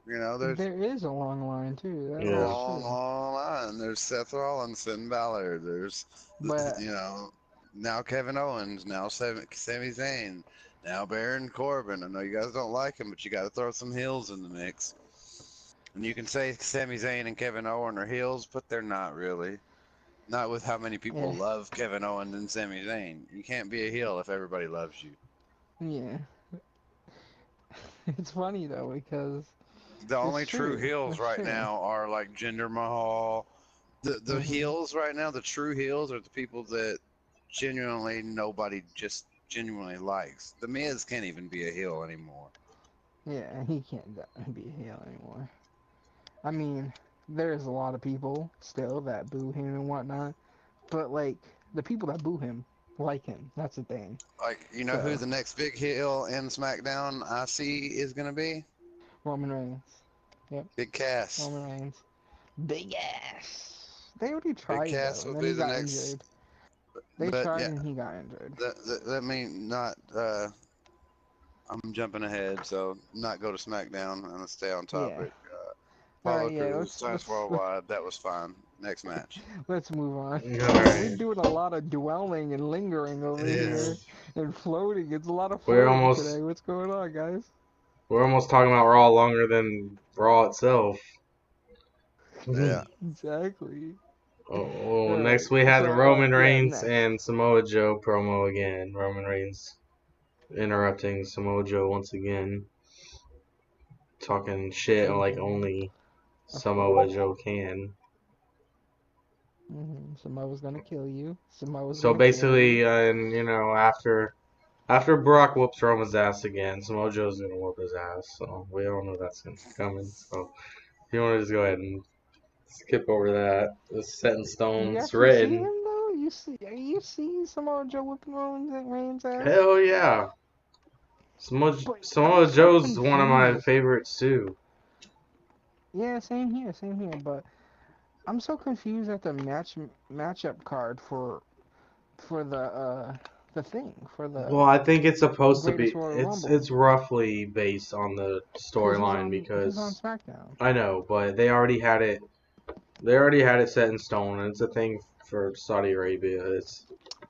Speaker 2: You know, there's
Speaker 3: There is a long line too. That
Speaker 2: a
Speaker 1: Yeah.
Speaker 3: is
Speaker 2: long,
Speaker 3: true.
Speaker 2: long line. There's Seth Rollins, Finn Balor. There's,
Speaker 3: But
Speaker 2: you know, now Kevin Owens, now Sami Zayn, now Baron Corbin. I know you guys don't like him, but you got to throw some heels in the mix. And you can say Sami Zayn and Kevin Owens are heels, but they're not really. Not with how many people
Speaker 3: yeah,
Speaker 2: love Kevin Owens and Sami Zayn. You can't be a heel if everybody loves you.
Speaker 3: yeah. It's funny though because
Speaker 2: The
Speaker 3: it's
Speaker 2: only true
Speaker 3: true.
Speaker 2: heels
Speaker 3: That's
Speaker 2: right
Speaker 3: true.
Speaker 2: now are like Jinder Mahal. The heels right now, the true heels are the people that genuinely nobody just genuinely likes. The Miz can't even be a heel anymore.
Speaker 3: Yeah, he can't be a heel anymore. I mean, there's a lot of people still that boo him and whatnot, but like the people that boo him like him. That's the thing.
Speaker 2: Like, you know who
Speaker 3: So
Speaker 2: the next big heel in SmackDown I see is gonna be?
Speaker 3: Roman Reigns. Yep,
Speaker 2: Big Cass.
Speaker 3: Roman Reigns. Big ass. They already
Speaker 2: Big
Speaker 3: tried though,
Speaker 2: Cass will
Speaker 3: and then
Speaker 2: be
Speaker 3: he
Speaker 2: the
Speaker 3: got
Speaker 2: next.
Speaker 3: injured. They
Speaker 2: But
Speaker 3: tried
Speaker 2: yeah,
Speaker 3: and he got injured.
Speaker 2: that mean not. I'm jumping ahead, so not go to SmackDown and stay on
Speaker 3: Yeah.
Speaker 2: topic.
Speaker 3: All
Speaker 2: Apollo
Speaker 3: right. Yeah.
Speaker 2: Crews, Times Worldwide. That was fine. Next match.
Speaker 3: Let's move on. We're
Speaker 1: Alright.
Speaker 3: doing a lot of dwelling and lingering over
Speaker 2: It
Speaker 3: here
Speaker 2: is.
Speaker 3: and floating. It's a lot of
Speaker 1: We're
Speaker 3: floating
Speaker 1: almost
Speaker 3: today. What's going on, guys?
Speaker 1: we're almost talking about Raw longer than Raw itself.
Speaker 2: Yeah.
Speaker 3: Exactly.
Speaker 1: Oh,
Speaker 3: All
Speaker 1: next
Speaker 3: right.
Speaker 1: we had the
Speaker 3: So,
Speaker 1: Roman
Speaker 3: yeah,
Speaker 1: Reigns
Speaker 3: next.
Speaker 1: and Samoa Joe promo again. Roman Reigns interrupting Samoa Joe once again, talking shit like only
Speaker 3: Of
Speaker 1: Samoa
Speaker 3: course.
Speaker 1: Joe can.
Speaker 3: Samoa's gonna kill you. Samoa's
Speaker 1: So
Speaker 3: gonna kill you.
Speaker 1: basically, and after Brock whoops Roman's ass again, Samoa Joe's gonna whoop his ass. So we all know that's gonna be coming. So if you want to just go ahead and skip over that, it's set in stone.
Speaker 3: You
Speaker 1: It's
Speaker 3: actually see him
Speaker 1: written.
Speaker 3: though? You see Samoa Joe whipping Roman Reigns' ass?
Speaker 1: Hell yeah.
Speaker 3: But I'm
Speaker 1: Samoa
Speaker 3: so
Speaker 1: Joe's one of my
Speaker 3: confused.
Speaker 1: favorites too.
Speaker 3: Yeah, same here, same here. But I'm so confused at the matchup card for the thing for the
Speaker 1: Well, I think it's supposed to
Speaker 3: Greatest
Speaker 1: be.
Speaker 3: Royal
Speaker 1: It's
Speaker 3: Rumble
Speaker 1: it's roughly based on the
Speaker 3: because
Speaker 1: storyline
Speaker 3: he's on
Speaker 1: because
Speaker 3: SmackDown.
Speaker 1: I know, but they already had it. They already had it set in stone, and it's a thing for Saudi Arabia.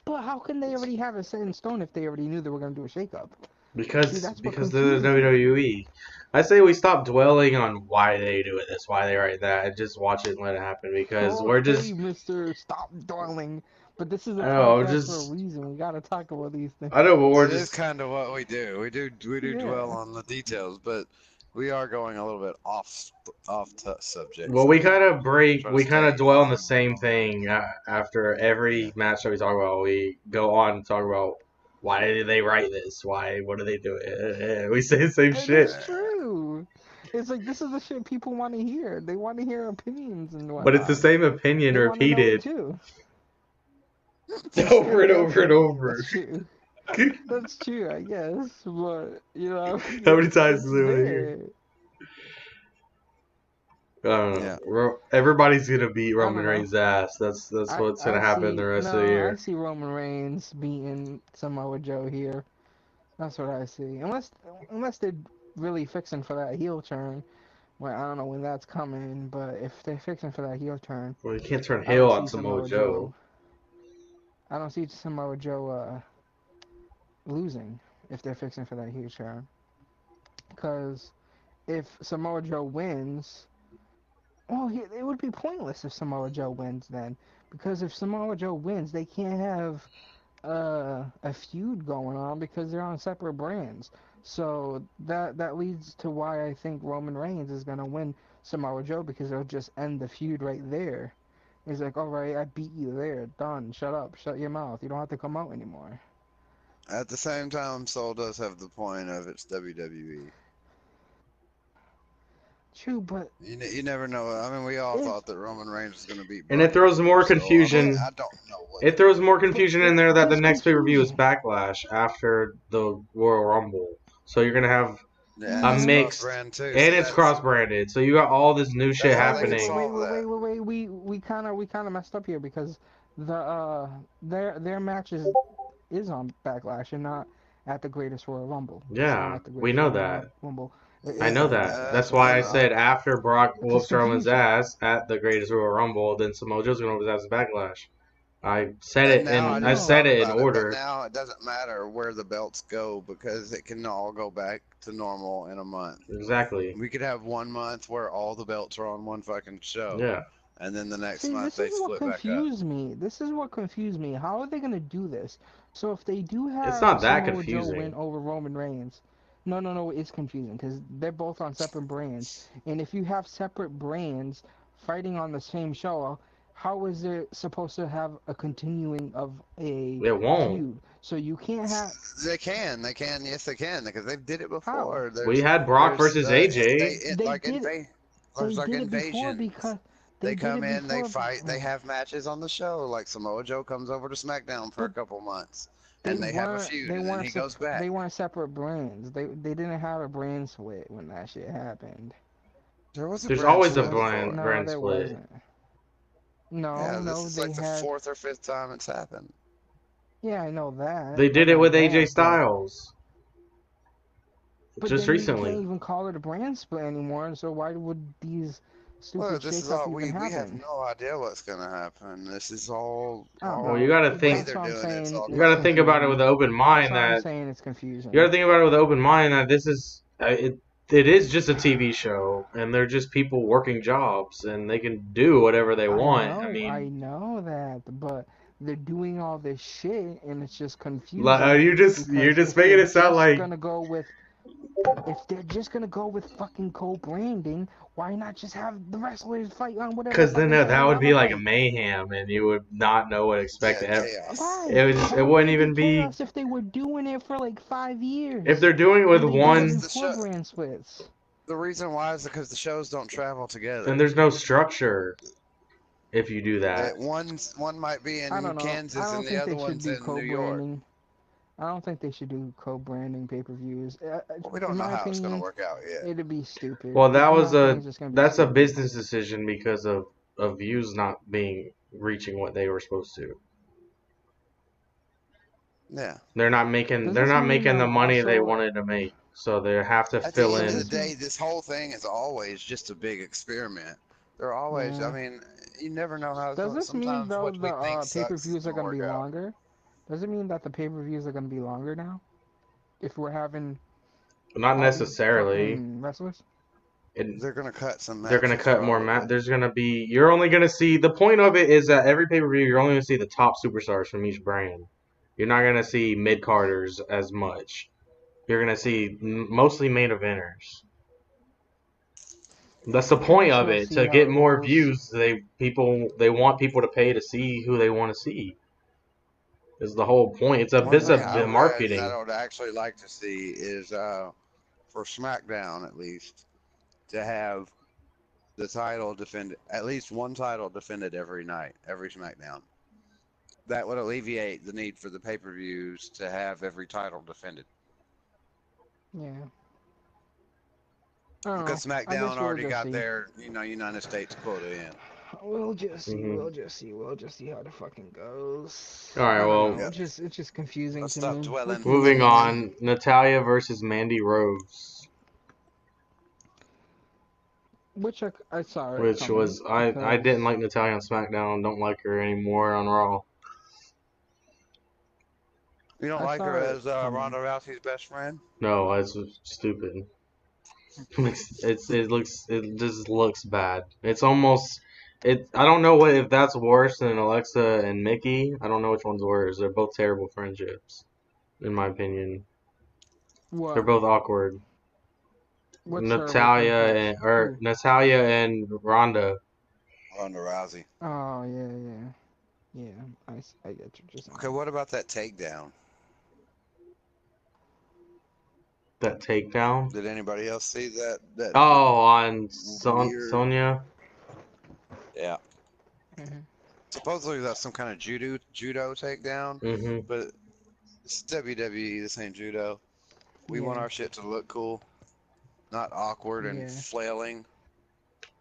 Speaker 3: But how can they already have it set in stone if they already knew they were gonna do a shakeup? See,
Speaker 1: Because
Speaker 3: that's what
Speaker 1: because they're the
Speaker 3: confuses me.
Speaker 1: WWE. I say we stop dwelling on why they do it this, why they write that, and just watch it and let it happen. Because we're
Speaker 3: Okay,
Speaker 1: just
Speaker 3: Mister, stop dwelling. But this is a
Speaker 1: I know,
Speaker 3: podcast for a
Speaker 1: just
Speaker 3: reason. We gotta talk about these things.
Speaker 1: I know, but we're
Speaker 2: That is
Speaker 1: just
Speaker 2: kind of what we do. We do dwell
Speaker 3: Yeah.
Speaker 2: on the details, but we are going a little bit off subject,
Speaker 1: well,
Speaker 2: so try to
Speaker 1: we kind of
Speaker 2: stay
Speaker 1: dwell on the
Speaker 2: on
Speaker 1: same thing after every
Speaker 2: yeah.
Speaker 1: match that we talk about. We go on and talk about why did they write this? Why? What do they do? We say the same
Speaker 3: And
Speaker 1: shit,
Speaker 3: it's true. It's like this is the shit people want to hear. They want to hear opinions and
Speaker 1: but it's the
Speaker 3: whatnot.
Speaker 1: same opinion
Speaker 3: They want to know it
Speaker 1: repeated
Speaker 3: too. That's
Speaker 1: over
Speaker 3: true.
Speaker 1: and
Speaker 3: Yeah,
Speaker 1: over and over.
Speaker 3: that's true. That's true, I guess. But you know,
Speaker 1: How many times
Speaker 3: it's
Speaker 1: do they want to hear?
Speaker 3: there.
Speaker 1: I don't
Speaker 2: Yeah.
Speaker 1: know. Everybody's gonna beat
Speaker 3: I
Speaker 1: Roman
Speaker 3: don't know.
Speaker 1: Reigns' ass. That's what's gonna
Speaker 3: I
Speaker 1: happen the
Speaker 3: see.
Speaker 1: rest of the
Speaker 3: No, I
Speaker 1: year.
Speaker 3: see Roman Reigns beating Samoa Joe here. That's what I see. Unless they're really fixing for that heel turn. Well, I don't know when that's coming, but if they're fixing for that heel turn,
Speaker 1: Well, you can't turn
Speaker 3: I
Speaker 1: heel
Speaker 3: don't
Speaker 1: on
Speaker 3: see
Speaker 1: Samoa
Speaker 3: Samoa
Speaker 1: Joe.
Speaker 3: Joe. I don't see Samoa Joe losing if they're fixing for that heel turn. Because if Samoa Joe wins, well, it would be pointless if Samoa Joe wins then. Because if Samoa Joe wins, they can't have a feud going on because they're on separate brands. So that leads to why I think Roman Reigns is gonna win Samoa Joe because it'll just end the feud right there. He's like, all right, I beat you there, done. Shut up, shut your mouth. You don't have to come out anymore.
Speaker 2: At the same time, Soul does have the point of it's WWE.
Speaker 3: True, but
Speaker 2: You never know. I mean, we all
Speaker 3: if
Speaker 2: thought that Roman Reigns was going to beat
Speaker 1: And
Speaker 2: Brock
Speaker 1: it throws
Speaker 2: Lesnar,
Speaker 1: more
Speaker 2: so I mean,
Speaker 3: but
Speaker 1: confusion.
Speaker 2: I don't know what
Speaker 1: It
Speaker 2: they're
Speaker 1: throws
Speaker 2: going
Speaker 1: more
Speaker 2: to do.
Speaker 1: confusion in
Speaker 3: it
Speaker 1: there that the
Speaker 3: just
Speaker 1: next pay per view is
Speaker 3: confusion.
Speaker 1: Backlash after the Royal Rumble. So you're gonna have
Speaker 2: Yeah, and
Speaker 1: a
Speaker 2: it's
Speaker 1: mixed,
Speaker 2: cross-brand too.
Speaker 1: and
Speaker 2: So
Speaker 1: it's cross-branded. So you got all this new shit
Speaker 2: that's how they can
Speaker 3: Wait,
Speaker 1: happening.
Speaker 2: solve that.
Speaker 3: we kind of messed up here because their matches is on Backlash and not at the Greatest Royal Rumble. It's not
Speaker 1: Yeah,
Speaker 3: at the
Speaker 1: we
Speaker 3: Greatest
Speaker 1: know
Speaker 3: Royal
Speaker 1: that.
Speaker 3: Rumble.
Speaker 1: I
Speaker 3: It's
Speaker 1: know
Speaker 3: like
Speaker 1: that. That's
Speaker 2: Does
Speaker 1: why
Speaker 2: it
Speaker 1: I
Speaker 2: not?
Speaker 1: said after Brock
Speaker 3: it's just
Speaker 1: whoops Roman's
Speaker 3: confusion.
Speaker 1: ass at the Greatest Royal Rumble, then Samoa Joe's gonna whoop his ass at Backlash. I said
Speaker 2: And
Speaker 1: it
Speaker 3: I
Speaker 2: now
Speaker 1: in
Speaker 2: I
Speaker 3: don't
Speaker 1: I
Speaker 2: just
Speaker 3: know.
Speaker 1: said
Speaker 2: thought
Speaker 1: it in
Speaker 2: about it, but
Speaker 1: order.
Speaker 2: now it doesn't matter where the belts go because it can all go back to normal in a month.
Speaker 1: Exactly.
Speaker 2: We could have 1 month where all the belts are on one fucking show,
Speaker 1: Yeah.
Speaker 2: and then the next
Speaker 3: See,
Speaker 2: month
Speaker 3: this
Speaker 2: they
Speaker 3: is what
Speaker 2: split back up.
Speaker 3: confused me. This is what confused me. How are they gonna do this? So if they do
Speaker 1: It's
Speaker 3: have
Speaker 1: not that
Speaker 3: Samoa Joe win
Speaker 1: confusing.
Speaker 3: over Roman Reigns, no, it's confusing because they're both on separate brands. And if you have separate brands fighting on the same show, how is it supposed to have a continuing of a
Speaker 1: It won't.
Speaker 3: feud? So you can't have
Speaker 2: Yes, they can, because they did it
Speaker 3: how
Speaker 2: before.
Speaker 1: We had Brock
Speaker 2: There's,
Speaker 1: versus AJ.
Speaker 3: they did it.
Speaker 2: there's
Speaker 3: They
Speaker 2: like
Speaker 3: did it before
Speaker 2: invasions.
Speaker 3: because they
Speaker 2: They
Speaker 3: did
Speaker 2: come
Speaker 3: it
Speaker 2: in, they
Speaker 3: before.
Speaker 2: fight, they have matches on the show. Like Samoa Joe comes over to SmackDown for a
Speaker 3: But
Speaker 2: couple months, and they have a feud, and then he goes
Speaker 3: they
Speaker 2: back.
Speaker 3: weren't separate brands. They didn't have a brand split when that shit happened.
Speaker 2: There was a
Speaker 1: There's
Speaker 2: brand
Speaker 1: always a
Speaker 3: There
Speaker 2: split
Speaker 3: was
Speaker 1: brand
Speaker 2: before.
Speaker 3: no,
Speaker 1: brand
Speaker 3: there
Speaker 1: split.
Speaker 3: wasn't. No,
Speaker 2: Yeah, this
Speaker 3: no,
Speaker 2: is
Speaker 3: they
Speaker 2: like the
Speaker 3: had.
Speaker 2: fourth or fifth time it's happened.
Speaker 3: Yeah, I know
Speaker 1: They
Speaker 3: that. I
Speaker 1: did it
Speaker 3: know
Speaker 1: with AJ
Speaker 3: that,
Speaker 1: Styles
Speaker 3: but
Speaker 1: just
Speaker 3: then you
Speaker 1: recently.
Speaker 3: can't even call it a brand split anymore. So why would these
Speaker 2: Well,
Speaker 3: stupid
Speaker 2: this is
Speaker 3: shakeup
Speaker 2: all
Speaker 3: even
Speaker 2: we have
Speaker 3: happen?
Speaker 2: no idea what's gonna happen. This is
Speaker 3: I don't
Speaker 1: Well, you
Speaker 3: know.
Speaker 1: gotta
Speaker 2: the way
Speaker 1: think.
Speaker 3: That's
Speaker 2: they're
Speaker 3: why I'm
Speaker 2: doing it. It's
Speaker 3: saying
Speaker 2: all
Speaker 1: You
Speaker 3: it's
Speaker 1: gotta think about
Speaker 2: confusing.
Speaker 1: it with
Speaker 3: confusing.
Speaker 1: an open
Speaker 3: That's
Speaker 1: mind.
Speaker 3: why I'm
Speaker 1: That
Speaker 3: saying it's
Speaker 1: you gotta
Speaker 3: confusing.
Speaker 1: think about it with an open mind. That this is it is just a TV show, and they're just people working jobs, and they can do whatever they want. I
Speaker 3: I
Speaker 1: mean,
Speaker 3: know that, but they're doing all this shit, and it's just confusing
Speaker 1: you're
Speaker 3: because
Speaker 1: just making it sound like
Speaker 3: if they're just gonna go with fucking co-branding, why not just have the wrestlers fight on whatever
Speaker 1: because then
Speaker 3: fucking show
Speaker 1: that
Speaker 3: they
Speaker 1: would
Speaker 3: want
Speaker 1: be
Speaker 3: to
Speaker 1: like a
Speaker 3: fight?
Speaker 1: mayhem, and you would not know what to expect.
Speaker 2: Yeah, chaos.
Speaker 3: Right?
Speaker 1: It
Speaker 3: How would
Speaker 1: wouldn't
Speaker 3: it be
Speaker 1: even be
Speaker 3: chaos if they were doing it for like 5 years
Speaker 1: if they're doing it with
Speaker 3: and they did it
Speaker 2: Because
Speaker 1: one,
Speaker 2: the
Speaker 3: before
Speaker 2: show,
Speaker 3: brand splits?
Speaker 2: the reason why is because the shows don't travel
Speaker 1: and
Speaker 2: together.
Speaker 1: there's no structure if you do that.
Speaker 2: That one might be
Speaker 3: I
Speaker 2: in
Speaker 3: don't know. I
Speaker 2: Kansas and
Speaker 3: don't
Speaker 2: the
Speaker 3: think
Speaker 2: other
Speaker 3: they should
Speaker 2: one's
Speaker 3: do
Speaker 2: in New York.
Speaker 3: co-branding. I don't think they should do co-branding pay-per-views.
Speaker 2: Well, we
Speaker 3: In
Speaker 2: don't know
Speaker 3: my
Speaker 2: how it's gonna
Speaker 3: opinion,
Speaker 2: work out yet.
Speaker 3: it'd be stupid.
Speaker 1: Well,
Speaker 3: In my opinion, it's just gonna be
Speaker 1: that's a
Speaker 3: stupid.
Speaker 1: business decision because of views not being reaching what they were supposed to.
Speaker 2: Yeah.
Speaker 3: Does
Speaker 1: They're
Speaker 3: this
Speaker 1: not
Speaker 3: mean
Speaker 1: making the
Speaker 3: they'll
Speaker 1: money they
Speaker 3: also?
Speaker 1: wanted to make. So they have to
Speaker 2: At the
Speaker 1: fill
Speaker 3: Does
Speaker 2: end of the
Speaker 3: this
Speaker 1: in.
Speaker 3: mean?
Speaker 2: day, this whole thing is always just a big experiment. They're always, I
Speaker 3: Yeah.
Speaker 2: mean, you never know how it's
Speaker 3: Does
Speaker 2: going.
Speaker 3: this mean
Speaker 2: Sometimes
Speaker 3: though
Speaker 2: what we think
Speaker 3: the
Speaker 2: sucks is
Speaker 3: pay-per-views are
Speaker 2: gonna
Speaker 3: gonna
Speaker 2: work
Speaker 3: be
Speaker 2: out.
Speaker 3: longer? Does it mean that the pay-per-views are gonna be longer now? If we're having
Speaker 1: Not
Speaker 3: all these
Speaker 1: necessarily.
Speaker 3: fucking wrestlers?
Speaker 2: They're gonna cut some
Speaker 1: They're gonna
Speaker 2: matches
Speaker 1: cut more
Speaker 2: probably.
Speaker 1: There's gonna be. You're only gonna see. The point of it is that every pay per view, you're only gonna see the top superstars from each brand. You're not gonna see mid carders as much. You're gonna see mostly main eventers. That's the
Speaker 3: I
Speaker 1: point
Speaker 3: guess
Speaker 1: of
Speaker 3: we'll
Speaker 1: it.
Speaker 3: see
Speaker 1: To
Speaker 3: how
Speaker 1: get
Speaker 3: it
Speaker 1: more
Speaker 3: goes.
Speaker 1: views, they want people to pay to see who they want to see. Is the whole point. It's a
Speaker 2: One
Speaker 1: bit
Speaker 2: thing
Speaker 1: of
Speaker 3: Yeah.
Speaker 2: I
Speaker 1: the
Speaker 2: read that
Speaker 1: marketing.
Speaker 2: I would actually like to see is for SmackDown at least to have the title defended, at least one title defended every night, every SmackDown. That would alleviate the need for the pay-per-views to have every title defended.
Speaker 3: Yeah. I don't know.
Speaker 2: Because
Speaker 3: I
Speaker 2: SmackDown
Speaker 3: guess we'll
Speaker 2: already
Speaker 3: just
Speaker 2: got
Speaker 3: see.
Speaker 2: their, United States quota in.
Speaker 3: We'll just see.
Speaker 1: Hmm.
Speaker 3: We'll just see. We'll just see how the fucking goes.
Speaker 1: All right.
Speaker 3: I don't
Speaker 1: Well,
Speaker 3: know.
Speaker 2: Yep.
Speaker 3: It's just confusing
Speaker 2: Let's
Speaker 3: to
Speaker 2: stop
Speaker 3: me. We'll
Speaker 2: dwelling
Speaker 3: keep
Speaker 1: moving
Speaker 3: moving on.
Speaker 1: on. Natalia versus Mandy Rose,
Speaker 3: Which I saw it
Speaker 1: which
Speaker 3: coming
Speaker 1: was I
Speaker 3: because
Speaker 1: didn't like Natalia on SmackDown. Don't like her anymore on Raw.
Speaker 2: You don't
Speaker 3: I
Speaker 2: like her
Speaker 3: saw it
Speaker 2: as
Speaker 3: coming.
Speaker 2: Ronda Rousey's best friend?
Speaker 1: No, it's stupid. It just looks bad. It's almost it. I don't know what if that's worse than Alexa and Mickey. I don't know which one's worse. They're both terrible friendships, in my opinion. They're
Speaker 3: What?
Speaker 1: both awkward.
Speaker 3: What's terrible friendships? Who?
Speaker 1: Natalia and Ronda.
Speaker 2: Ronda Rousey.
Speaker 3: Oh yeah. I get what you're
Speaker 2: Okay,
Speaker 3: saying.
Speaker 2: what about that takedown?
Speaker 1: That takedown.
Speaker 2: Did anybody else see that?
Speaker 1: Oh, on
Speaker 2: Weird.
Speaker 1: Sonya.
Speaker 2: Yeah.
Speaker 3: Hmm.
Speaker 2: Supposedly that's some kind of judo takedown,
Speaker 1: Mm-hmm.
Speaker 2: but it's WWE. This ain't judo. We want
Speaker 3: Yeah.
Speaker 2: our shit to look cool. not awkward and
Speaker 3: Yeah.
Speaker 2: flailing.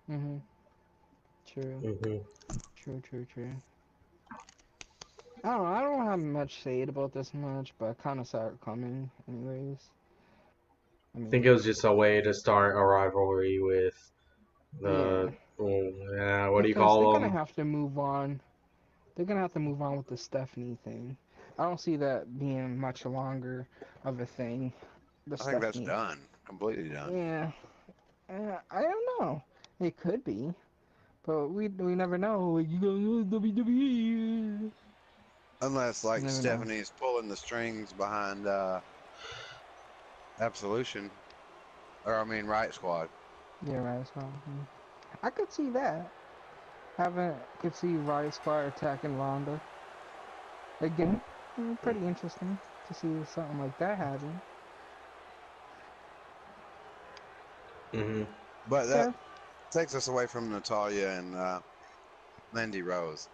Speaker 3: Mhm. True.
Speaker 1: Hmm.
Speaker 3: True. True. True. I don't know. I don't have much say about this match, but I kind of saw it coming, anyways. I
Speaker 1: I think it
Speaker 3: mean,
Speaker 1: was just a way to start a rivalry with
Speaker 3: yeah,
Speaker 1: the, what do you
Speaker 3: because they're
Speaker 1: call
Speaker 3: gonna
Speaker 1: them?
Speaker 3: have to move on. They're gonna have to move on with the Stephanie thing. I don't see that being much longer of a thing. The
Speaker 2: I think that's
Speaker 3: Stephanie.
Speaker 2: done, completely done.
Speaker 3: Yeah. I don't know. It could be, but we never know. Like, you go WWE.
Speaker 2: Unless
Speaker 3: You
Speaker 2: like
Speaker 3: never know.
Speaker 2: Stephanie's pulling the strings behind Absolution, or I mean Riot Squad.
Speaker 3: Yeah, right. So, I could see that. Could see Riot Squad attacking Ronda again. Pretty interesting to see something like that happen.
Speaker 1: Hmm.
Speaker 2: But that
Speaker 3: Yeah.
Speaker 2: takes us away from Natalia and Mandy Rose,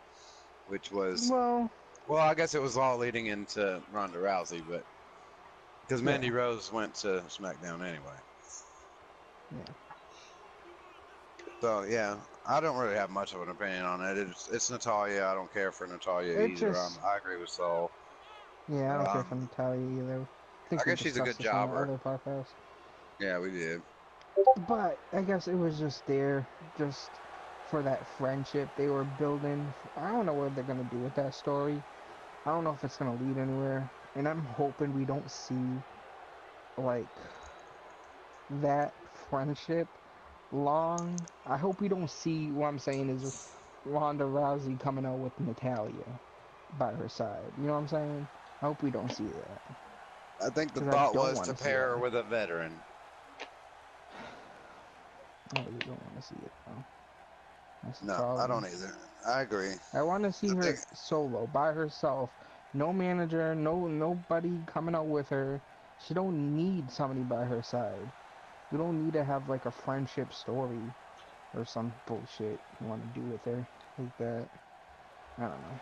Speaker 2: which was,
Speaker 3: Well,
Speaker 2: well, I guess it was all leading into Ronda Rousey, but because
Speaker 3: yeah.
Speaker 2: Mandy Rose went to SmackDown anyway.
Speaker 3: Yeah.
Speaker 2: So yeah, I don't really have much of an opinion on it. It's Natalia. I don't care for Natalia
Speaker 3: It
Speaker 2: either.
Speaker 3: just.
Speaker 2: I agree with Soul.
Speaker 3: Yeah, I don't care for
Speaker 2: Um,
Speaker 3: Natalia either. I
Speaker 2: I
Speaker 3: think we
Speaker 2: guess she's a
Speaker 3: discussed
Speaker 2: good
Speaker 3: this on the
Speaker 2: jobber.
Speaker 3: other podcast.
Speaker 2: Yeah, we did.
Speaker 3: But I guess it was just there, just for that friendship they were building. I don't know what they're gonna do with that story. I don't know if it's gonna lead anywhere, and I'm hoping we don't see like that friendship long. I hope we don't see. What I'm saying is Ronda Rousey coming out with Natalia by her side. You know what I'm saying? I hope we don't see that
Speaker 2: I think the
Speaker 3: because I
Speaker 2: thought
Speaker 3: don't
Speaker 2: was
Speaker 3: want
Speaker 2: to
Speaker 3: to see
Speaker 2: pair her
Speaker 3: that.
Speaker 2: with a veteran.
Speaker 3: I really don't want to see it though. That's the
Speaker 2: No, I
Speaker 3: problem.
Speaker 2: don't either. I agree.
Speaker 3: I want to see
Speaker 2: I think
Speaker 3: her solo by herself. No manager, nobody coming out with her. She don't need somebody by her side. We don't need to have like a friendship story or some bullshit you want to do with her like that. I don't know.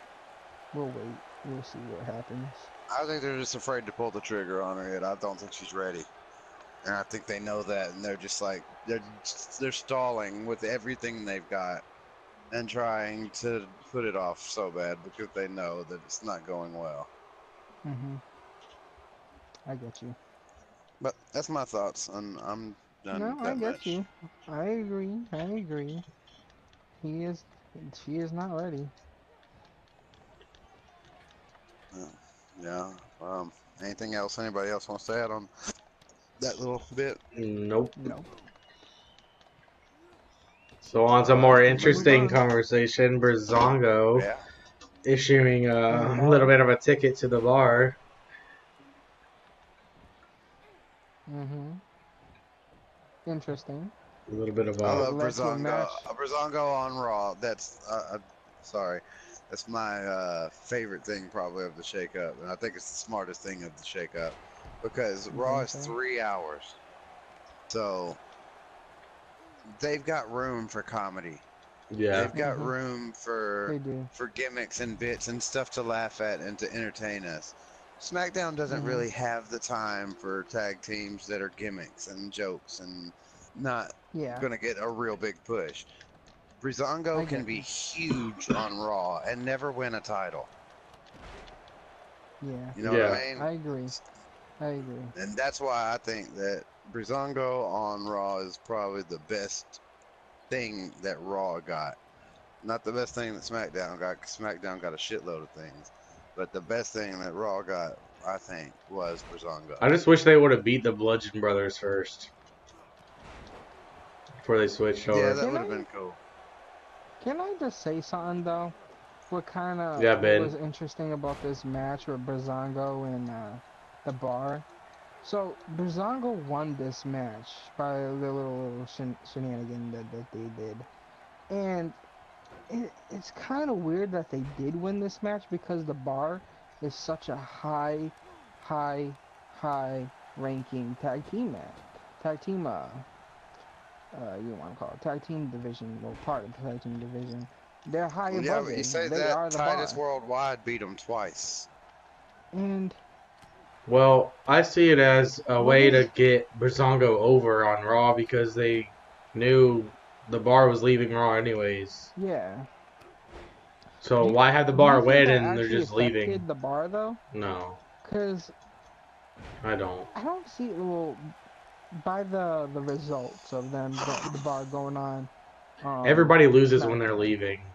Speaker 3: We'll wait. We'll see what happens.
Speaker 2: I think they're just afraid to pull the trigger on her yet. I don't think she's ready, and I think they know that, and they're just like they're stalling with everything they've got and trying to put it off so bad because they know that it's not going well.
Speaker 3: Mhm. I get you.
Speaker 2: But that's my thoughts, and I'm done
Speaker 3: No,
Speaker 2: with
Speaker 3: I
Speaker 2: that
Speaker 3: get
Speaker 2: match.
Speaker 3: you. I agree. I agree. He is. She is not ready.
Speaker 2: Uh, yeah. Anything else? Anybody else wants to add on that little bit?
Speaker 1: Nope.
Speaker 3: Nope.
Speaker 1: So on to
Speaker 2: All right.
Speaker 1: more
Speaker 3: Let's move
Speaker 1: interesting
Speaker 3: on.
Speaker 1: conversation. Brazongo
Speaker 2: Yeah.
Speaker 1: issuing
Speaker 3: In the
Speaker 1: a little
Speaker 3: bar.
Speaker 1: bit of a ticket to the bar.
Speaker 3: Mhm. Interesting.
Speaker 1: A little bit of
Speaker 2: I
Speaker 1: a
Speaker 3: It
Speaker 2: love
Speaker 3: led to a
Speaker 2: Brazongo.
Speaker 3: match.
Speaker 2: Brazongo on Raw. That's sorry. That's my favorite thing probably of the shakeup, and I think it's the smartest thing of the shakeup because
Speaker 3: You
Speaker 2: Raw
Speaker 3: think
Speaker 2: is
Speaker 3: so?
Speaker 2: 3 hours, so they've got room for comedy.
Speaker 1: yeah.
Speaker 2: They've got
Speaker 3: Mhm.
Speaker 2: room
Speaker 3: They do.
Speaker 2: for gimmicks and bits and stuff to laugh at and to entertain us. SmackDown doesn't
Speaker 3: Mhm.
Speaker 2: really have the time for tag teams that are gimmicks and jokes and not
Speaker 3: Yeah.
Speaker 2: going to get a real big push.
Speaker 3: I
Speaker 2: Breezango can
Speaker 3: get
Speaker 2: be
Speaker 3: you.
Speaker 2: huge on Raw and never win a title.
Speaker 3: Yeah.
Speaker 2: You know what I
Speaker 1: Yeah.
Speaker 2: mean?
Speaker 3: I agree. I agree.
Speaker 2: And that's why I think that Breezango on Raw is probably the best thing that Raw got. Not the best thing that SmackDown got, 'cause SmackDown got a shitload of things. But the best thing that Raw got, I think, was Breezango.
Speaker 1: I just wish they would have beat the Bludgeon Brothers first before they switched
Speaker 2: Yeah,
Speaker 1: over.
Speaker 2: that
Speaker 3: Can
Speaker 2: would have
Speaker 3: I
Speaker 2: been cool.
Speaker 3: can I just say something though?
Speaker 1: Yeah,
Speaker 3: What was
Speaker 1: Ben.
Speaker 3: interesting about this match with Brazongo and the bar. So Brazongo won this match by a little shenanigan that they did, and it's kind of weird that they did win this match because the bar is such a high, high ranking tag team you want to call it tag team division, well, part of the tag team division. They're high
Speaker 2: Yeah,
Speaker 3: above
Speaker 2: but you
Speaker 3: it.
Speaker 2: say
Speaker 3: They
Speaker 2: that
Speaker 3: are the
Speaker 2: Titus
Speaker 3: bar.
Speaker 2: Worldwide beat them twice.
Speaker 3: And
Speaker 1: Well, I see it as a
Speaker 3: What
Speaker 1: way to
Speaker 3: is?
Speaker 1: get Brazongo over on Raw because they knew the bar was leaving Raw anyways.
Speaker 3: Yeah.
Speaker 1: So
Speaker 3: Do you,
Speaker 1: why have the
Speaker 3: do
Speaker 1: bar
Speaker 3: you think
Speaker 1: win
Speaker 3: that
Speaker 1: and they're
Speaker 3: actually
Speaker 1: just leaving?
Speaker 3: affected the bar though?
Speaker 1: No,
Speaker 3: Cause
Speaker 1: I don't.
Speaker 3: I don't see well by the results of them the bar going on
Speaker 1: Everybody loses when they're
Speaker 3: SmackDown.
Speaker 1: leaving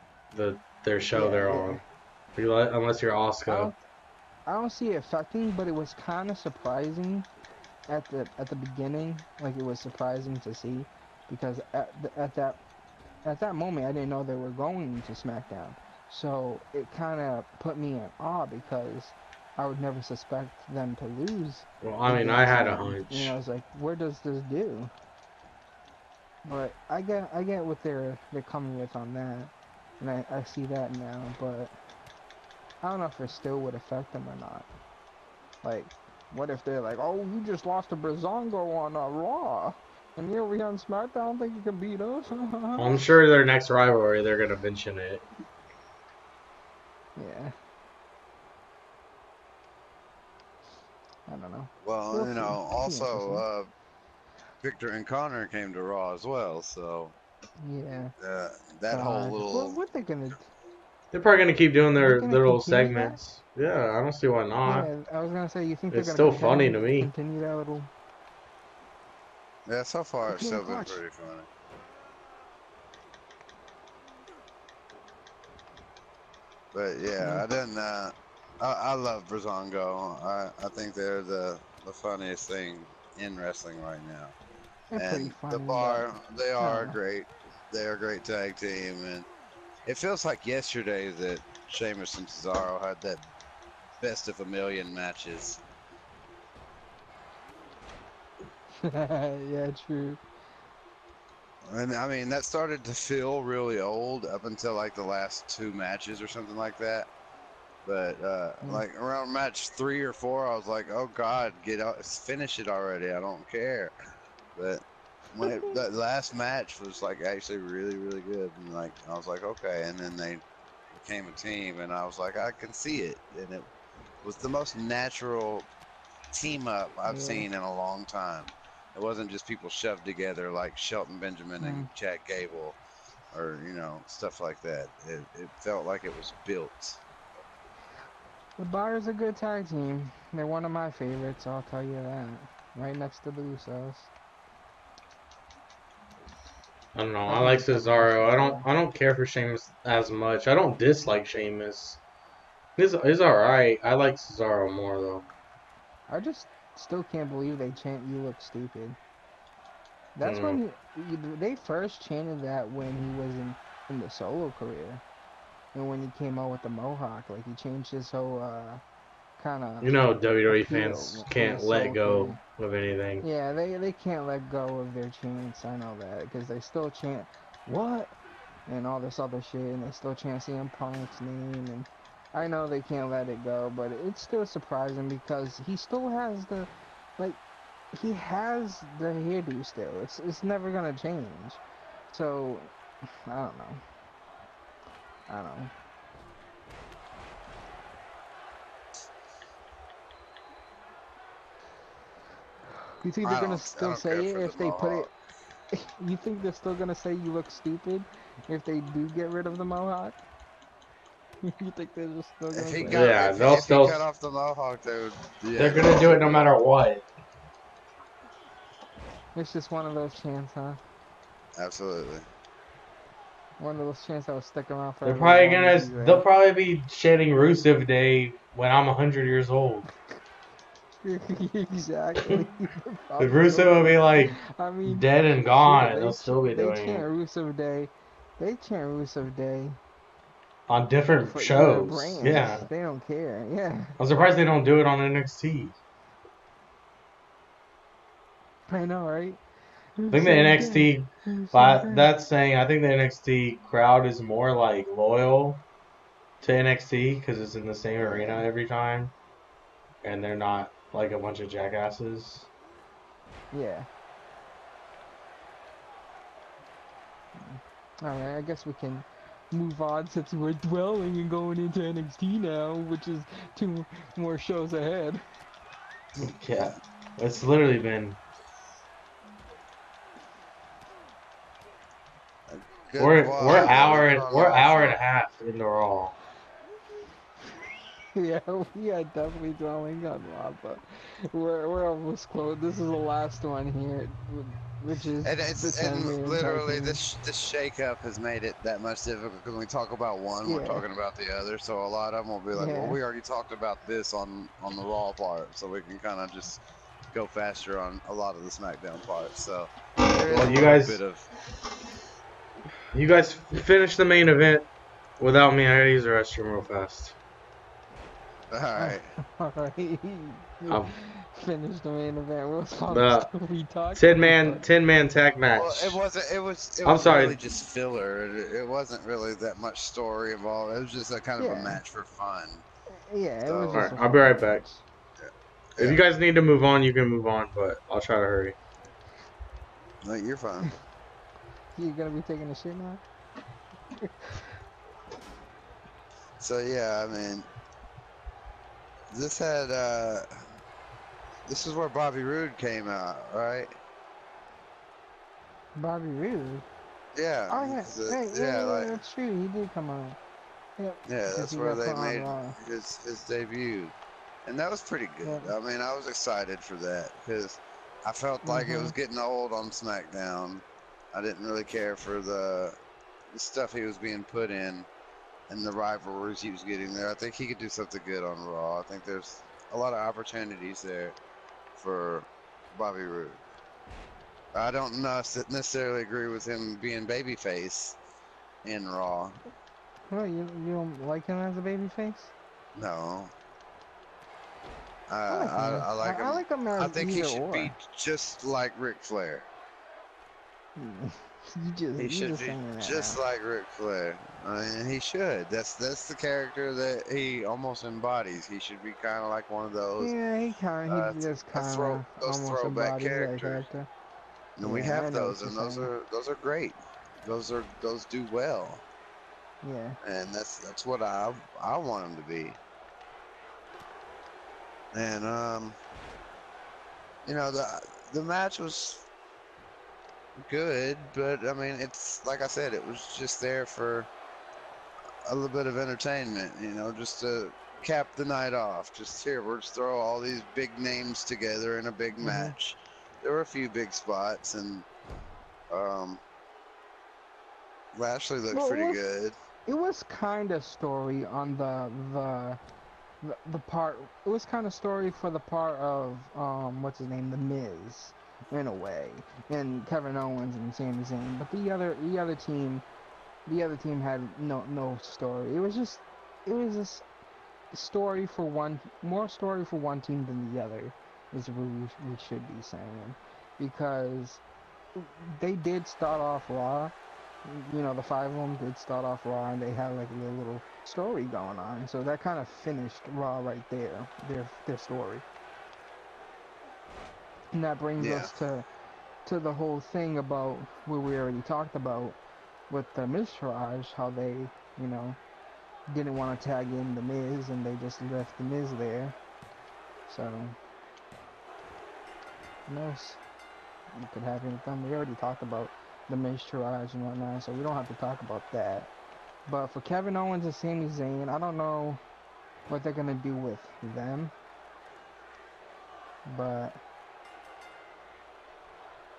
Speaker 1: their show
Speaker 3: Yeah,
Speaker 1: they're
Speaker 3: yeah.
Speaker 1: on. Unless you're
Speaker 3: I
Speaker 1: Asuka.
Speaker 3: don't I don't see it affecting, but it was kind of surprising at the beginning. Like it was surprising to see because at that moment I didn't know they were going to SmackDown. So it kind of put me in awe because I would never suspect them to lose
Speaker 1: Well, I mean, I
Speaker 3: against
Speaker 1: had a
Speaker 3: them. You know, I
Speaker 1: hunch.
Speaker 3: was like, where does this do? But I get what they're coming with on that, and I see that now. But I don't know if it still would affect them or not. Like, what if they're like, oh, you just lost to Brazongo on Raw, and you're over here on SmackDown, I don't think you can beat us.
Speaker 1: Well, I'm sure their next rivalry they're gonna mention it.
Speaker 3: Yeah, I don't know.
Speaker 2: Well,
Speaker 3: We'll
Speaker 2: you
Speaker 3: see.
Speaker 2: know,
Speaker 3: It'll be
Speaker 2: also
Speaker 3: interesting.
Speaker 2: Victor and Connor came to Raw as well, so
Speaker 3: Yeah.
Speaker 2: that whole
Speaker 3: God.
Speaker 2: little
Speaker 3: What they gonna?
Speaker 1: They're probably gonna keep doing
Speaker 3: Are they
Speaker 1: their
Speaker 3: gonna
Speaker 1: little
Speaker 3: continue that?
Speaker 1: segments. Yeah, I don't see why not.
Speaker 3: Yeah, I was gonna say. You think they're
Speaker 1: It's
Speaker 3: gonna
Speaker 1: still funny to me.
Speaker 3: continue that little?
Speaker 2: yeah, so far
Speaker 3: They
Speaker 2: it's
Speaker 3: can't
Speaker 2: still been
Speaker 3: clutch.
Speaker 2: pretty funny. But yeah,
Speaker 3: Yeah,
Speaker 2: I didn't. I love Brazongo. I think they're the funniest thing in wrestling right now.
Speaker 3: they're pretty
Speaker 2: And the
Speaker 3: funny, but
Speaker 2: Bar, they
Speaker 3: I
Speaker 2: are
Speaker 3: don't know.
Speaker 2: great. They are a great tag team, and it feels like yesterday that Sheamus and Cesaro had that best of a million matches.
Speaker 3: Yeah, true.
Speaker 2: And I mean, that started to feel really old up until like the last two matches or something like that. But
Speaker 3: Mm.
Speaker 2: like around match 3 or 4, I was like, "Oh God, get out, finish it already! I don't care." But when that last match was like actually really, really good, and like I was like, "Okay," and then they became a team, and I was like, "I can see it," and it was the most natural team up I've
Speaker 3: Yeah.
Speaker 2: seen in a long time. It wasn't just people shoved together like Shelton Benjamin and
Speaker 3: Mm.
Speaker 2: Chad Gable, or stuff like that. It felt like it was built.
Speaker 3: The Bar's a good tag team. They're one of my favorites. I'll tell you that. Right next to the Usos.
Speaker 1: I don't know.
Speaker 3: I
Speaker 1: I
Speaker 3: think
Speaker 1: like
Speaker 3: it's the most
Speaker 1: Cesaro.
Speaker 3: over.
Speaker 1: I don't care for Sheamus as much. I don't dislike Sheamus. He's alright. I like Cesaro more though.
Speaker 3: I just still can't believe they chant "You look stupid." That's
Speaker 1: Mm.
Speaker 3: when they first chanted that when he was in the solo career, and when he came out with the mohawk, like he changed his whole kind of
Speaker 1: You know WWE fans
Speaker 3: appeal in
Speaker 1: can't
Speaker 3: his
Speaker 1: let
Speaker 3: solo
Speaker 1: go
Speaker 3: career.
Speaker 1: of anything.
Speaker 3: Yeah, they can't let go of their chants. I know that because they still chant "What" and all this other shit, and they still chant CM Punk's name, and I know they can't let it go, but it's still surprising because he still has the like he has the hairdo still. It's never gonna change. So I don't know. I don't know. You think they're gonna
Speaker 2: I
Speaker 3: still
Speaker 2: don't care
Speaker 3: say it
Speaker 2: for the
Speaker 3: if they put
Speaker 2: Mohawk.
Speaker 3: it? You think they're still gonna say you look stupid if they do get rid of the mohawk? You think they're just still
Speaker 2: If
Speaker 3: gonna
Speaker 2: he
Speaker 3: say
Speaker 2: got
Speaker 3: it?
Speaker 1: Yeah,
Speaker 2: if
Speaker 1: they'll
Speaker 2: if he
Speaker 1: still.
Speaker 2: cut off the Mohawk, they would.
Speaker 1: They're
Speaker 2: Yeah, they
Speaker 1: gonna
Speaker 2: would
Speaker 1: do
Speaker 2: still
Speaker 1: it no
Speaker 2: do it.
Speaker 1: matter what.
Speaker 3: It's just one of those chants, huh?
Speaker 2: Absolutely.
Speaker 3: One of those chants that will stick around
Speaker 1: They're
Speaker 3: forever as
Speaker 1: probably
Speaker 3: long as
Speaker 1: gonna.
Speaker 3: he's
Speaker 1: They'll
Speaker 3: there.
Speaker 1: probably be chanting Rusev Day when I'm 100 years old.
Speaker 3: Exactly. They're
Speaker 1: The
Speaker 3: probably
Speaker 1: Rusev
Speaker 3: going
Speaker 1: will be
Speaker 3: to.
Speaker 1: like
Speaker 3: I mean,
Speaker 1: dead and gone,
Speaker 3: shit.
Speaker 1: and they'll still be
Speaker 3: They
Speaker 1: doing
Speaker 3: chant
Speaker 1: it
Speaker 3: Rusev Day. They chant Rusev Day
Speaker 1: on different
Speaker 3: for either
Speaker 1: shows.
Speaker 3: brand.
Speaker 1: Yeah,
Speaker 3: They don't care. Yeah,
Speaker 1: I'm surprised they don't do it on NXT.
Speaker 3: I know, right?
Speaker 1: I think the
Speaker 3: Rusev Day.
Speaker 1: NXT,
Speaker 3: Rusev
Speaker 1: but
Speaker 3: Day.
Speaker 1: that's saying I think the NXT crowd is more like loyal to NXT because it's in the same arena
Speaker 3: Yeah.
Speaker 1: every time, and they're not like a bunch of jackasses.
Speaker 3: Yeah. All right. I guess we can move on since we're dwelling and going into NXT now, which is two more shows ahead.
Speaker 1: Yeah, it's literally been.
Speaker 2: a good
Speaker 1: We're
Speaker 2: while that we've been on
Speaker 1: we're
Speaker 2: Raw
Speaker 1: hour and
Speaker 2: for.
Speaker 1: a half into Raw.
Speaker 3: Yeah, we are definitely dwelling on lava. We're almost close. This is the last one here, which is
Speaker 2: And
Speaker 3: the
Speaker 2: it's
Speaker 3: 10-man tag
Speaker 2: literally
Speaker 3: team.
Speaker 2: this shakeup has made it that much difficult because when we talk about one, we're
Speaker 3: Yeah,
Speaker 2: talking about the other. So a lot of them will be like, "Well,
Speaker 3: yeah.
Speaker 2: we already talked about this on the Raw part, so we can kind of just go faster on a lot of the SmackDown parts." So there is
Speaker 1: Well,
Speaker 2: a little bit of
Speaker 1: you guys finished the main event without me. I gotta use the restroom real fast.
Speaker 2: all right.
Speaker 3: Alright.
Speaker 1: Um,
Speaker 3: Finished the main event. What
Speaker 1: the
Speaker 3: fuck we talking
Speaker 1: 10-man
Speaker 3: about?
Speaker 1: 10-man tag
Speaker 2: Well,
Speaker 1: match.
Speaker 2: it
Speaker 1: I'm
Speaker 2: was really
Speaker 1: sorry.
Speaker 2: just filler. It wasn't really that much story involved. It was just a kind of a
Speaker 3: Yeah,
Speaker 2: match for fun.
Speaker 3: yeah. It was
Speaker 2: So
Speaker 1: All right,
Speaker 3: just a
Speaker 1: I'll be
Speaker 3: fun
Speaker 1: right back.
Speaker 3: match.
Speaker 1: If
Speaker 2: yeah,
Speaker 1: you guys need to move on, you can move on, but I'll try to hurry.
Speaker 2: no, you're fine.
Speaker 3: You gonna be taking a shit now?
Speaker 2: So yeah, I mean, this had this is where Bobby Roode came out, right?
Speaker 3: Bobby Roode.
Speaker 2: Yeah,
Speaker 3: Oh yeah,
Speaker 2: 'cause,
Speaker 3: hey, yeah,
Speaker 2: yeah,
Speaker 3: yeah,
Speaker 2: like
Speaker 3: that's true. He did come on. Yep,
Speaker 2: yeah,
Speaker 3: because
Speaker 2: that's
Speaker 3: he
Speaker 2: where
Speaker 3: got
Speaker 2: they
Speaker 3: put on
Speaker 2: made
Speaker 3: Raw.
Speaker 2: his debut, and that was pretty good.
Speaker 3: Yep.
Speaker 2: I mean, I was excited for that because I felt like it was
Speaker 3: Mhm.
Speaker 2: getting old on SmackDown. I didn't really care for the stuff he was being put in and the rivalries he was getting there. I think he could do something good on Raw. I think there's a lot of opportunities there for Bobby Roode. I don't necessarily agree with him being babyface in Raw.
Speaker 3: Well, you don't like him as a babyface?
Speaker 2: No,
Speaker 3: I like him as
Speaker 2: I like
Speaker 3: I
Speaker 2: him.
Speaker 3: like him
Speaker 2: I
Speaker 3: as
Speaker 2: think he
Speaker 3: either
Speaker 2: should be
Speaker 3: or.
Speaker 2: just like Ric Flair. He
Speaker 3: You
Speaker 2: should
Speaker 3: just
Speaker 2: be
Speaker 3: saying that
Speaker 2: just
Speaker 3: now.
Speaker 2: like Ric Flair. I mean, he should. That's the character that he almost embodies. He should be kind of like one of
Speaker 3: Yeah, he just kind of
Speaker 2: those
Speaker 3: almost
Speaker 2: throwback
Speaker 3: embodies that
Speaker 2: characters.
Speaker 3: character.
Speaker 2: And we
Speaker 3: Yeah, I
Speaker 2: have
Speaker 3: know
Speaker 2: those,
Speaker 3: what you're
Speaker 2: and
Speaker 3: saying.
Speaker 2: those are great. Those do well,
Speaker 3: Yeah.
Speaker 2: and that's what I want him to be. And you know the match was good, but I mean it's like I said, it was just there for a little bit of entertainment, you know, just to cap the night off. Just here, we're just throw all these big names together in a big
Speaker 3: Mhm.
Speaker 2: match. There were a few big spots, and um, Lashley looked
Speaker 3: Well,
Speaker 2: pretty good.
Speaker 3: it was kind of story on the part. It was kind of story for the part of what's his name, the Miz, in a way, and Kevin Owens and Sami Zayn. But the other team had no story. It was just story for one, more story for one team than the other, is what we should be saying, because they did start off Raw. You know, the five of them did start off Raw, and they had like a little story going on. So that kind of finished Raw right there, their story. And that brings
Speaker 2: Yeah,
Speaker 3: us to the whole thing about what we already talked about with the Miztourage, how they, you know, didn't want to tag in the Miz, and they just left the Miz there. So, who knows what could happen with them? We already talked about the Miztourage and whatnot, so we don't have to talk about that. But for Kevin Owens and Sami Zayn, I don't know what they're gonna do with them. But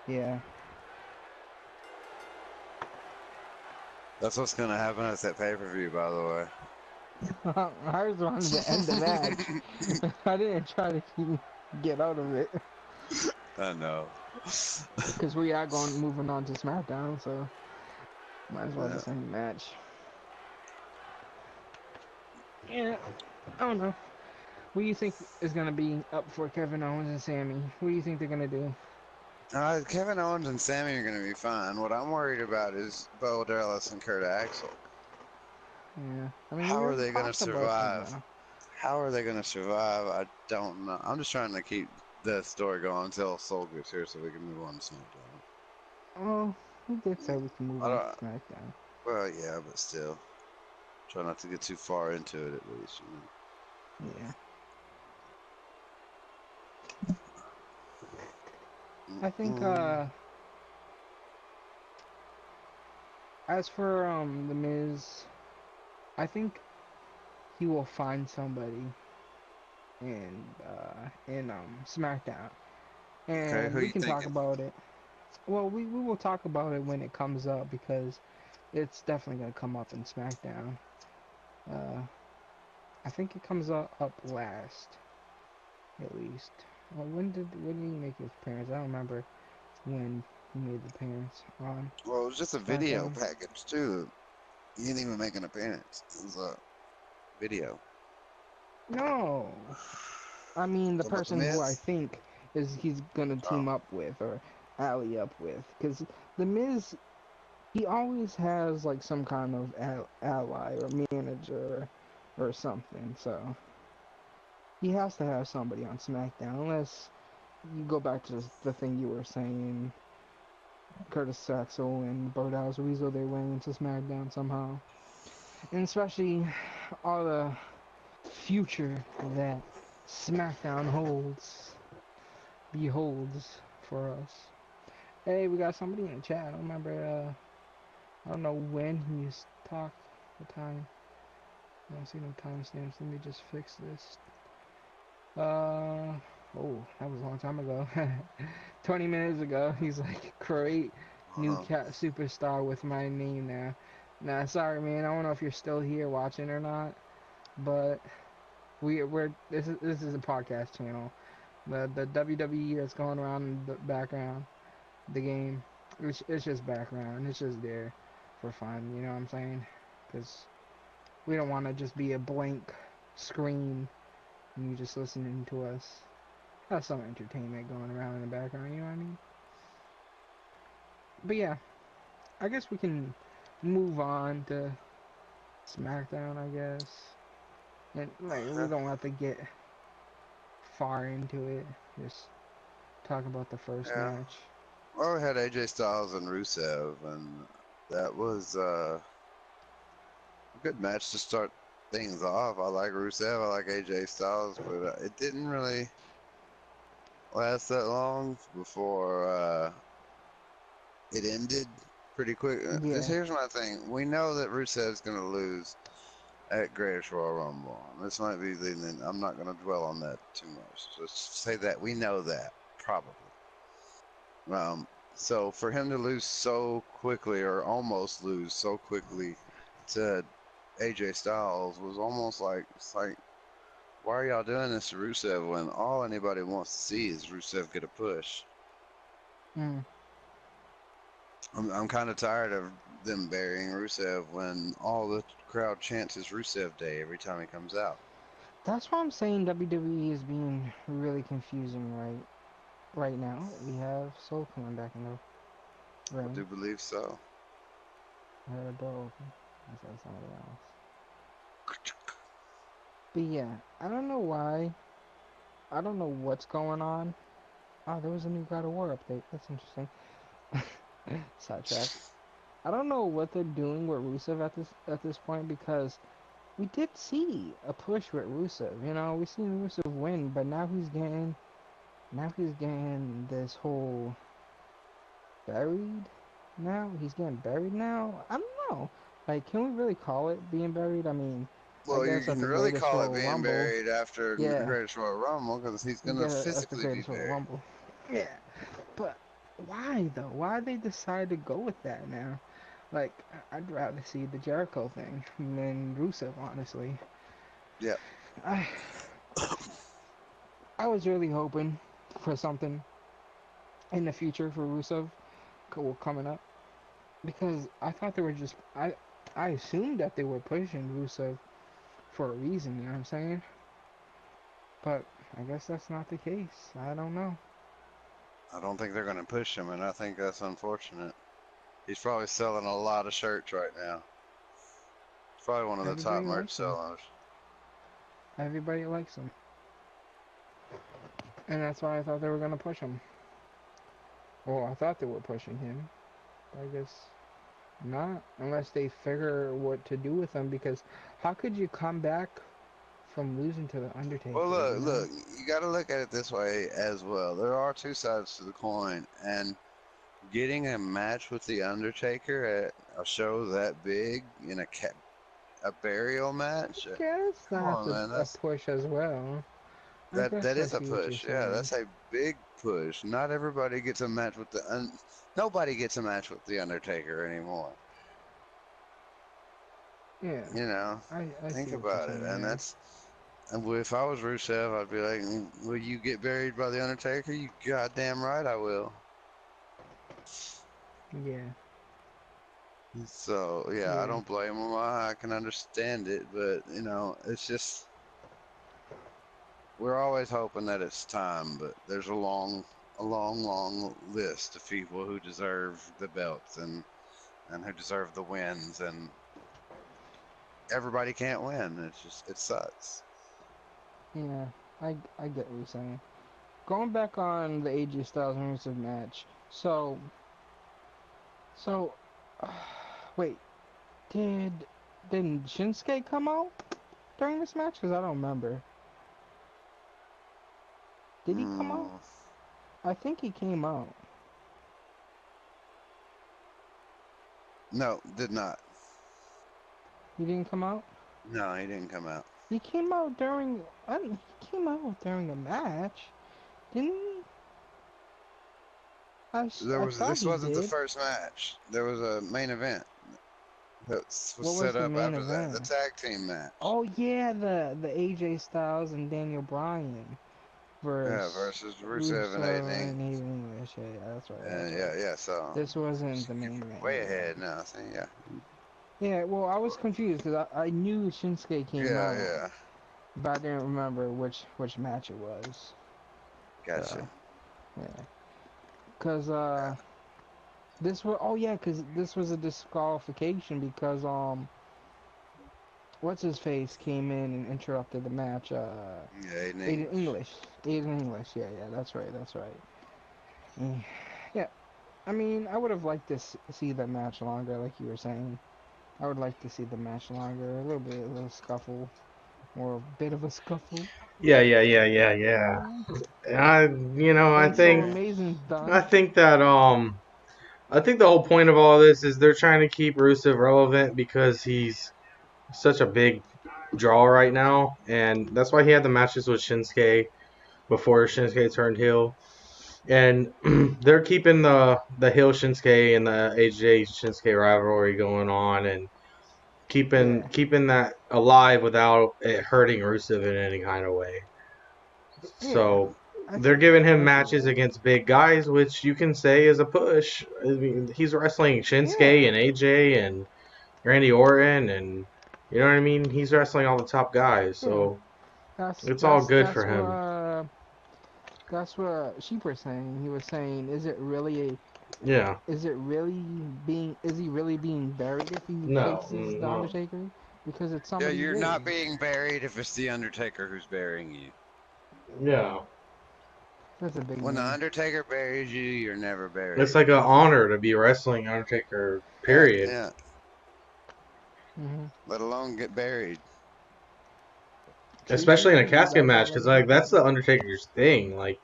Speaker 3: yeah,
Speaker 2: that's what's gonna happen at that pay-per-view, by the
Speaker 3: I just wanted to end the match.
Speaker 2: way.
Speaker 3: I didn't try to get out of it
Speaker 2: I know.
Speaker 3: because we are going moving on to SmackDown, so might as well
Speaker 2: Yeah.
Speaker 3: just end the match. Yeah, I don't know. What do you think is gonna be up for Kevin Owens and Sammy? What do you think they're gonna do?
Speaker 2: Kevin Owens and Sammy are gonna be fine. What I'm worried about is Bo Dallas and Kurt Axel.
Speaker 3: Yeah, I mean we
Speaker 2: How are
Speaker 3: already
Speaker 2: they gonna
Speaker 3: talked about them
Speaker 2: survive?
Speaker 3: though.
Speaker 2: How are they gonna survive? I don't know. I'm just trying to keep the story going until Soul gets here so we can move on to SmackDown.
Speaker 3: Well, we did say we can move
Speaker 2: I
Speaker 3: on
Speaker 2: don't.
Speaker 3: to SmackDown.
Speaker 2: Well, yeah, but still, try not to get too far into it at least. You know?
Speaker 3: Yeah. I think
Speaker 2: Mm,
Speaker 3: as for the Miz, I think he will find somebody in SmackDown,
Speaker 2: okay,
Speaker 3: and
Speaker 2: who
Speaker 3: we
Speaker 2: you
Speaker 3: can talk
Speaker 2: thinking?
Speaker 3: about it. Well, we will talk about it when it comes up because it's definitely gonna come up in SmackDown. Uh, I think it comes up last, at least. Well, when did he make his appearance? I don't remember when he made the appearance on
Speaker 2: Well, it was just a video
Speaker 3: SmackDown.
Speaker 2: package too. He didn't even make an appearance. It was a video.
Speaker 3: No, I mean the
Speaker 2: Talking about the
Speaker 3: person who I
Speaker 2: Miz?
Speaker 3: think is he's gonna
Speaker 2: Oh,
Speaker 3: team up with or ally up with, because the Miz he always has like some kind of ally or manager or something. So he has to have somebody on SmackDown unless you go back to the thing you were saying. Curtis Saxel and Birdhouse Weasel they went into SmackDown somehow, and especially all the future that SmackDown beholds for us. Hey, we got somebody in the chat. I don't remember. I don't know when he's talked. The time. I don't see no timestamps. Let me just fix this. Oh, that was a long time ago. 20 minutes ago. He's like, great new
Speaker 2: uh-huh.
Speaker 3: cat superstar with my name now. Nah, sorry, man. I don't know if you're still here watching or not, but we're this is a podcast channel. The WWE that's going around in the background, the game, it's just background. It's just there for fun. You know what I'm saying? Because we don't want to just be a blank screen and you just listening to us. Have some entertainment going around in the background. You know what I mean? But yeah, I guess we can move on to SmackDown. I guess, and like we
Speaker 2: Yeah.
Speaker 3: don't have to get far into it. Just talk about the first
Speaker 2: Yeah.
Speaker 3: match.
Speaker 2: Well, we had AJ Styles and Rusev, and that was a good match to start things off. I like Rusev, I like AJ Styles, but it didn't really last that long before it ended pretty quick. Just
Speaker 3: Yeah,
Speaker 2: here's my thing: we know that Rusev's going to lose at Greatest Royal Rumble. This might be the. I'm not going to dwell on that too much. Just say that we know that probably. Um, so for him to lose so quickly, or almost lose so quickly, to AJ Styles was almost like it's like, why are y'all doing this to Rusev when all anybody wants to see is Rusev get a push?
Speaker 3: mm.
Speaker 2: I'm kind of tired of them burying Rusev when all the crowd chants his Rusev Day every time he comes out.
Speaker 3: That's why I'm saying WWE is being really confusing right now. We have Soul coming back in the
Speaker 2: I do
Speaker 3: ring.
Speaker 2: believe so.
Speaker 3: I heard a door open. I said somebody else. But yeah, I don't know why. I don't know what's going on. Oh, there was a new God of War update. That's interesting. Sidetrack. I don't know what they're doing with Rusev at this point because we did see a push with Rusev. You know, we seen Rusev win, but now he's getting this whole buried. Now he's getting buried now. I don't know. Like, can we really call it being buried? I mean, I
Speaker 2: Well, you
Speaker 3: guess at
Speaker 2: can
Speaker 3: the
Speaker 2: really
Speaker 3: Greatest
Speaker 2: call it
Speaker 3: Royal
Speaker 2: being
Speaker 3: Rumble.
Speaker 2: buried after the
Speaker 3: Yeah,
Speaker 2: Greatest Royal Rumble because he's
Speaker 3: you
Speaker 2: going to
Speaker 3: get it at the
Speaker 2: physically be
Speaker 3: Greatest Royal
Speaker 2: buried.
Speaker 3: Rumble. Yeah, but why though? Why they decide to go with that now? Like, I'd rather see the Jericho thing than Rusev, honestly.
Speaker 2: Yep.
Speaker 3: I I was really hoping for something in the future for Rusev coming up because I thought they were just I assumed that they were pushing Rusev for a reason. You know what I'm saying? But I guess that's not the case. I don't know.
Speaker 2: I don't think they're going to push him, and I think that's unfortunate. He's probably selling a lot of shirts right now. He's probably one of the top
Speaker 3: Everybody
Speaker 2: merch
Speaker 3: likes him.
Speaker 2: sellers.
Speaker 3: Everybody likes him, and that's why I thought they were gonna push him. Well, I thought they were pushing him. I guess not, unless they figure what to do with him. Because how could you come back from losing to the Undertaker.
Speaker 2: Well, look,
Speaker 3: you know?
Speaker 2: look, you got to look at it this way as well. There are two sides to the coin, and getting a match with the Undertaker at a show that big in a burial match.
Speaker 3: Yeah,
Speaker 2: Come
Speaker 3: that's
Speaker 2: on, man,
Speaker 3: a push as well. I guess
Speaker 2: that
Speaker 3: I
Speaker 2: is a
Speaker 3: see what you're
Speaker 2: push. Yeah,
Speaker 3: saying.
Speaker 2: that's a big push. Not everybody gets a match with nobody gets a match with the Undertaker anymore.
Speaker 3: Yeah,
Speaker 2: You know,
Speaker 3: I see
Speaker 2: think
Speaker 3: what you're
Speaker 2: about it,
Speaker 3: saying
Speaker 2: and
Speaker 3: there.
Speaker 2: that's. And if I was Rusev, I'd be like, "Will you get buried by the Undertaker? You goddamn right, I will."
Speaker 3: Yeah.
Speaker 2: So yeah, I
Speaker 3: Yeah.
Speaker 2: don't blame him. I can understand it, but you know, it's just we're always hoping that it's time. But there's long list of people who deserve the belts and who deserve the wins, and everybody can't win. It's just it sucks.
Speaker 3: Yeah. I get what you're saying. Going back on the AJ Styles and Rusev match. So, wait, did Shinsuke come out during this match? Because I don't remember. Did he come out?
Speaker 2: Mm,
Speaker 3: I think he came out.
Speaker 2: no, did not.
Speaker 3: He didn't come out.
Speaker 2: No, he didn't come out.
Speaker 3: He came out during. He came out during a match, didn't he? I thought
Speaker 2: This
Speaker 3: he
Speaker 2: wasn't the
Speaker 3: did.
Speaker 2: first match. There was a main event that was
Speaker 3: What was
Speaker 2: set
Speaker 3: the
Speaker 2: up
Speaker 3: main
Speaker 2: after that. The
Speaker 3: event?
Speaker 2: tag team match.
Speaker 3: Oh yeah, the AJ Styles and Daniel Bryan
Speaker 2: Yeah,
Speaker 3: versus
Speaker 2: versus Rusev and
Speaker 3: Rusev
Speaker 2: Aiden.
Speaker 3: and Aiden English. Yeah, yeah, that's right. That's
Speaker 2: And
Speaker 3: right.
Speaker 2: yeah. So
Speaker 3: This wasn't the main event.
Speaker 2: way
Speaker 3: Yeah,
Speaker 2: ahead now. See, yeah,
Speaker 3: yeah. Well, I was confused because I knew Shinsuke came out,
Speaker 2: yeah.
Speaker 3: but I didn't remember which match it was.
Speaker 2: Gotcha.
Speaker 3: So yeah, cause this was cause this was a disqualification because what's his face came in and interrupted the match.
Speaker 2: Yeah, Aiden
Speaker 3: Aiden
Speaker 2: English.
Speaker 3: English. Aiden English. Yeah, yeah. That's right. That's right. Mm. Yeah. I mean, I would have liked to see the match longer, like you were saying. I would like to see the match longer, a little scuffle, or a bit of a scuffle.
Speaker 1: Yeah. I
Speaker 3: Since So
Speaker 1: think
Speaker 3: Amazing's
Speaker 1: I
Speaker 3: done.
Speaker 1: think that I think the whole point of all this is they're trying to keep Rusev relevant because he's such a big draw right now, and that's why he had the matches with Shinsuke before Shinsuke turned heel. And they're keeping the heel Shinsuke and the AJ Shinsuke rivalry going on, and
Speaker 3: Yeah.
Speaker 1: keeping that alive without it hurting Rusev in any kind of way.
Speaker 3: Yeah.
Speaker 1: So
Speaker 3: I
Speaker 1: they're
Speaker 3: see
Speaker 1: giving
Speaker 3: that.
Speaker 1: him
Speaker 3: I see
Speaker 1: matches
Speaker 3: that.
Speaker 1: against big guys, which you can say is a push. I mean, he's wrestling Shinsuke
Speaker 3: Yeah.
Speaker 1: and AJ and Randy Orton, and you know what I mean. He's wrestling all the top guys,
Speaker 3: Yeah.
Speaker 1: so it's all good for him.
Speaker 3: That's what Sheep was saying. He was saying,
Speaker 1: Yeah.
Speaker 3: is he really being buried if he
Speaker 1: No.
Speaker 3: faces the
Speaker 1: No.
Speaker 3: Undertaker? Because it's
Speaker 2: Yeah,
Speaker 3: somebody
Speaker 2: you're
Speaker 3: big.
Speaker 2: not being buried if it's the Undertaker who's burying you.
Speaker 1: Yeah.
Speaker 3: That's a big
Speaker 2: When the
Speaker 3: name.
Speaker 2: Undertaker buries you, you're never
Speaker 1: It's
Speaker 2: buried.
Speaker 1: like an honor to be wrestling Undertaker.
Speaker 2: Yeah,
Speaker 1: Period.
Speaker 2: yeah.
Speaker 3: Hmm.
Speaker 2: Let alone get buried.
Speaker 3: True, true,
Speaker 1: Especially in a
Speaker 3: true. You
Speaker 1: casket
Speaker 3: got that
Speaker 1: match, because
Speaker 3: right there.
Speaker 1: like that's the Undertaker's thing. Like,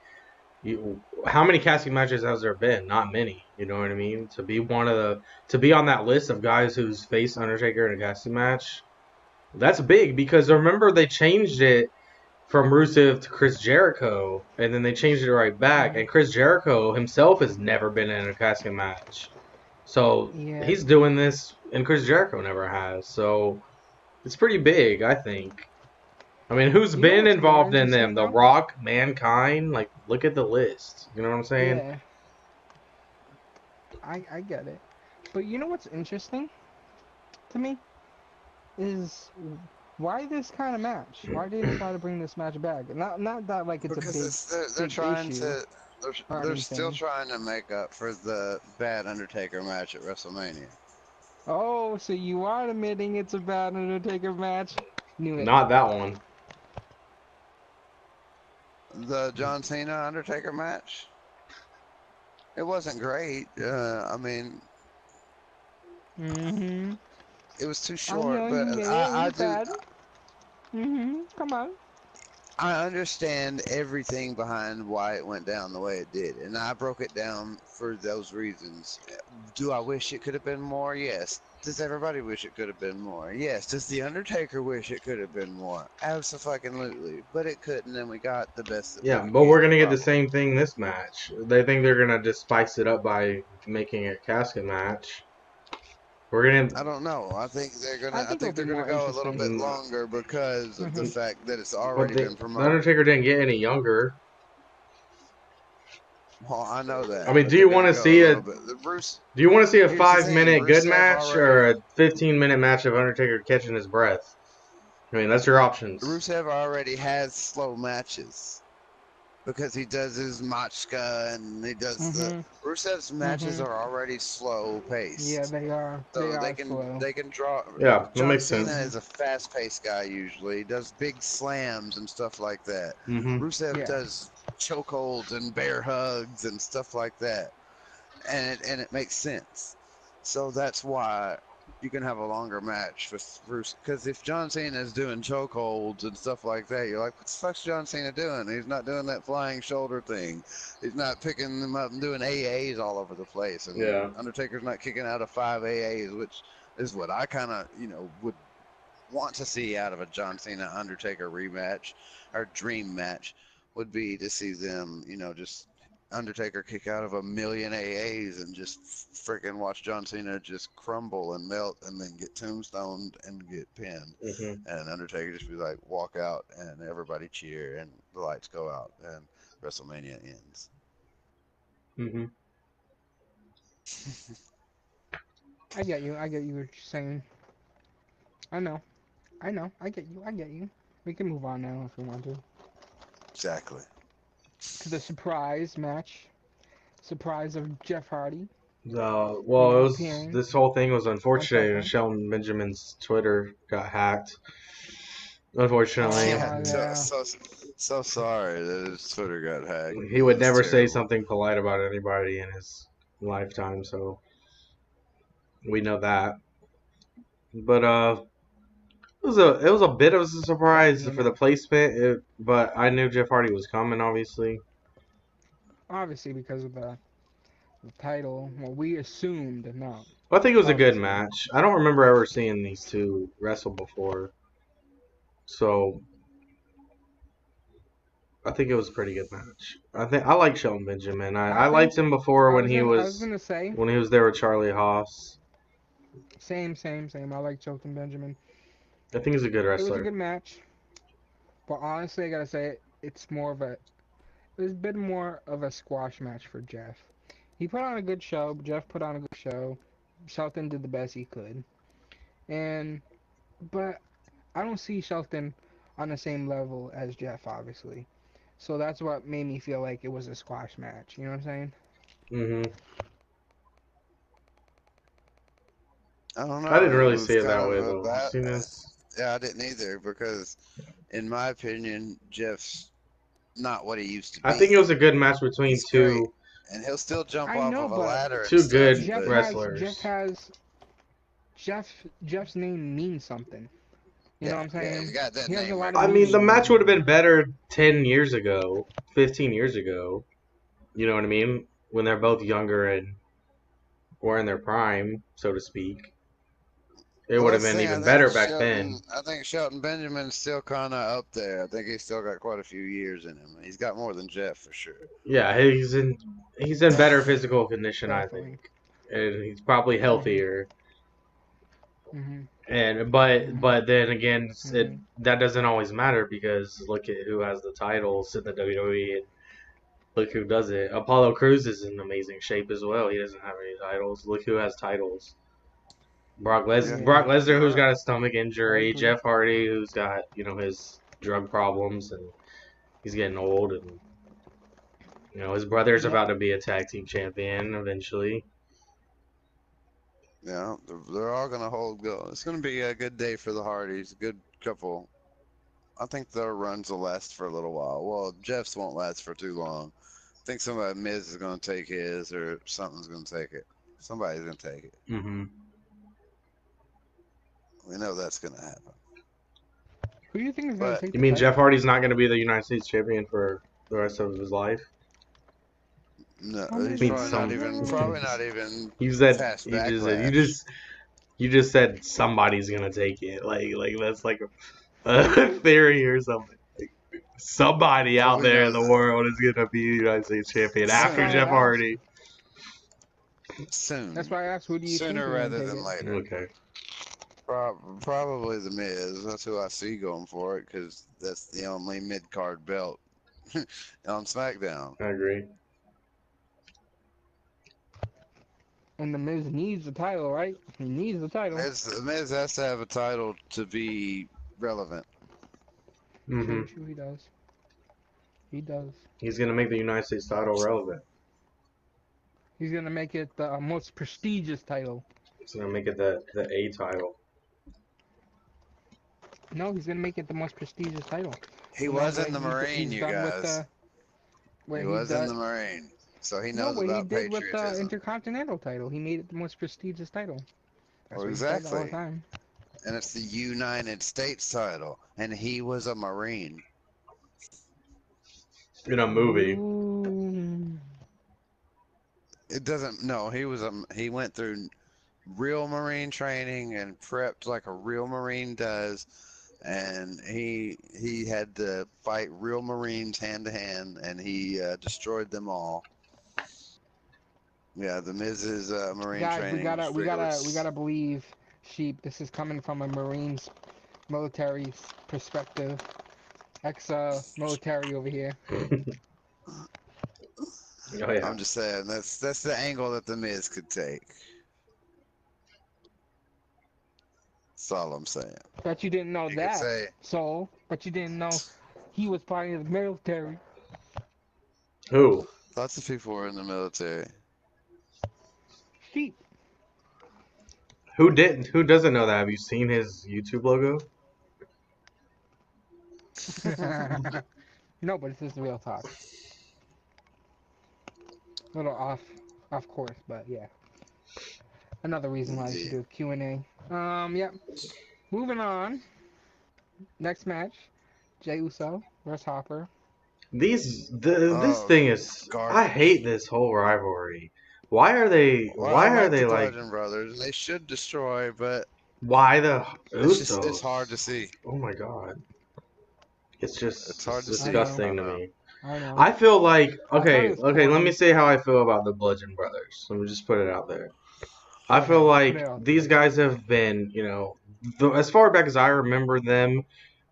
Speaker 1: how many casket matches has there been? Not many. You know what I mean? To be on that list of guys who's faced Undertaker in a casket match, that's big because remember they changed it from Rusev to Chris Jericho, and then they changed it right back.
Speaker 3: Hmm.
Speaker 1: And Chris Jericho himself has never been in a casket match, so
Speaker 3: Yeah.
Speaker 1: he's doing this, and Chris Jericho never has. So it's pretty big, I think. I mean, who's
Speaker 3: You know
Speaker 1: been
Speaker 3: what's more
Speaker 1: involved in them?
Speaker 3: interesting
Speaker 1: The
Speaker 3: though?
Speaker 1: Rock, Mankind. Like, look at the list. You know what I'm saying?
Speaker 3: Yeah, I get it. But you know what's interesting to me is why this kind of match? Why they try to bring this match back? Not that like it's a
Speaker 2: Because they're
Speaker 3: big
Speaker 2: trying
Speaker 3: issue
Speaker 2: to
Speaker 3: or
Speaker 2: they're still
Speaker 3: anything.
Speaker 2: trying to make up for the bad Undertaker match at WrestleMania.
Speaker 3: Oh, so you are admitting it's a bad Undertaker match? Knew it.
Speaker 1: Not that one.
Speaker 2: The John Cena Undertaker match. It wasn't great. I mean,
Speaker 3: Mm-hmm.
Speaker 2: it was too
Speaker 3: I know
Speaker 2: short, but
Speaker 3: you. Yeah, it was
Speaker 2: I do.
Speaker 3: bad. Come on.
Speaker 2: I understand everything behind why it went down the way it did, and I broke it down for those reasons. Do I wish it could have been more? Yes. Does everybody wish it could have been more? Yes. Does the Undertaker wish it could have been more? Absolutely. But it couldn't, and we got the best that we
Speaker 1: Yeah,
Speaker 2: could
Speaker 1: but we're
Speaker 2: get,
Speaker 1: gonna get the
Speaker 2: probably.
Speaker 1: same thing this match. They think they're gonna just spice it up by making it a casket match. We're
Speaker 2: I
Speaker 1: gonna.
Speaker 2: don't know. I think they're
Speaker 3: I
Speaker 2: gonna. I
Speaker 3: think it'll
Speaker 2: think
Speaker 3: be
Speaker 2: they're gonna
Speaker 3: more
Speaker 2: go a little
Speaker 3: interesting.
Speaker 2: bit longer because of the fact that it's
Speaker 1: But
Speaker 2: already been
Speaker 1: the
Speaker 2: promoted.
Speaker 1: Undertaker didn't get any younger.
Speaker 2: Well, I know
Speaker 1: I
Speaker 2: that,
Speaker 1: mean,
Speaker 2: but they're gonna go a little bit. The Bruce.
Speaker 1: do you want to see a
Speaker 2: Here's the thing.
Speaker 1: 5 minute good
Speaker 2: Rusev
Speaker 1: match
Speaker 2: already.
Speaker 1: or a 15-minute match of Undertaker catching his breath? I mean, that's your options.
Speaker 2: Rusev already has slow matches because he does his Machka and he does the
Speaker 3: Mhm.
Speaker 2: Rusev's matches
Speaker 3: Mhm.
Speaker 2: are already slow
Speaker 3: Yeah,
Speaker 2: paced.
Speaker 3: they are. They
Speaker 2: So
Speaker 3: are slow.
Speaker 2: they can draw.
Speaker 1: Yeah, that
Speaker 2: John
Speaker 1: makes
Speaker 2: Cena
Speaker 1: sense.
Speaker 3: Mhm.
Speaker 2: is a fast paced guy usually. He does big slams and stuff like that.
Speaker 1: Mm-hmm.
Speaker 2: Rusev
Speaker 3: Yeah.
Speaker 2: does chokeholds and bear hugs and stuff like that, and it makes sense. So that's why you can have a longer match with Bruce. Because if John Cena is doing chokeholds and stuff like that, you're like, what the fuck's John Cena doing? He's not doing that flying shoulder thing. He's not picking them up and doing AAs all over the place. And
Speaker 1: Yeah.
Speaker 2: Undertaker's not kicking out of 5 AAs, which is what I kind of, would want to see out of a John Cena Undertaker rematch or dream match would be to see them, just Undertaker kick out of a million AAs and just freaking watch John Cena just crumble and melt and then get tombstoned and get pinned.
Speaker 1: Mm-hmm.
Speaker 2: And Undertaker just be like, walk out and everybody cheer and the lights go out and WrestleMania ends.
Speaker 1: Mm-hmm.
Speaker 3: I get you. I get you what you're saying. I know. I know. I get you. I get you. We can move on now if we want
Speaker 2: Exactly.
Speaker 3: to the surprise match. Surprise of Jeff Hardy.
Speaker 1: Well, it was
Speaker 3: Appearing
Speaker 1: this whole thing was
Speaker 3: on
Speaker 1: unfortunate.
Speaker 3: SmackDown.
Speaker 1: Shelton Benjamin's Twitter got hacked. Unfortunately,
Speaker 2: Yeah,
Speaker 3: Yeah.
Speaker 2: so sorry that his Twitter got hacked.
Speaker 1: he would
Speaker 2: That's
Speaker 1: never say
Speaker 2: terrible.
Speaker 1: something polite about anybody in his lifetime, so we know that. But it was a bit of a
Speaker 3: But
Speaker 1: surprise for the placement, but I knew Jeff Hardy was coming, obviously.
Speaker 3: obviously because of the title, well, we assumed no.
Speaker 1: I think it was a good
Speaker 3: Obviously.
Speaker 1: match. I don't remember ever seeing these two wrestle before, so I think it was a pretty good match. I like Shelton Benjamin.
Speaker 3: I
Speaker 1: I liked
Speaker 3: think
Speaker 1: him before when he
Speaker 3: I was
Speaker 1: was
Speaker 3: gonna say
Speaker 1: there with Charlie Haas.
Speaker 3: same. I like Chilton Benjamin.
Speaker 1: I think he's a good
Speaker 3: It was a
Speaker 1: wrestler.
Speaker 3: good match, but honestly, I gotta say it's more of a. It's been more of a squash match for Jeff. He put on a good show. Jeff put on a good show. Shelton did the best he could, and but I don't see Shelton on the same level as Jeff, obviously. So that's what made me feel like it was a squash match. You know what I'm saying?
Speaker 1: Hmm.
Speaker 2: I don't
Speaker 1: I
Speaker 2: know.
Speaker 1: didn't
Speaker 2: It
Speaker 1: really see
Speaker 2: was
Speaker 1: it
Speaker 2: kind
Speaker 1: that
Speaker 2: of
Speaker 1: way
Speaker 2: a
Speaker 1: though. You
Speaker 2: bad.
Speaker 1: seen this?
Speaker 2: Yeah, I didn't either because, in my opinion, Jeff's not what he used to
Speaker 1: I think it
Speaker 2: be.
Speaker 1: was a good match between
Speaker 2: He's great,
Speaker 1: two
Speaker 2: and he'll still jump
Speaker 3: I
Speaker 2: off
Speaker 3: know,
Speaker 2: of a
Speaker 3: but
Speaker 2: ladder and
Speaker 1: two
Speaker 2: stuff.
Speaker 1: good
Speaker 3: Jeff
Speaker 2: But
Speaker 3: has Jeff
Speaker 1: wrestlers.
Speaker 3: has Jeff's name means something. You know what I'm
Speaker 2: yeah, he's
Speaker 3: saying?
Speaker 2: got that
Speaker 3: He has a
Speaker 2: name
Speaker 3: lot of
Speaker 1: I mean, the
Speaker 3: meaning.
Speaker 1: match would have been better 10 years ago, 15 years ago. You know what I mean? When they're both younger and were in their prime, so to speak. It
Speaker 2: Well,
Speaker 1: would have
Speaker 2: that's the
Speaker 1: been
Speaker 2: thing. I
Speaker 1: even
Speaker 2: think
Speaker 1: better back
Speaker 2: Shelton.
Speaker 1: then.
Speaker 2: I think Shelton Benjamin's still kind of up there. I think he's still got quite a few years in him. He's got more than Jeff for sure.
Speaker 1: Yeah, he's in better
Speaker 3: Definitely,
Speaker 1: physical condition, I think,
Speaker 3: definitely.
Speaker 1: and he's probably
Speaker 3: Mhm,
Speaker 1: healthier.
Speaker 3: mhm,
Speaker 1: And but
Speaker 3: mhm,
Speaker 1: then again,
Speaker 3: mhm.
Speaker 1: that doesn't always matter because look at who has the titles in the WWE and look who does it. Apollo Crews is in amazing shape as well. He doesn't have any titles. Look who has titles.
Speaker 2: Yeah,
Speaker 1: Brock
Speaker 3: Yeah,
Speaker 1: Lesnar,
Speaker 2: you're
Speaker 1: who's
Speaker 2: right.
Speaker 1: got a stomach
Speaker 3: I
Speaker 1: injury.
Speaker 3: agree.
Speaker 1: Jeff Hardy, who's got his drug problems and he's getting old, and his brother's
Speaker 3: Yep.
Speaker 1: about to be a tag team champion eventually.
Speaker 2: Yeah, they're all gonna hold go. It's gonna be a good day for the Hardys. A good couple. I think their runs will last for a little while. Well, Jeff's won't last for too long. I think somebody Miz is gonna take his, or something's gonna take it. Somebody's gonna take it.
Speaker 1: Hmm.
Speaker 2: We know that's gonna happen.
Speaker 3: Who do you think is gonna
Speaker 2: But
Speaker 3: take
Speaker 1: You
Speaker 3: the
Speaker 1: mean
Speaker 3: title?
Speaker 1: Jeff Hardy's not going to be the United States champion for the rest of his life?
Speaker 2: no,
Speaker 3: Oh my
Speaker 2: he's
Speaker 1: mean
Speaker 2: probably not even
Speaker 1: You said
Speaker 2: past
Speaker 1: you just said
Speaker 2: backlash.
Speaker 1: you just said somebody's gonna take it. Like that's like a theory or something. Somebody
Speaker 2: Well,
Speaker 1: out
Speaker 2: we
Speaker 1: there
Speaker 2: know
Speaker 1: in the
Speaker 2: that
Speaker 1: world is gonna be the United States champion
Speaker 3: That's
Speaker 1: after
Speaker 3: why
Speaker 2: soon,
Speaker 1: Jeff
Speaker 3: I asked.
Speaker 1: Hardy.
Speaker 3: That's
Speaker 2: soon,
Speaker 3: why I asked. Who do you think
Speaker 2: sooner
Speaker 3: is gonna
Speaker 2: rather
Speaker 3: take
Speaker 2: than
Speaker 3: it?
Speaker 2: later.
Speaker 1: Okay.
Speaker 2: Probably the Miz. That's who I see going for it because that's the only mid card belt on SmackDown.
Speaker 1: I agree.
Speaker 3: And the Miz needs the title, right? He needs the title.
Speaker 2: Miz has to have a title to be relevant.
Speaker 1: Hmm.
Speaker 3: True. He does. He does.
Speaker 1: He's gonna make the United States title relevant.
Speaker 3: He's gonna make it the most prestigious title.
Speaker 1: He's gonna make it the A title.
Speaker 3: No, he's gonna make it the most prestigious title.
Speaker 2: He
Speaker 3: You know
Speaker 2: was
Speaker 3: where
Speaker 2: in the Marine,
Speaker 3: he's
Speaker 2: you
Speaker 3: done with
Speaker 2: guys.
Speaker 3: the where
Speaker 2: He
Speaker 3: he
Speaker 2: was in
Speaker 3: does
Speaker 2: the Marine, so he
Speaker 3: no
Speaker 2: knows
Speaker 3: what he
Speaker 2: about
Speaker 3: did with the
Speaker 2: patriotism.
Speaker 3: Intercontinental title. He made it the most prestigious title. That's
Speaker 2: Well,
Speaker 3: what he says all the
Speaker 2: exactly.
Speaker 3: time.
Speaker 2: And it's the United States title, and he was a Marine.
Speaker 1: In a movie.
Speaker 3: Ooh.
Speaker 2: It doesn't. No, he went through real Marine training and prepped like a real Marine does, and he had to fight real Marines hand to hand, and he destroyed them all. Yeah, the Miz's Marine
Speaker 3: Guys, we
Speaker 2: training was rigorous.
Speaker 3: gotta believe Sheep. This is coming from a Marines military perspective. Ex military over here.
Speaker 1: Oh yeah.
Speaker 2: I'm just saying that's the angle that the Miz could take. That's all I'm saying.
Speaker 3: Bet you didn't know
Speaker 2: You could
Speaker 3: that,
Speaker 2: say
Speaker 3: Soul. But you didn't know he was part of the military.
Speaker 1: Who?
Speaker 2: lots of people were in the military.
Speaker 3: Sheep.
Speaker 1: Who didn't? Who doesn't know that? Have you seen his YouTube logo?
Speaker 3: No, but this is real talk. A little off course, but yeah. Another reason why I should
Speaker 2: Yeah.
Speaker 3: do a Q&A. Yeah. Moving on. Next match. Jey Uso versus Hopper.
Speaker 1: This
Speaker 2: Oh,
Speaker 1: thing is. I hate
Speaker 2: garbage.
Speaker 1: this whole rivalry. Why are they?
Speaker 2: Well, I
Speaker 1: Why are
Speaker 2: like
Speaker 1: they
Speaker 2: the
Speaker 1: like?
Speaker 2: Bludgeon Brothers, and they should destroy, but
Speaker 1: Why the
Speaker 2: it's
Speaker 1: Usos?
Speaker 2: hard to see.
Speaker 1: Oh my god.
Speaker 2: It's
Speaker 1: It's
Speaker 2: hard to
Speaker 3: I
Speaker 2: see
Speaker 3: know.
Speaker 1: disgusting to
Speaker 2: somehow.
Speaker 1: me.
Speaker 3: I know.
Speaker 1: I feel like
Speaker 3: I thought it
Speaker 1: okay,
Speaker 3: was
Speaker 1: let me
Speaker 3: corny.
Speaker 1: say how I feel about the Bludgeon Brothers. Let me just put it out there.
Speaker 3: Go
Speaker 1: I feel
Speaker 3: ahead. Put
Speaker 1: like
Speaker 3: it out
Speaker 1: these
Speaker 3: there.
Speaker 1: guys have been, as far back as I remember them,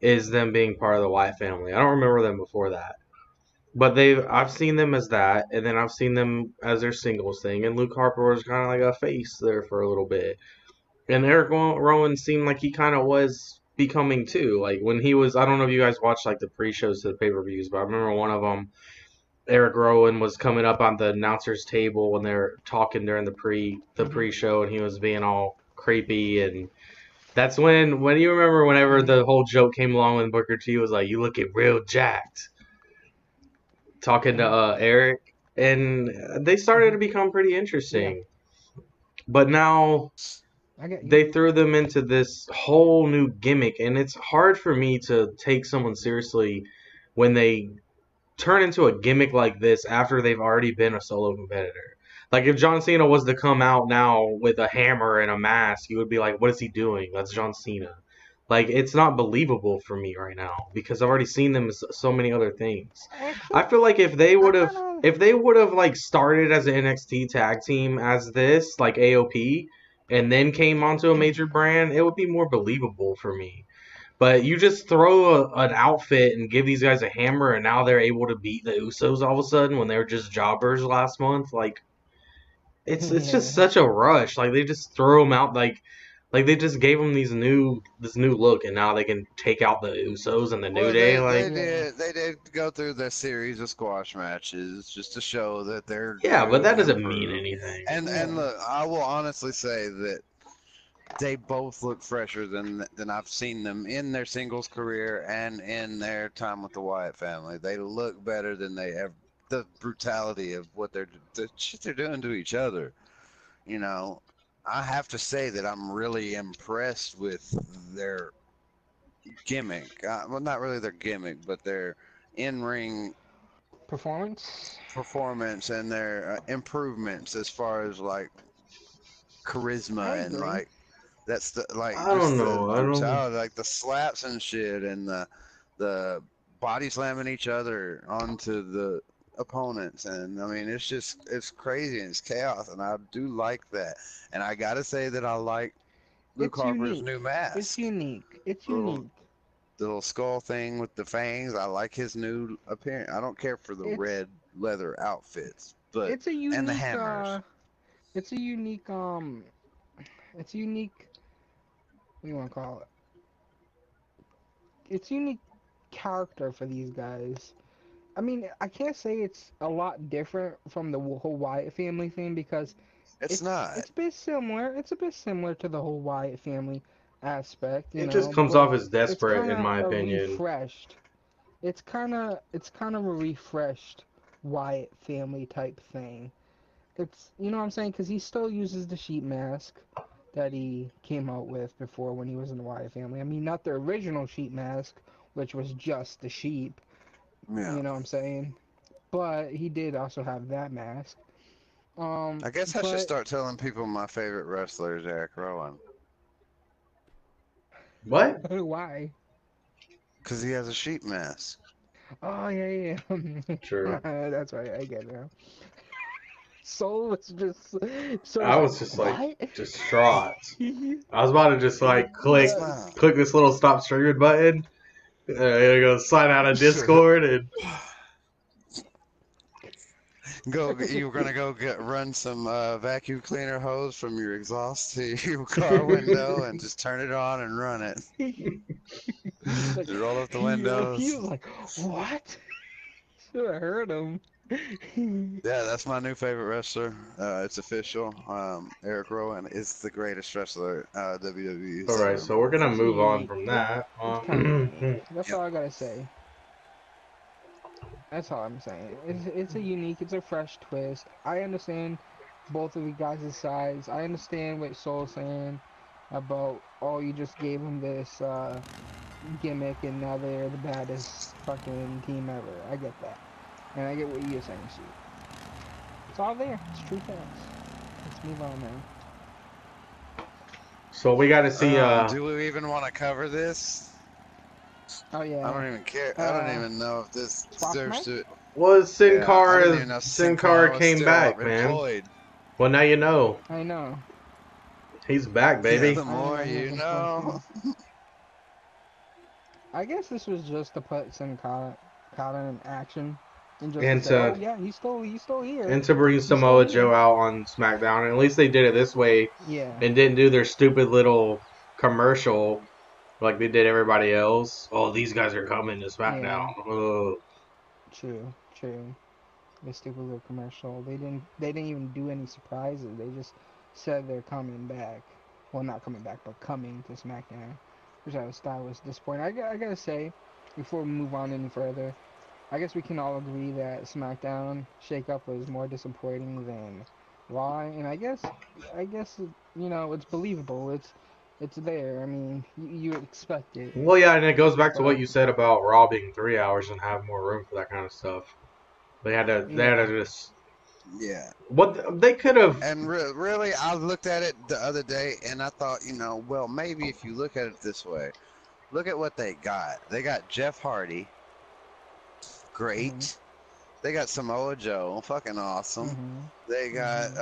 Speaker 1: is them being part of the Wyatt family. I don't remember them before that, but I've seen them as that, and then I've seen them as their singles thing. And Luke Harper was kind of like a face there for a little bit, and Eric Rowan seemed like he kind of was becoming too. Like when he was, I don't know if you guys watched like the pre-shows to the pay-per-views, but I remember one of them. Eric Rowan was coming up on the announcer's table when they're talking during the pre-show, and he was being all creepy, and that's when you remember whenever the whole joke came along when Booker T was like, "You looking real jacked," talking to Eric, and they started to become pretty
Speaker 3: Yeah,
Speaker 1: interesting. But now
Speaker 3: I get you.
Speaker 1: they threw them into this whole new gimmick, and it's hard for me to take someone seriously when they turn into a gimmick like this after they've already been a solo competitor. Like if John Cena was to come out now with a hammer and a mask, you would be like, "What is he doing? That's John Cena." Like it's not believable for me right now because I've already seen them as so many other things. I
Speaker 3: Actually,
Speaker 1: feel like
Speaker 3: I kind of.
Speaker 1: if they would have like started as an NXT tag team as this, like AOP, and then came onto a major brand, it would be more believable for me. But you just throw an outfit and give these guys a hammer, and now they're able to beat the Usos all of a sudden when they were just jobbers last month. Like it's just
Speaker 3: Yeah.
Speaker 1: such a rush. Like they just throw them out like they just gave them this new look, and now they can take out the Usos and the New
Speaker 2: Well,
Speaker 1: Day.
Speaker 2: they
Speaker 1: Like
Speaker 3: Yeah.
Speaker 2: did go through the series of squash matches just to show that they're
Speaker 1: yeah, but
Speaker 2: new
Speaker 1: that
Speaker 2: and
Speaker 1: doesn't mean
Speaker 2: improved.
Speaker 1: anything.
Speaker 2: And
Speaker 3: Yeah.
Speaker 2: look, I will honestly say that they both look fresher than I've seen them in their singles career and in their time with the Wyatt family. They look better than they ever. The brutality of the shit they're doing to each other. You know, I have to say that I'm really impressed with their gimmick. Well, not really their gimmick, but their in-ring
Speaker 3: Performance.
Speaker 2: performance and their improvements as far as like
Speaker 3: I
Speaker 2: charisma and
Speaker 3: agree.
Speaker 2: like that's the like
Speaker 1: I don't
Speaker 2: just the
Speaker 1: know. I don't.
Speaker 2: brutality, like the slaps and shit, and the body slamming each other onto the opponents, and I mean it's crazy and it's chaos, and I do like that, and I gotta say that I like Luke
Speaker 3: It's
Speaker 2: Harper's new
Speaker 3: unique. It's
Speaker 2: mask,
Speaker 3: unique. It's
Speaker 2: little
Speaker 3: unique.
Speaker 2: the little skull thing with the fangs. I like his new appearance. I don't care for the
Speaker 3: It's
Speaker 2: red leather outfits, but
Speaker 3: it's a
Speaker 2: and the
Speaker 3: unique
Speaker 2: hammers.
Speaker 3: it's a unique it's a unique what do you want to call it? It's a unique character for these guys. I mean, I can't say it's a lot different from the whole Wyatt family thing because
Speaker 2: It's not.
Speaker 3: it's a bit similar. It's a bit similar to the whole Wyatt family aspect, you
Speaker 1: It just
Speaker 3: know,
Speaker 1: comes
Speaker 3: but
Speaker 1: off as
Speaker 3: it's
Speaker 1: desperate,
Speaker 3: kind
Speaker 1: in
Speaker 3: of
Speaker 1: my
Speaker 3: a
Speaker 1: opinion.
Speaker 3: refreshed. It's kind of a refreshed Wyatt family type thing. It's you know what I'm saying because he still uses the sheep mask that he came out with before when he was in the Wyatt family. I mean, not the original sheep mask, which was just the sheep.
Speaker 2: Yeah.
Speaker 3: You know what I'm saying? But he did also have that mask.
Speaker 2: I guess I should
Speaker 3: But
Speaker 2: start telling people my favorite wrestler is Eric Rowan
Speaker 1: What?
Speaker 3: why?
Speaker 2: because he has a sheep mask.
Speaker 3: Oh yeah, yeah.
Speaker 1: True.
Speaker 3: That's right. I get it now. Soul was just so
Speaker 1: I
Speaker 3: it's like
Speaker 1: was just like
Speaker 3: what?
Speaker 1: distraught. I was about to just like click
Speaker 2: That's not.
Speaker 1: click this little stop streaming button. Go sign out of Discord and
Speaker 2: Go. You were gonna go run some vacuum cleaner hose from your exhaust to your car window and just turn it on and run it.
Speaker 3: Like,
Speaker 2: You roll up the
Speaker 3: he
Speaker 2: windows.
Speaker 3: was like, what? Should have heard him.
Speaker 2: Yeah, that's my new favorite wrestler. It's official. Eric Rowan is the greatest wrestler WWE's
Speaker 1: all right,
Speaker 2: ever
Speaker 1: so we're
Speaker 2: made.
Speaker 1: gonna
Speaker 3: It's a
Speaker 1: move on
Speaker 3: unique.
Speaker 1: from that.
Speaker 3: It's kind of unique. That's
Speaker 2: Yep.
Speaker 3: all I gotta say. That's all I'm saying. It's a unique. It's a fresh twist. I understand both of you guys' sides. I understand what Soul's saying about oh you just gave him this gimmick and now they're the baddest fucking team ever. I get that. And I get what you're saying, Sheep. It's all there. It's true facts. Let's move on now.
Speaker 1: So we got to see.
Speaker 2: Do we even want to cover this?
Speaker 3: Oh
Speaker 2: I
Speaker 3: yeah.
Speaker 2: don't even care. I don't even know if this
Speaker 3: Swap
Speaker 2: deserves
Speaker 3: mic?
Speaker 2: to.
Speaker 1: Was Sin
Speaker 2: Yeah, I didn't
Speaker 1: Cara?
Speaker 2: even know
Speaker 1: Sin
Speaker 2: Sin Cara
Speaker 1: Cara
Speaker 2: was
Speaker 1: came
Speaker 2: still
Speaker 1: back, man.
Speaker 2: employed.
Speaker 1: Well, now you know.
Speaker 3: I know.
Speaker 1: He's back,
Speaker 2: Yeah,
Speaker 1: baby.
Speaker 2: the
Speaker 3: I didn't
Speaker 2: more
Speaker 3: know he was
Speaker 2: you know.
Speaker 3: employed. I guess this was just to put Sin Cara in action. And just to
Speaker 1: And
Speaker 3: say, oh
Speaker 1: to
Speaker 3: yeah, he's still here.
Speaker 1: and to bring
Speaker 3: He's still
Speaker 1: Samoa
Speaker 3: here.
Speaker 1: Joe out on SmackDown. And at least they did it this way
Speaker 3: Yeah.
Speaker 1: and didn't do their stupid little commercial like they did everybody else. Oh, these guys are coming to SmackDown.
Speaker 3: Yeah.
Speaker 1: Ugh.
Speaker 3: True. The stupid little commercial. They didn't even do any surprises. They just said they're coming back. Well, not coming back, but coming to SmackDown, which I thought was disappointing. I gotta say, before we move on any further, I guess we can all agree that SmackDown shakeup was more disappointing than Raw, and I guess you know it's believable. It's there. I mean, you expect it,
Speaker 1: Well, yeah, and it goes back to
Speaker 3: but
Speaker 1: what you said about Raw being 3 hours and have more room for that kind of stuff. They had to
Speaker 3: yeah.
Speaker 1: just
Speaker 2: Yeah.
Speaker 1: what they could have.
Speaker 2: And really, I looked at it the other day and I thought, well, maybe if you look at it this way, look at what they got. They got Jeff Hardy. Great.
Speaker 3: Mm-hmm.
Speaker 2: They got Samoa Joe. Fucking awesome.
Speaker 3: Mm-hmm.
Speaker 2: They got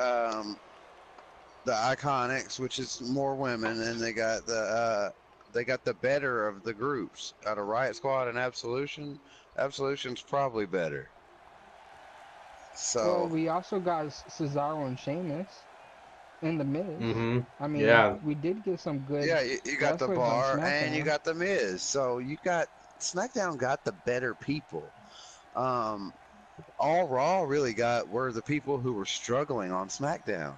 Speaker 2: the Iconics, which is more women, and they got the better of the groups out of Riot Squad and Absolution. Absolution's probably better. So
Speaker 3: Well, we also got Cesaro and Sheamus and The Miz.
Speaker 1: Mm-hmm.
Speaker 3: I mean,
Speaker 1: Yeah.
Speaker 3: we did get some good.
Speaker 2: yeah, you got the
Speaker 3: wrestlers on
Speaker 2: Bar and you
Speaker 3: SmackDown.
Speaker 2: got the Miz. So you got SmackDown got the better people. All Raw really got were the people who were struggling on SmackDown.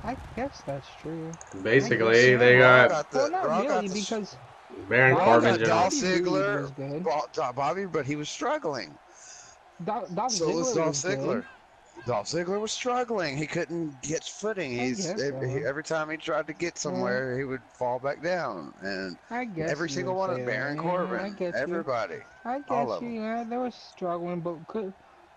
Speaker 3: I guess that's true.
Speaker 1: Basically,
Speaker 3: Yeah,
Speaker 1: they
Speaker 2: Raw
Speaker 1: got
Speaker 3: Well, not
Speaker 2: Raw
Speaker 3: really,
Speaker 2: got
Speaker 3: because
Speaker 1: Baron
Speaker 2: Raw
Speaker 3: Bobby
Speaker 2: got
Speaker 1: Corbin.
Speaker 2: Dolph
Speaker 3: Roode
Speaker 2: Ziggler,
Speaker 3: was good.
Speaker 2: Bobby, but he was struggling.
Speaker 3: Dolph
Speaker 2: So was
Speaker 3: Ziggler
Speaker 2: Dolph
Speaker 3: was good.
Speaker 2: Ziggler. Dolph Ziggler was struggling. He couldn't get footing.
Speaker 3: I guess so.
Speaker 2: Every time he tried to get somewhere, he would fall back down. And
Speaker 3: I guess
Speaker 2: every
Speaker 3: you
Speaker 2: single
Speaker 3: would
Speaker 2: one
Speaker 3: say
Speaker 2: of
Speaker 3: that.
Speaker 2: Baron
Speaker 3: Yeah, I
Speaker 2: Corbin,
Speaker 3: get you.
Speaker 2: everybody,
Speaker 3: I
Speaker 2: all
Speaker 3: get
Speaker 2: of
Speaker 3: you.
Speaker 2: them.
Speaker 3: Yeah, they were struggling, but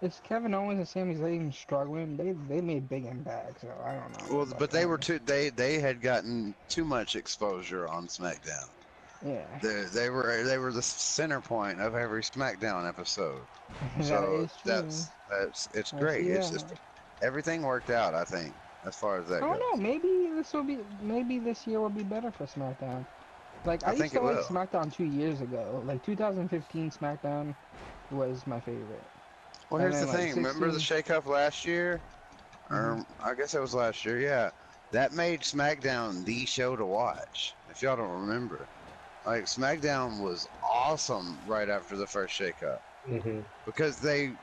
Speaker 3: is Kevin Owens and Sami Zayn struggling? They made big impact, so I don't know
Speaker 2: Well,
Speaker 3: about
Speaker 2: but they were
Speaker 3: that.
Speaker 2: too. They had gotten too much exposure on SmackDown.
Speaker 3: Yeah,
Speaker 2: They were the center point of every SmackDown episode.
Speaker 3: that
Speaker 2: So
Speaker 3: is true.
Speaker 2: it's
Speaker 3: I
Speaker 2: great.
Speaker 3: see
Speaker 2: It's
Speaker 3: that.
Speaker 2: just everything worked out. I think as far as
Speaker 3: I
Speaker 2: that
Speaker 3: don't know.
Speaker 2: goes.
Speaker 3: Maybe this year will be better for SmackDown. Like I
Speaker 2: I
Speaker 3: used
Speaker 2: think
Speaker 3: to
Speaker 2: it
Speaker 3: like
Speaker 2: will.
Speaker 3: SmackDown 2 years ago. Like 2015 SmackDown was my favorite,
Speaker 2: Well,
Speaker 3: and
Speaker 2: here's
Speaker 3: then
Speaker 2: the
Speaker 3: like
Speaker 2: thing. Remember the
Speaker 3: 16.
Speaker 2: shakeup last year?
Speaker 3: Mhm.
Speaker 2: Or I guess it was last year. Yeah, that made SmackDown the show to watch. If y'all don't remember, like SmackDown was awesome right after the first shakeup
Speaker 1: Hmm.
Speaker 2: because the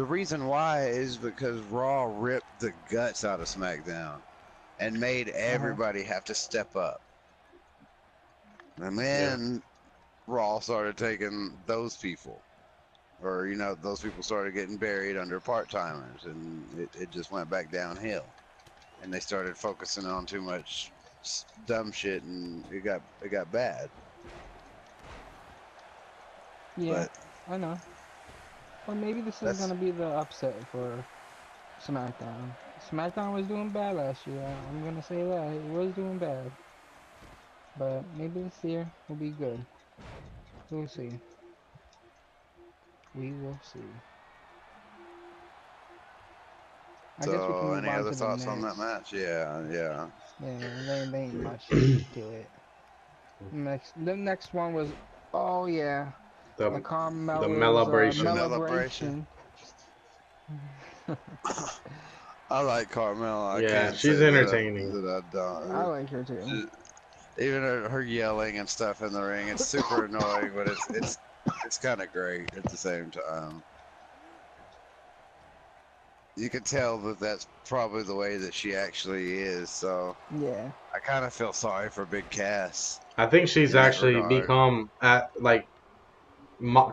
Speaker 2: reason why is because Raw ripped the guts out of SmackDown and made
Speaker 3: Uh-huh.
Speaker 2: everybody have to step up. And
Speaker 1: Yeah.
Speaker 2: then Raw started taking those people, or those people started getting buried under part timers, and it just went back downhill. And they started focusing on too much dumb shit, and it got bad.
Speaker 3: Yeah,
Speaker 2: But
Speaker 3: I know. Well, maybe this is
Speaker 2: that's
Speaker 3: gonna be the upset for SmackDown. SmackDown was doing bad last year. I'm gonna say that it was doing bad, but maybe this year will be good. We'll see. We will see. I guess we can
Speaker 2: so.
Speaker 3: move
Speaker 2: Any
Speaker 3: on
Speaker 2: other
Speaker 3: to the
Speaker 2: thoughts on that
Speaker 3: next.
Speaker 2: match? Yeah, yeah.
Speaker 3: Yeah, they ain't much to it. The next one was, oh yeah, the
Speaker 1: The the
Speaker 3: Carmella's
Speaker 2: The
Speaker 1: celebration.
Speaker 2: celebration.
Speaker 3: Melibration.
Speaker 2: I like Carmella. I
Speaker 1: Yeah,
Speaker 2: can't say
Speaker 1: she's entertaining.
Speaker 2: that I
Speaker 3: I
Speaker 2: don't.
Speaker 3: like her too.
Speaker 2: Even her yelling and stuff in the ring, it's super annoying, but it's kind of great at the same time. You can tell that that's probably the way that she actually is. So
Speaker 3: Yeah,
Speaker 2: I kind of feel sorry for Big Cass
Speaker 1: I think she's
Speaker 2: in that
Speaker 1: actually
Speaker 2: regard.
Speaker 1: become at like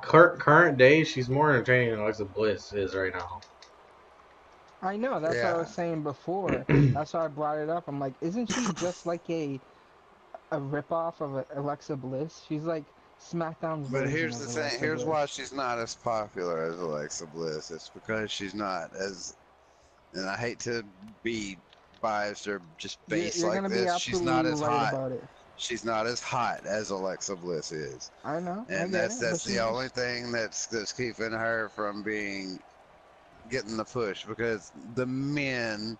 Speaker 1: current day. She's more entertaining than Alexa Bliss is right now.
Speaker 3: I know. That's what I was
Speaker 2: Yeah,
Speaker 3: saying before. That's why I brought it up. I'm like, isn't she just like a ripoff of Alexa Bliss? She's like SmackDown's
Speaker 2: but
Speaker 3: version
Speaker 2: here's the
Speaker 3: of
Speaker 2: thing.
Speaker 3: Alexa
Speaker 2: Here's why
Speaker 3: Bliss.
Speaker 2: she's not as popular as Alexa Bliss. It's because she's not as, and I hate to be biased or just base
Speaker 3: You're
Speaker 2: like
Speaker 3: gonna be
Speaker 2: this. She's not
Speaker 3: absolutely
Speaker 2: as
Speaker 3: right
Speaker 2: hot.
Speaker 3: about it.
Speaker 2: She's not as hot as Alexa Bliss is,
Speaker 3: I know. I
Speaker 2: and
Speaker 3: get it. But
Speaker 2: that's the
Speaker 3: she's
Speaker 2: only
Speaker 3: just.
Speaker 2: thing that's keeping her from getting the push because the men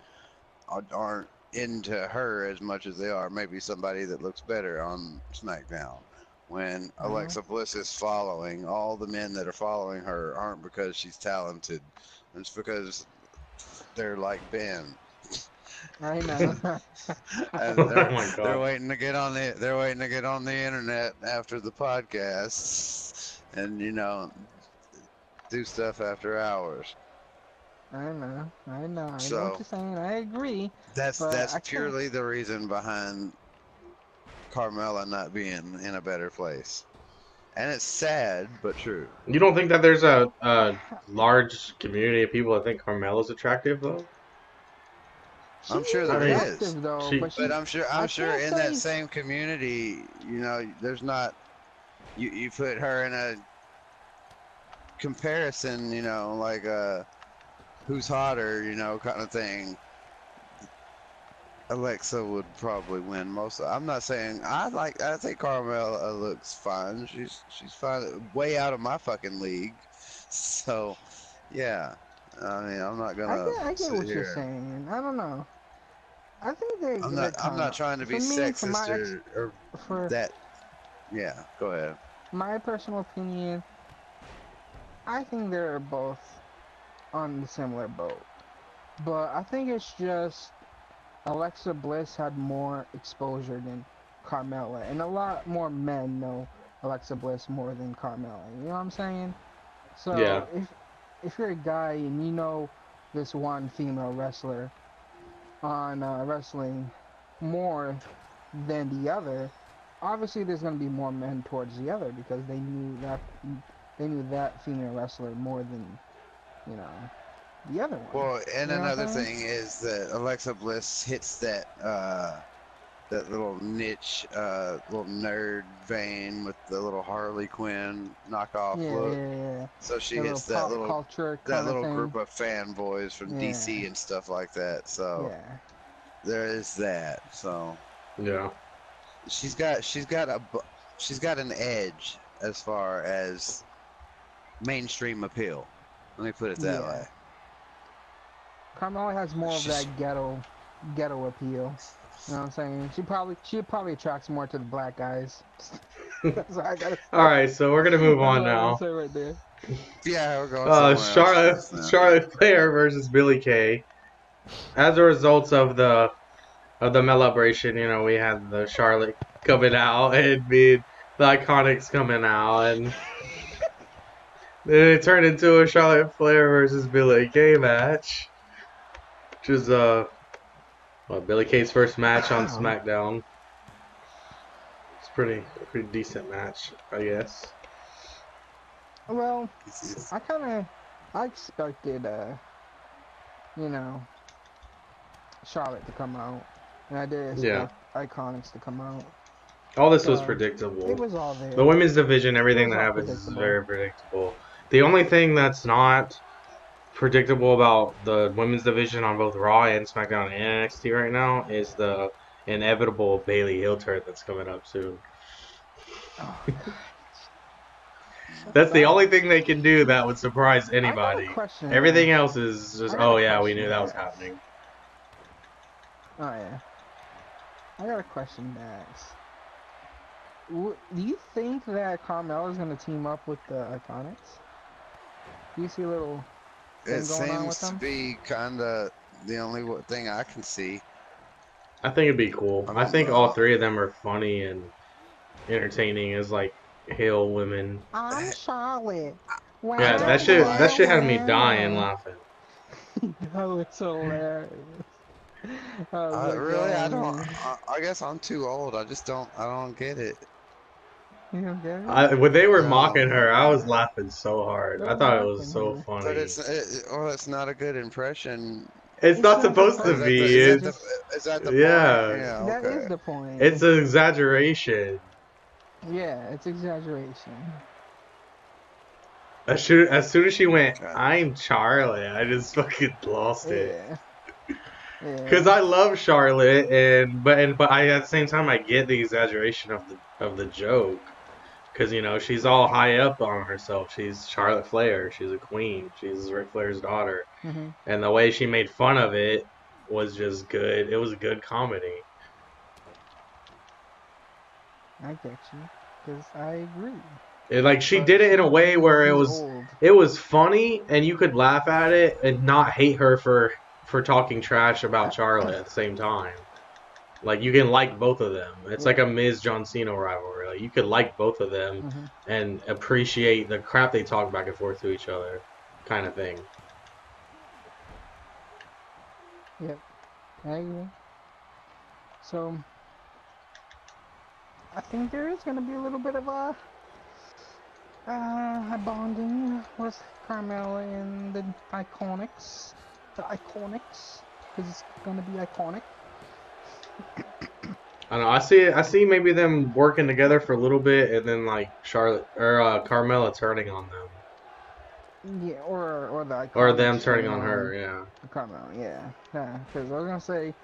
Speaker 2: aren't into her as much as they are maybe somebody that looks better on SmackDown. When
Speaker 3: I know.
Speaker 2: Alexa Bliss is following, all the men that are following her aren't because she's talented. It's because they're like Ben.
Speaker 3: I know.
Speaker 2: And
Speaker 1: Oh my
Speaker 2: they're
Speaker 1: god.
Speaker 2: waiting to get on the internet after the podcast and do stuff after hours.
Speaker 3: I know. I know. I know what
Speaker 2: So
Speaker 3: you're saying. I agree. But
Speaker 2: that's
Speaker 3: I can't.
Speaker 2: purely the reason behind Carmella not being in a better place. And it's sad, but true.
Speaker 1: You don't think that there's a large community of people that think Carmella's attractive though?
Speaker 3: She
Speaker 2: I'm sure
Speaker 3: is
Speaker 1: I
Speaker 2: there
Speaker 1: mean,
Speaker 2: is.
Speaker 3: attractive though,
Speaker 1: she.
Speaker 3: but
Speaker 2: But
Speaker 3: she's.
Speaker 2: I'm
Speaker 3: I
Speaker 2: sure
Speaker 3: can't
Speaker 2: in that
Speaker 3: say.
Speaker 2: same community, there's not you put her in a comparison, like who's hotter, kind of thing. Alexa would probably win most. I'm not saying I think Carmella looks fine. She's fine, way out of my fucking league. So, yeah. I mean, I'm not gonna
Speaker 3: I get
Speaker 2: sit
Speaker 3: what you're
Speaker 2: here.
Speaker 3: saying. I don't know. I think they're
Speaker 2: I'm
Speaker 3: kind
Speaker 2: not
Speaker 3: of.
Speaker 2: trying to be
Speaker 3: For me,
Speaker 2: sexist or
Speaker 3: for
Speaker 2: that. Yeah, go ahead.
Speaker 3: my personal opinion, I think they're both on the similar boat. But I think it's just Alexa Bliss had more exposure than Carmella, and a lot more men know Alexa Bliss more than Carmella. You know what I'm saying?
Speaker 1: Yeah.
Speaker 3: So if you're a guy and you know this one female wrestler on wrestling more than the other, obviously there's going to be more men towards the other because they knew that female wrestler more than you know the other one.
Speaker 2: Well, and
Speaker 3: You know what
Speaker 2: another
Speaker 3: I'm saying?
Speaker 2: thing is that Alexa Bliss hits that little niche, little nerd vein with the little Harley Quinn knockoff
Speaker 3: Yeah,
Speaker 2: look.
Speaker 3: yeah, yeah.
Speaker 2: So she
Speaker 3: The little
Speaker 2: hits that
Speaker 3: pop culture kind of
Speaker 2: group
Speaker 3: thing.
Speaker 2: of fanboys from
Speaker 3: Yeah,
Speaker 2: DC and stuff like that. So
Speaker 3: yeah.
Speaker 2: there is that. So
Speaker 1: Yeah.
Speaker 2: she's got an edge as far as mainstream appeal. Let me put it that
Speaker 3: Yeah.
Speaker 2: way.
Speaker 3: Carmella has more of
Speaker 2: She's,
Speaker 3: that ghetto appeal. You know what I'm saying? She probably attracts more to the black guys. That's what I gotta say.
Speaker 1: All right, so we're gonna move
Speaker 3: That's
Speaker 1: on
Speaker 3: what I gotta
Speaker 1: now.
Speaker 3: say right there.
Speaker 2: yeah, we're going somewhere else just now.
Speaker 1: Charlotte Flair versus Billie Kay. As a result of the celebration, you know, we had the Charlotte coming out and the Iconics coming out, and then it turned into a Charlotte Flair versus Billie Kay match, which is Billie Kay's first match on
Speaker 3: Wow.
Speaker 1: SmackDown. It's pretty decent match, I guess.
Speaker 3: Well, I expected you know, Charlotte to come out, and I did expect Iconics to come out.
Speaker 1: All this was
Speaker 3: So,
Speaker 1: predictable.
Speaker 3: it was all there.
Speaker 1: The women's division,
Speaker 3: It
Speaker 1: everything
Speaker 3: was
Speaker 1: that
Speaker 3: all
Speaker 1: happens is
Speaker 3: predictable.
Speaker 1: very predictable. The only thing that's not predictable about the women's division on both Raw and SmackDown and NXT right now is the inevitable Bayley heel turn that's coming up soon.
Speaker 3: Oh,
Speaker 1: That's the only thing they can do that would surprise
Speaker 3: I got a
Speaker 1: anybody.
Speaker 3: question.
Speaker 1: Everything else is just,
Speaker 3: I got
Speaker 1: oh
Speaker 3: a
Speaker 1: yeah, we
Speaker 3: question,
Speaker 1: knew that was
Speaker 3: Dax.
Speaker 1: happening.
Speaker 3: Oh yeah. I got a question, Dax. Do you think that Carmella's gonna team up with the Iconics? Do you see a little thing
Speaker 2: It
Speaker 3: going on with
Speaker 2: seems to
Speaker 3: them?
Speaker 2: be kind of the only thing I can see.
Speaker 1: I think it'd be cool.
Speaker 2: I
Speaker 1: I
Speaker 2: don't
Speaker 1: think all
Speaker 2: know.
Speaker 1: three of them are funny and entertaining as like heel women.
Speaker 3: I'm Charlotte.
Speaker 2: I
Speaker 1: Yeah,
Speaker 2: don't
Speaker 1: that
Speaker 2: like.
Speaker 1: shit had me dying laughing.
Speaker 3: No, it's hilarious. I was like,
Speaker 2: Really, I
Speaker 3: oh
Speaker 2: don't.
Speaker 3: man,
Speaker 2: I guess I'm too old. I just don't. I don't get it.
Speaker 3: you don't get it?
Speaker 1: When they were
Speaker 2: No,
Speaker 1: mocking her, I was laughing so hard.
Speaker 3: They're
Speaker 1: I thought it was
Speaker 3: mocking
Speaker 1: so
Speaker 3: her.
Speaker 2: but
Speaker 1: funny.
Speaker 2: it's not a good impression.
Speaker 1: It's
Speaker 3: It's
Speaker 1: not
Speaker 3: not the
Speaker 1: supposed to
Speaker 2: Is that the
Speaker 3: purpose.
Speaker 1: be.
Speaker 2: is
Speaker 3: It's
Speaker 2: that the
Speaker 1: It's
Speaker 3: just
Speaker 2: is that the point?
Speaker 1: yeah.
Speaker 2: Yeah.
Speaker 3: that is
Speaker 2: Okay.
Speaker 3: the point.
Speaker 1: It's an exaggeration.
Speaker 3: Yeah, it's exaggeration.
Speaker 1: As soon as she went,
Speaker 2: God.
Speaker 1: I'm Charlotte, I just fucking lost it.
Speaker 3: Yeah,
Speaker 1: Cause
Speaker 3: yeah.
Speaker 1: I love Charlotte, but I at the same time I get the exaggeration of the joke. Cause you know she's all high up on herself. She's Charlotte Flair. She's a queen. She's Ric Flair's daughter.
Speaker 3: Mhm.
Speaker 1: And the way she made fun of it was just good. It was good comedy.
Speaker 3: I get you, cause I agree.
Speaker 1: Like she
Speaker 3: But
Speaker 1: did it in a way where
Speaker 3: he's old.
Speaker 1: it was funny and you could laugh at it and not hate her for talking trash about Charlotte at the same time. Like you can like both of them. It's like a Miz John Cena rivalry. Like you could like both of them
Speaker 3: Mhm.
Speaker 1: and appreciate the crap they talk back and forth to each other, kind of thing.
Speaker 3: Yep, I agree. So I think there is gonna be a little bit of a bonding with Carmella and the Iconics. The Iconics, because it's gonna be iconic.
Speaker 1: I don't know. I see maybe them working together for a little bit and then like Charlotte or Carmella turning on them.
Speaker 3: Yeah, or the Iconics
Speaker 1: Or them turning on her, yeah.
Speaker 3: Carmella, yeah, because I was gonna say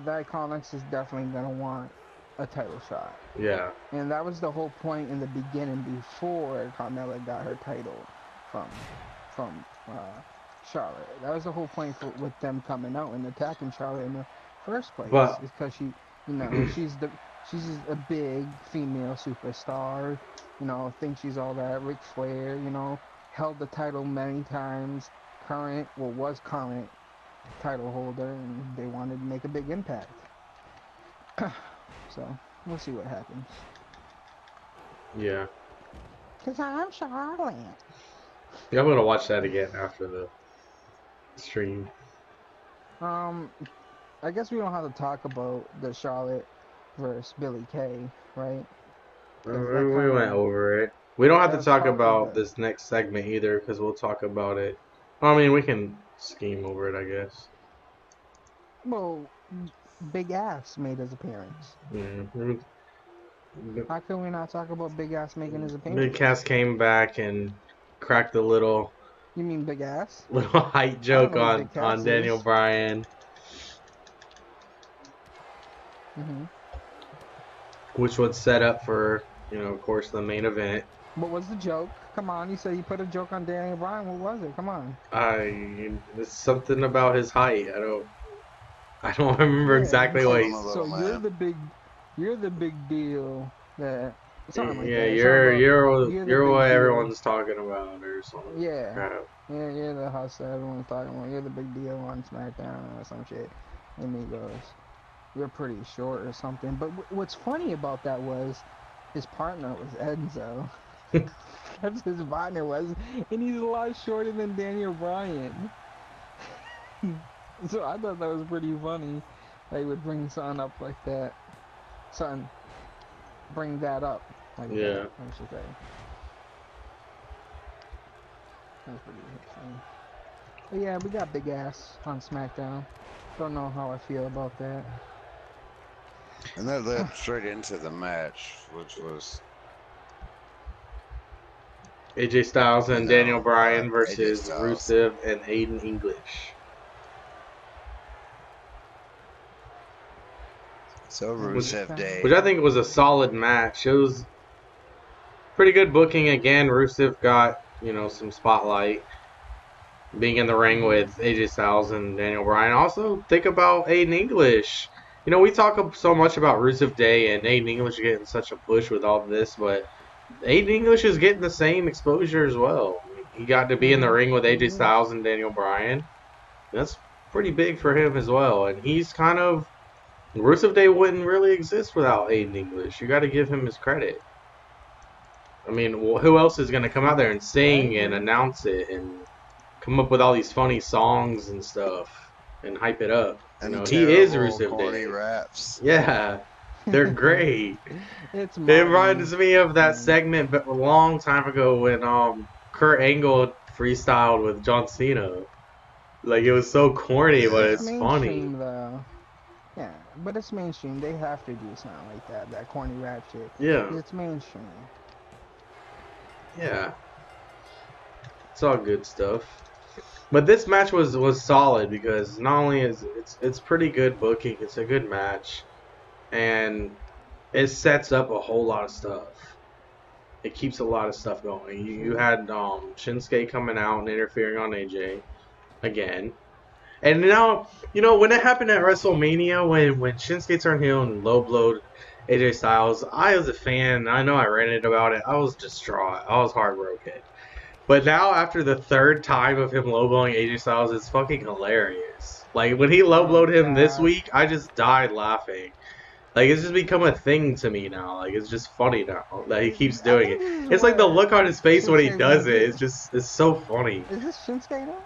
Speaker 3: the Iconics is definitely gonna want a title shot.
Speaker 1: Yeah.
Speaker 3: And that was the whole point in the beginning before Carmella got her title from Charlotte. That was the whole point with them coming out and attacking Charlotte in the first place.
Speaker 1: But
Speaker 3: Is because she, you know, she's a big female superstar. You know, thinks she's all that. Ric Flair, you know, held the title many times. Was current title holder, and they wanted to make a big impact. So, we'll see what happens.
Speaker 1: yeah.
Speaker 3: Cause I'm Charlotte.
Speaker 1: Yeah, I'm gonna watch that again after the stream.
Speaker 3: I guess we don't have to talk about the Charlotte versus Billie Kay, right?
Speaker 1: We went over it. We don't have to
Speaker 3: That's
Speaker 1: talk
Speaker 3: part of
Speaker 1: about
Speaker 3: the.
Speaker 1: this next segment either because we'll talk about it. I mean, we can scheme over it, I guess.
Speaker 3: Well, Big Ass made his appearance.
Speaker 1: Mm.
Speaker 3: How can we not talk about Big Ass making his
Speaker 1: Big
Speaker 3: appearance?
Speaker 1: Cass came back and cracked a little
Speaker 3: You mean Big Ass?
Speaker 1: height
Speaker 3: I don't
Speaker 1: joke
Speaker 3: know who Big
Speaker 1: on
Speaker 3: Cass
Speaker 1: Daniel
Speaker 3: is.
Speaker 1: Bryan, which was set up for, of course, the main event.
Speaker 3: What was the joke? Come on, you said you put a joke on Daniel Bryan. What was it? Come on.
Speaker 1: It's something about his height. I don't remember
Speaker 3: Yeah,
Speaker 1: exactly
Speaker 3: he
Speaker 1: what
Speaker 2: Call
Speaker 3: said,
Speaker 2: him a
Speaker 1: he's.
Speaker 3: so
Speaker 2: little man.
Speaker 3: you're the big deal that something like
Speaker 1: Yeah,
Speaker 3: that. Something about you're the
Speaker 1: you're what
Speaker 3: big deal.
Speaker 1: everyone's talking about or something.
Speaker 3: Yeah.
Speaker 1: Crap.
Speaker 3: Yeah, you're the hustler everyone's talking about. You're the big deal on SmackDown or some shit. And he goes, you're pretty short or something. But what's funny about that was his partner was Enzo. That's his partner was, and he's a lot shorter than Daniel Bryan. So I thought that was pretty funny. They would bring something up like that. Something, bring that up like
Speaker 1: Yeah.
Speaker 3: that, I should say. That's pretty funny. But yeah, we got Big Ass on SmackDown. Don't know how I feel about that.
Speaker 2: And that led straight into the match, which was
Speaker 1: AJ Styles and Daniel Bryan
Speaker 2: AJ
Speaker 1: versus
Speaker 2: Styles.
Speaker 1: Rusev and Aiden English.
Speaker 2: So Rusev Day.
Speaker 1: Which I think was a solid match. It was pretty good booking. Again, Rusev got, some spotlight being in the ring with AJ Styles and Daniel Bryan. Also, think about Aiden English. We talk so much about Rusev Day and Aiden English getting such a push with all this, but Aiden English is getting the same exposure as well. He got to be in the ring with AJ Styles and Daniel Bryan. That's pretty big for him as well. And he's kind of... Rusev Day wouldn't really exist without Aiden English. You got to give him his credit. I mean, who else is going to come out there and sing and announce it and come up with all these funny songs and stuff and hype it up?
Speaker 2: And
Speaker 1: he is
Speaker 2: terrible,
Speaker 1: Rusev
Speaker 2: corny
Speaker 1: Day.
Speaker 2: Raps.
Speaker 1: Yeah, they're great.
Speaker 3: It
Speaker 1: reminds me of that segment a long time ago when Kurt Angle freestyled with John Cena. Like, it was so corny, but it's funny.
Speaker 3: Though. Yeah, but it's mainstream. They have to do something like that corny rap shit.
Speaker 1: Yeah.
Speaker 3: It's mainstream.
Speaker 1: Yeah. It's all good stuff. But this match was solid because not only is it's pretty good booking, it's a good match, and it sets up a whole lot of stuff. It keeps a lot of stuff going. You had Shinsuke coming out and interfering on AJ again. And now, when it happened at WrestleMania, when Shinsuke turned heel and low-blowed AJ Styles, I was a fan. I know I ranted about it. I was distraught. I was heartbroken. But now, after the third time of him low-blowing AJ Styles, it's fucking hilarious. Like, when he low-blowed him this week, I just died laughing. Like, it's just become a thing to me now. Like, it's just funny now that he keeps doing it. It's like the look on his face when he does it. It's so funny.
Speaker 3: Is this Shinsuke now?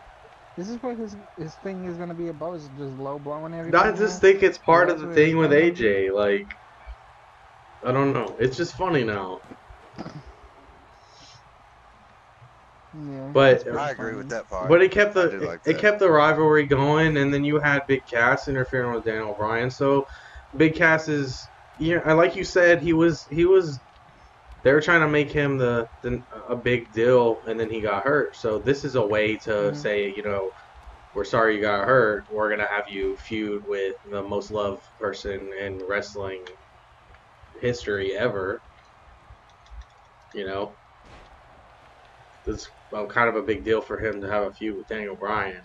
Speaker 3: Is this what his thing is gonna be about? Is just low blowing everything?
Speaker 1: I just think it's part of the thing with AJ. Like, I don't know. It's just funny now.
Speaker 3: Yeah,
Speaker 1: but
Speaker 2: I agree with that part.
Speaker 1: But it kept the rivalry going, and then you had Big Cass interfering with Daniel Bryan. So Big Cass is, like you said, he was. They were trying to make him a big deal, and then he got hurt. So this is a way to say, we're sorry you got hurt. We're gonna have you feud with the most loved person in wrestling history ever. It's kind of a big deal for him to have a feud with Daniel Bryan.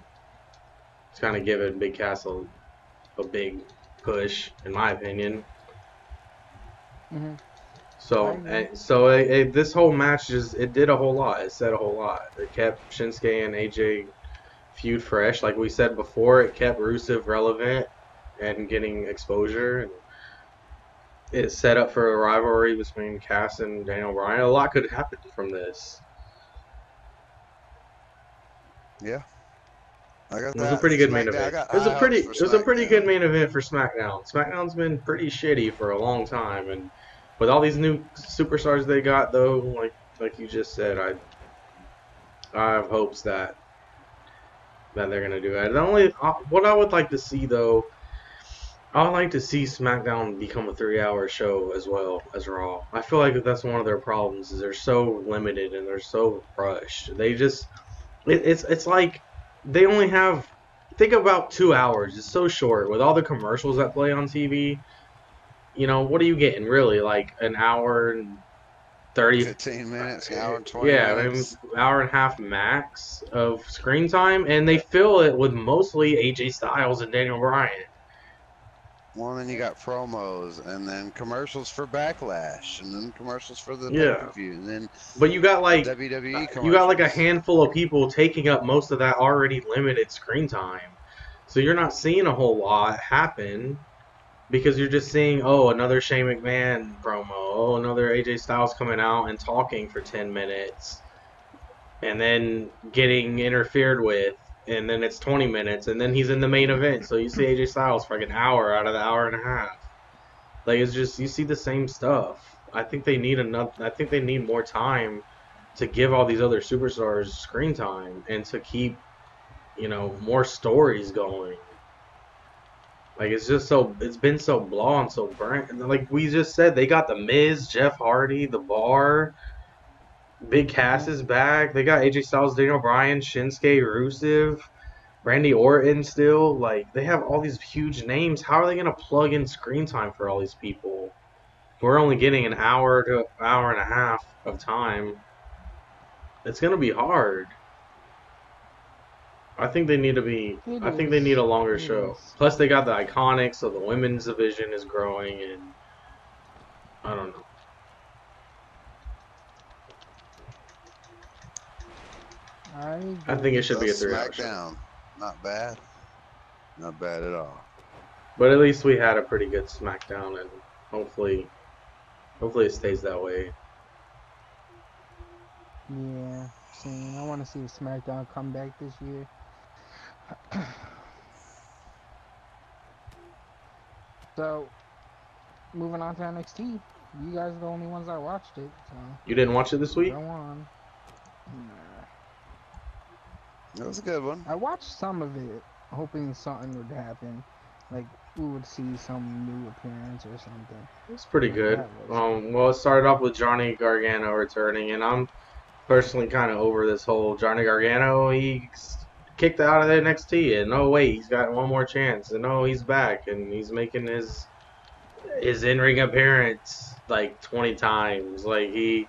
Speaker 1: It's kind of giving Big Cass a big push, in my opinion. So this whole match it did a whole lot. It said a whole lot. It kept Shinsuke and AJ feud fresh, like we said before. It kept Rusev relevant and getting exposure. And it set up for a rivalry between Cass and Daniel Bryan. A lot could happen from this.
Speaker 2: Yeah.
Speaker 1: It was a pretty good main event. It was a pretty good main event for SmackDown. SmackDown's been pretty shitty for a long time, and with all these new superstars they got, though, like you just said, I have hopes that that they're gonna do it. The only what I would like to see though, I would like to see SmackDown become a 3-hour show as well as Raw. I feel like that's one of their problems is they're so limited and they're so rushed. They just it's like they only have think about 2 hours. It's so short with all the commercials that play on TV. You know, what are you getting really? Like an hour and 30,
Speaker 2: 15 minutes, an hour and 20
Speaker 1: yeah, maybe
Speaker 2: minutes.
Speaker 1: hour and a half max of screen time, and they fill it with mostly AJ Styles and Daniel Bryan.
Speaker 2: Well, then you got promos, and then commercials for Backlash, and then commercials for the
Speaker 1: Yeah.
Speaker 2: pay-per-view, and then
Speaker 1: But you got like
Speaker 2: WWE commercials.
Speaker 1: you got like a handful of people taking up most of that already limited screen time, so you're not seeing a whole lot happen. Because you're just seeing, oh, another Shane McMahon promo, oh, another AJ Styles coming out and talking for 10 minutes, and then getting interfered with, and then it's 20 minutes, and then he's in the main event. So you see AJ Styles for like an hour out of the hour and a half. Like, it's just, you see the same stuff. I think they need more time to give all these other superstars screen time and to keep, you know, more stories going. Like, it's been so blah and so burnt. And like we just said, they got The Miz, Jeff Hardy, The Bar, Big Cass is back. They got AJ Styles, Daniel Bryan, Shinsuke, Rusev, Randy Orton still. Like, they have all these huge names. How are they going to plug in screen time for all these people? We're only getting an hour to hour and a half of time. It's going to be hard. I think they need a longer show. Plus, they got the Iconics, so the women's division is growing, and I don't know. I think it should be a 3-hour show.
Speaker 2: SmackDown, not bad. Not bad at all.
Speaker 1: But at least we had a pretty good SmackDown, and hopefully it stays that way.
Speaker 3: Yeah, same. I want to see the SmackDown come back this year. So, moving on to NXT. You guys are the only ones that watched it. So
Speaker 1: You didn't watch it this week?
Speaker 3: go on.
Speaker 2: It was a good one.
Speaker 3: I watched some of it, hoping something would happen. Like, we would see some new appearance or something.
Speaker 1: It's pretty good. Well, it started off with Johnny Gargano returning, and I'm personally kind of over this whole Johnny Gargano. He's kicked out of the NXT, and oh wait, he's got one more chance, and oh, he's back, and he's making his in-ring appearance like 20 times. Like, he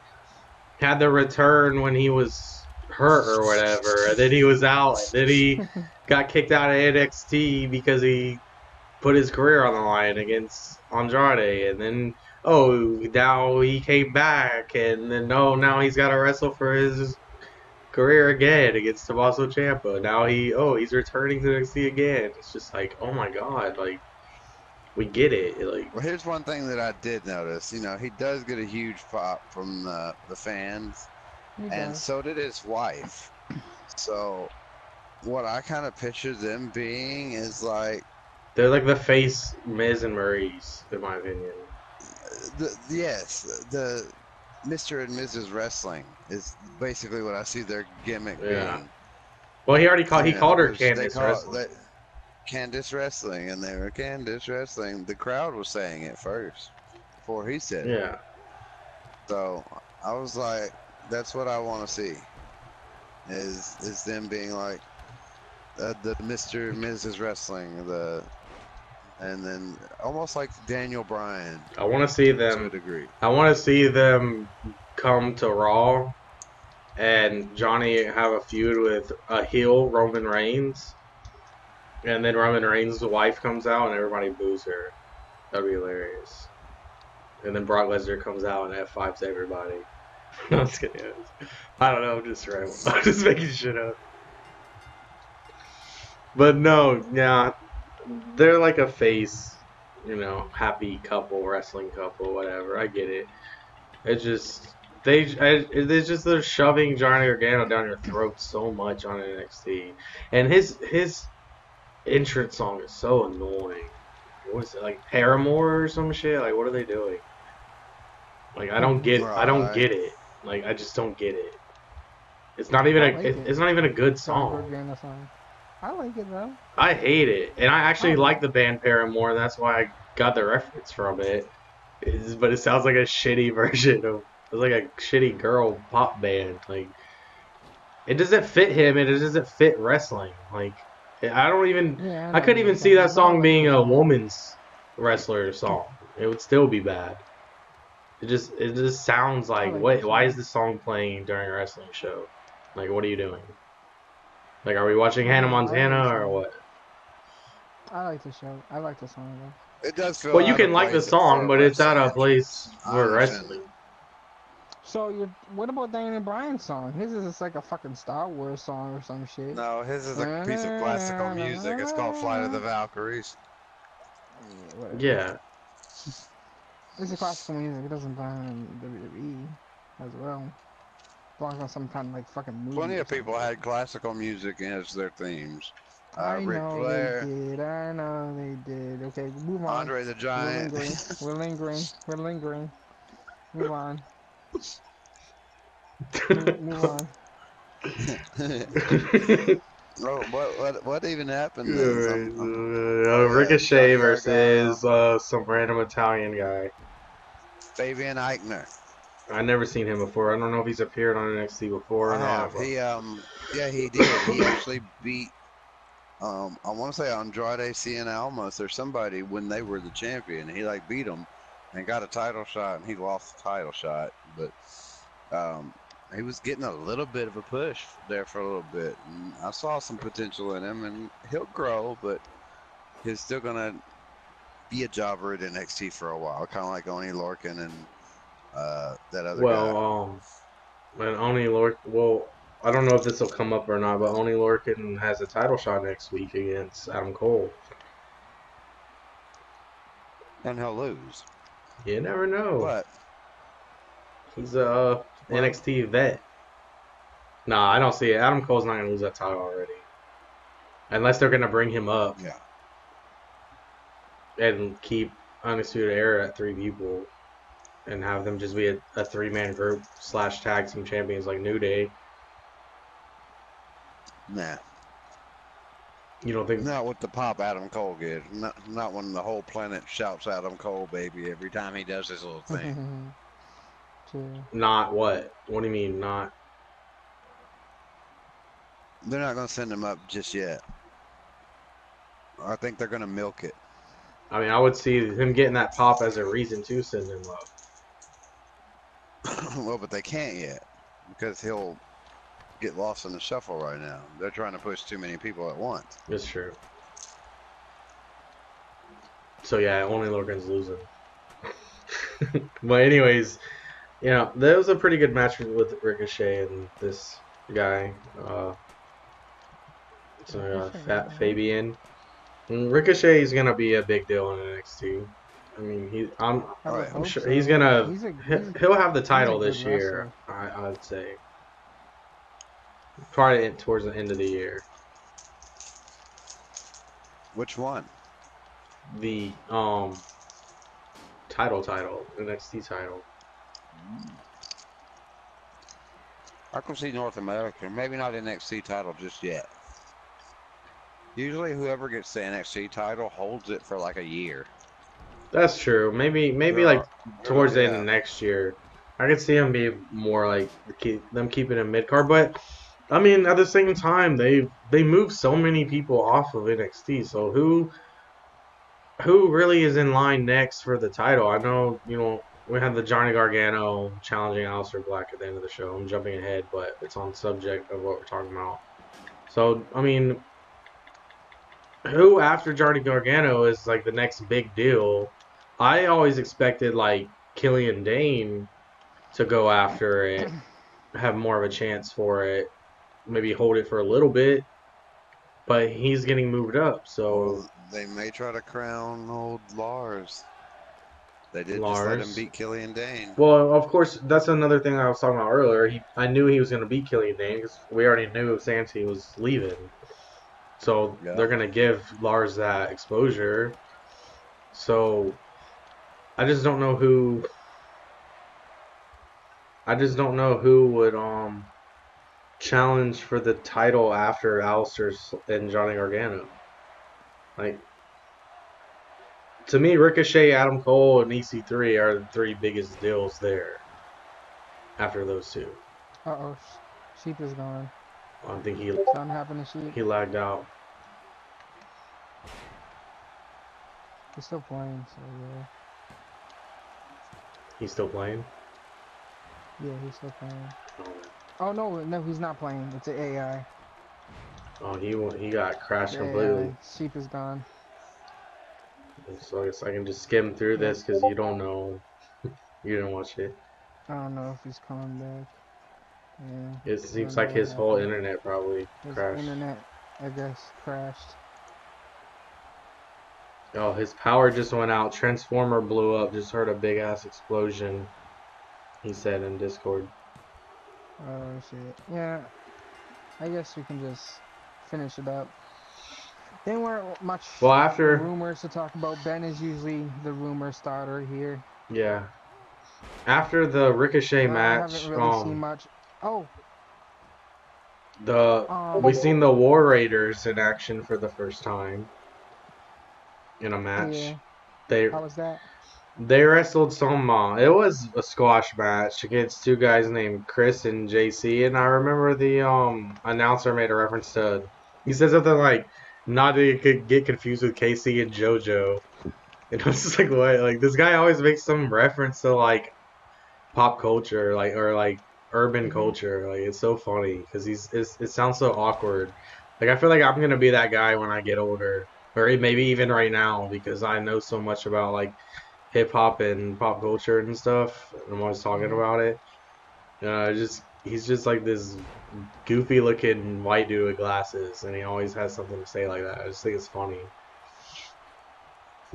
Speaker 1: had the return when he was hurt or whatever, and then he was out, and then he got kicked out of NXT because he put his career on the line against Andrade, and then now he came back, and then now he's got to wrestle for his career again against Tommaso Ciampa. Now he's returning to NXT again. It's just like, oh my god, like, we get it. Like,
Speaker 2: well, here's one thing that I did notice. You know, he does get a huge pop from the fans, and so did his wife. So what I kind of picture them being is like,
Speaker 1: they're like the face Miz and Maurice, in my opinion.
Speaker 2: The Mr. and Mrs. Wrestling is basically what I see their gimmick being.
Speaker 1: Well, he called her Candice Wrestling.
Speaker 2: Candice Wrestling, and they were Candice Wrestling. The crowd was saying it first before he said it.
Speaker 1: Yeah.
Speaker 2: So I was like, that's what I want to see. Is them being like the Mr. and Mrs. Wrestling, and then almost like Daniel Bryan.
Speaker 1: I want to see them.
Speaker 2: To a degree.
Speaker 1: I want to see them come to Raw, and Johnny have a feud with a heel Roman Reigns, and then Roman Reigns' wife comes out and everybody boos her. That'd be hilarious. And then Brock Lesnar comes out and F5s everybody. No, I'm just kidding. I don't know. I'm just rambling. I'm just making shit up. But no, yeah. They're like a face, happy couple, wrestling couple, whatever. I get it. It's just they're shoving Johnny Gargano down your throat so much on NXT, and his entrance song is so annoying. What is it, like Paramore or some shit? Like, what are they doing? Like, I don't get it. Like, I just don't get it. It's not even it's not even a good song.
Speaker 3: I like it though.
Speaker 1: I hate it, and I actually like the band Paramore, and that's why I got the reference from it. But it sounds like a shitty version of, it's like a shitty girl pop band. Like, it doesn't fit him, and it doesn't fit wrestling. Like, I don't even,
Speaker 3: Yeah, I
Speaker 1: I
Speaker 3: know what
Speaker 1: couldn't
Speaker 3: you're
Speaker 1: even see
Speaker 3: saying,
Speaker 1: that
Speaker 3: but I
Speaker 1: song
Speaker 3: like
Speaker 1: being
Speaker 3: the
Speaker 1: a
Speaker 3: song.
Speaker 1: woman's wrestler song. It would still be bad. It just sounds
Speaker 3: I
Speaker 1: like,
Speaker 3: like the
Speaker 1: why
Speaker 3: song.
Speaker 1: is this song playing during a wrestling show? Like, what are you doing? Like, are we watching
Speaker 3: I don't
Speaker 1: Hannah
Speaker 3: know. I like the
Speaker 1: Montana or
Speaker 3: song.
Speaker 1: what?
Speaker 3: I like the show. I like the song though.
Speaker 2: It does feel
Speaker 1: Well, you
Speaker 2: out of
Speaker 1: can like the
Speaker 2: place
Speaker 1: song,
Speaker 2: for a
Speaker 1: but it's out
Speaker 2: wrestling
Speaker 1: of place
Speaker 2: entrance. I
Speaker 1: for
Speaker 2: understand
Speaker 1: wrestling.
Speaker 2: that.
Speaker 3: So what about Daniel Bryan's song? His is just like a fucking Star Wars song or some shit.
Speaker 2: No, his is a piece of classical music. It's called Flight of the
Speaker 3: Yeah,
Speaker 2: Valkyries.
Speaker 3: whatever.
Speaker 1: Yeah.
Speaker 3: It's a classical music. It doesn't belong in WWE as well. It belongs on some kind of like fucking movie
Speaker 2: Plenty
Speaker 3: or
Speaker 2: of people
Speaker 3: something.
Speaker 2: had classical music as their themes.
Speaker 3: I
Speaker 2: Ric
Speaker 3: know they
Speaker 2: Flair,
Speaker 3: did. I know they did. Okay, move on.
Speaker 2: Andre the
Speaker 3: We're
Speaker 2: Giant.
Speaker 3: lingering. We're lingering. We're lingering. Move on. Move on.
Speaker 2: Oh, what even happened then? Oh yeah,
Speaker 1: Ricochet
Speaker 2: Johnny
Speaker 1: versus
Speaker 2: Gargano,
Speaker 1: some random Italian guy.
Speaker 2: Fabian Eichner.
Speaker 1: I never seen him before. I don't know if he's appeared on NXT before or
Speaker 2: I
Speaker 1: not.
Speaker 2: have.
Speaker 1: But
Speaker 2: Yeah, he did. He actually beat I want to say Andrade Cien Almas or somebody when they were the champion. He like beat them and got a title shot, and he lost the title shot. But he was getting a little bit of a push there for a little bit. And I saw some potential in him, and he'll grow, but he's still gonna be a jobber at NXT for a while, kind of like Oni Lorcan and that other guy.
Speaker 1: and Oni Lorcan. Well, I don't know if this will come up or not, but Oni Lorcan has a title shot next week against Adam Cole.
Speaker 2: And he'll lose.
Speaker 1: You never know.
Speaker 2: But
Speaker 1: He's a NXT vet. Nah, I don't see it. Adam Cole's not gonna lose that title already, unless they're gonna bring him up
Speaker 2: yeah,
Speaker 1: and keep Undisputed Era at 3 people and have them just be a 3-man group / tag team champions like New Day.
Speaker 2: nah.
Speaker 1: You don't think?
Speaker 2: Not with the pop Adam Cole gives. Not when the whole planet shouts Adam Cole, baby, every time he does his little thing.
Speaker 3: True.
Speaker 1: Not what? What do you mean not?
Speaker 2: They're not going to send him up just yet. I think they're going to milk it.
Speaker 1: I mean, I would see him getting that pop as a reason to send him up.
Speaker 2: Well, but they can't yet because he'll get lost in the shuffle right now. They're trying to push too many people at once.
Speaker 1: It's true. So yeah, only Logan's losing. But anyways, you know, that was a pretty good match with Ricochet and this guy, Fat Fabian. And Ricochet is gonna be a big deal in NXT. I mean, I'm sure
Speaker 3: So.
Speaker 1: he's gonna he'll have the
Speaker 3: he's
Speaker 1: title
Speaker 3: a good
Speaker 1: this year.
Speaker 3: wrestler.
Speaker 1: I'd say probably towards the end of the year.
Speaker 2: Which one?
Speaker 1: The title NXT title.
Speaker 2: I can see North America. Maybe not NXT title just yet. Usually whoever gets the NXT title holds it for like a year.
Speaker 1: That's true. Maybe like towards the end of next year. I could see him be more like them keeping him mid card, but I mean at the same time they move so many people off of NXT. So who really is in line next for the title? I know, you know, we had the Johnny Gargano challenging Aleister Black at the end of the show. I'm jumping ahead, but it's on subject of what we're talking about. So I mean, who after Johnny Gargano is like the next big deal? I always expected like Killian Dane to go after it, have more of a chance for it, maybe hold it for a little bit, but he's getting moved up. So
Speaker 2: well, they may try to crown old Lars. They did
Speaker 1: Lars.
Speaker 2: just let him beat Killian Dane.
Speaker 1: Well, of course, that's another thing I was talking about earlier. I knew he was going to beat Killian Dane because we already knew Santi was leaving. So they're going to give Lars that exposure. So I just don't know who would challenge for the title after Alistair and Johnny Gargano. Like, to me, Ricochet, Adam Cole, and EC3 are the three biggest deals there after those two.
Speaker 3: Uh-oh. Sheep is gone.
Speaker 1: I think
Speaker 3: Something happened to Sheep.
Speaker 1: he lagged out.
Speaker 3: He's still playing, so yeah.
Speaker 1: He's still playing?
Speaker 3: Yeah, he's still playing.
Speaker 1: Oh,
Speaker 3: Oh, no, he's not playing. It's an AI.
Speaker 1: oh he got crashed
Speaker 3: The
Speaker 1: completely.
Speaker 3: AI. Sheep is gone.
Speaker 1: So I guess I can just skim through this because you don't know. You didn't watch it.
Speaker 3: I don't know if he's coming back. Yeah.
Speaker 1: It seems like his whole internet probably
Speaker 3: His
Speaker 1: crashed.
Speaker 3: internet, I guess, crashed.
Speaker 1: Oh, his power just went out. Transformer blew up. Just heard a big ass explosion. He said in Discord.
Speaker 3: Oh shit. Yeah. I guess we can just finish it up. There weren't much rumors to talk about. Ben is usually the rumor starter here.
Speaker 1: Yeah. After the Ricochet match,
Speaker 3: I haven't really seen much. Oh.
Speaker 1: We seen the War Raiders in action for the first time in a match.
Speaker 3: Yeah. How was that?
Speaker 1: They wrestled Soma. It was a squash match against two guys named Chris and JC, and I remember the announcer made a reference to. He said something like, "Not to get confused with Casey and JoJo." And I was just like, "What?" Like, this guy always makes some reference to like pop culture, like, or like urban culture. Like, it's so funny because it sounds so awkward. Like, I feel like I'm gonna be that guy when I get older, or maybe even right now, because I know so much about like hip hop and pop culture and stuff. And I'm always talking about it. He's just like this goofy looking white dude with glasses, and he always has something to say like that. I just think it's funny.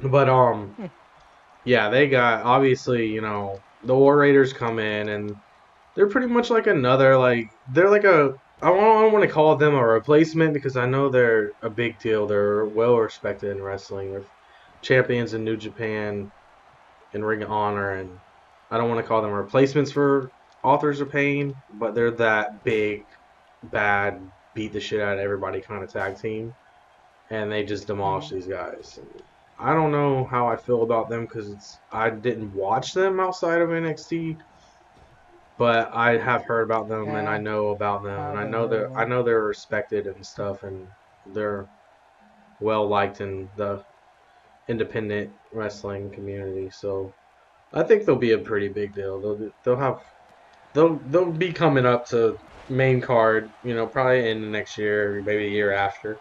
Speaker 1: But yeah, they got, obviously, you know, the War Raiders come in, and they're pretty much like another, like, they're like a, I don't want to call them a replacement because I know they're a big deal. They're well respected in wrestling. They're champions in New Japan and Ring of Honor, and I don't want to call them replacements for Authors of Pain, but they're that big, bad, beat the shit out of everybody kind of tag team, and they just demolish these guys. I don't know how I feel about them because I didn't watch them outside of NXT, but I have heard about them and I know about them, and I know they're respected and stuff, and they're well liked in the independent wrestling community. So I think they'll be a pretty big deal. They'll be coming up to main card, you know, probably in the next year, maybe a year after.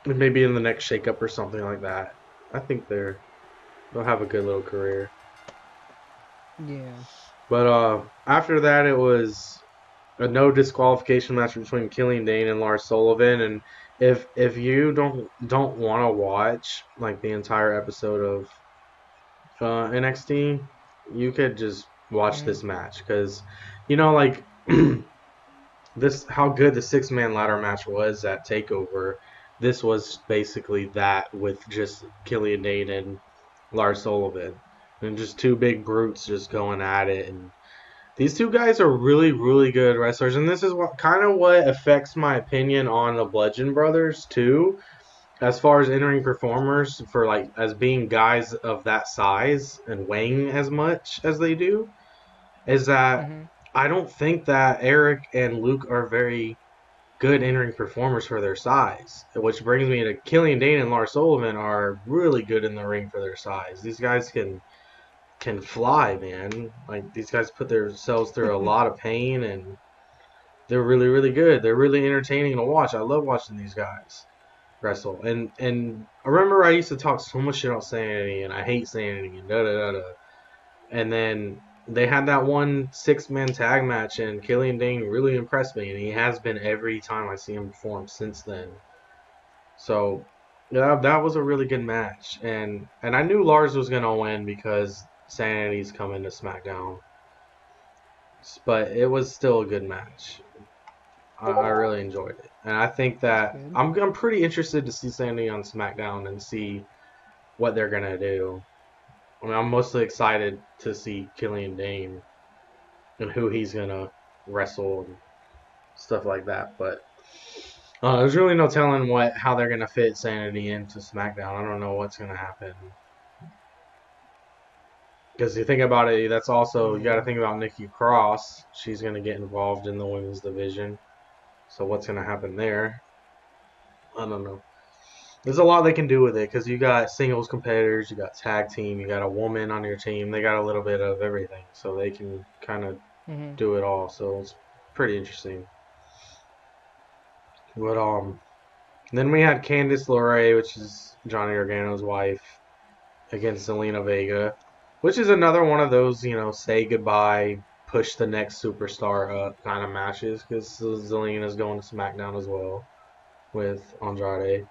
Speaker 1: Maybe in the next shakeup or something like that. I think they'll have a good little career.
Speaker 3: Yeah.
Speaker 1: But after that, it was a no disqualification match between Killian Dane and Lars Sullivan. And if you don't want to watch like the entire episode of NXT, you could just watch this match because, you know, like this, how good the 6-man ladder match was at Takeover. This was basically that with just Killian Dane and Lars Sullivan, and just two big brutes just going at it. And these two guys are really, really good wrestlers, and this is what affects my opinion on the Bludgeon Brothers too, as far as entering performers for like as being guys of that size and weighing as much as they do, is that I don't think that Eric and Luke are very good entering performers for their size. Which brings me to Killian Dane and Lars Sullivan are really good in the ring for their size. These guys can fly, man. Like, these guys put themselves through a lot of pain, and they're really, really good. They're really entertaining to watch. I love watching these guys wrestle. And I remember I used to talk so much shit about Sanity, and I hate Sanity, and da-da-da-da. And then they had that one 6-man tag match, and Killian Dane really impressed me, and he has been every time I see him perform since then. So, yeah, that was a really good match. And I knew Lars was going to win because Sanity's coming to SmackDown. But it was still a good match. I really enjoyed it. And I think that I'm pretty interested to see Sanity on SmackDown and see what they're going to do. I mean, I'm mostly excited to see Killian Dane and who he's going to wrestle. stuff like that. But there's really no telling how they're gonna fit Sanity into SmackDown. I don't know what's gonna happen. Because you think about it, that's also, you got to think about Nikki Cross. She's going to get involved in the women's division. So what's going to happen there? I don't know. There's a lot they can do with it because you got singles competitors, you got tag team, you got a woman on your team. They got a little bit of everything. So they can kind of do it all. So it's pretty interesting. But then we had Candice LeRae, which is Johnny Gargano's wife, against Zelina Vega. Which is another one of those, say goodbye, push the next superstar up kind of matches, because Zelina's going to SmackDown as well with Andrade,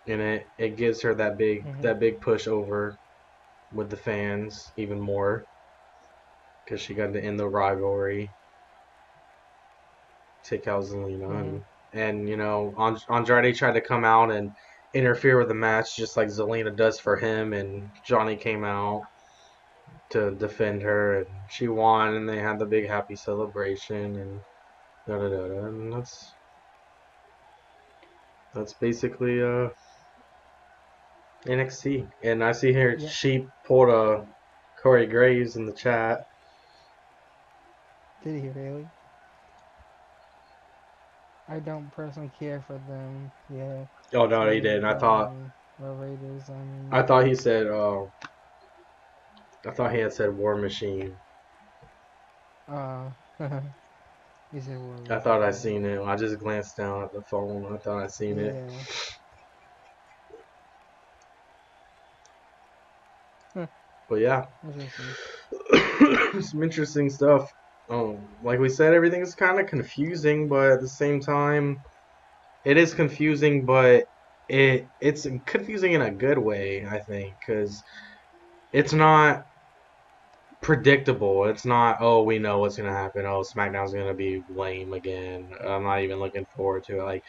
Speaker 1: and it gives her that big push over with the fans even more, because she got to end the rivalry, take out Zelina, and Andrade tried to come out and interfere with the match just like Zelina does for him, and Johnny came out to defend her, and she won, and they had the big happy celebration, and and that's basically NXT. And I see here Sheep pulled a Corey Graves in the chat.
Speaker 3: Did he really? I don't personally care for them. Yeah.
Speaker 1: Oh no, he didn't. I thought
Speaker 3: Raiders.
Speaker 1: I thought he said. I thought he had said War Machine.
Speaker 3: He said War Machine.
Speaker 1: I thought I seen it. I just glanced down at the phone. I thought I seen it. But yeah, some interesting stuff. Like we said, everything is kind of confusing, but at the same time, it is confusing, but it's confusing in a good way, I think, because it's not predictable. It's not, oh, we know what's going to happen. Oh, SmackDown's going to be lame again. I'm not even looking forward to it. Like,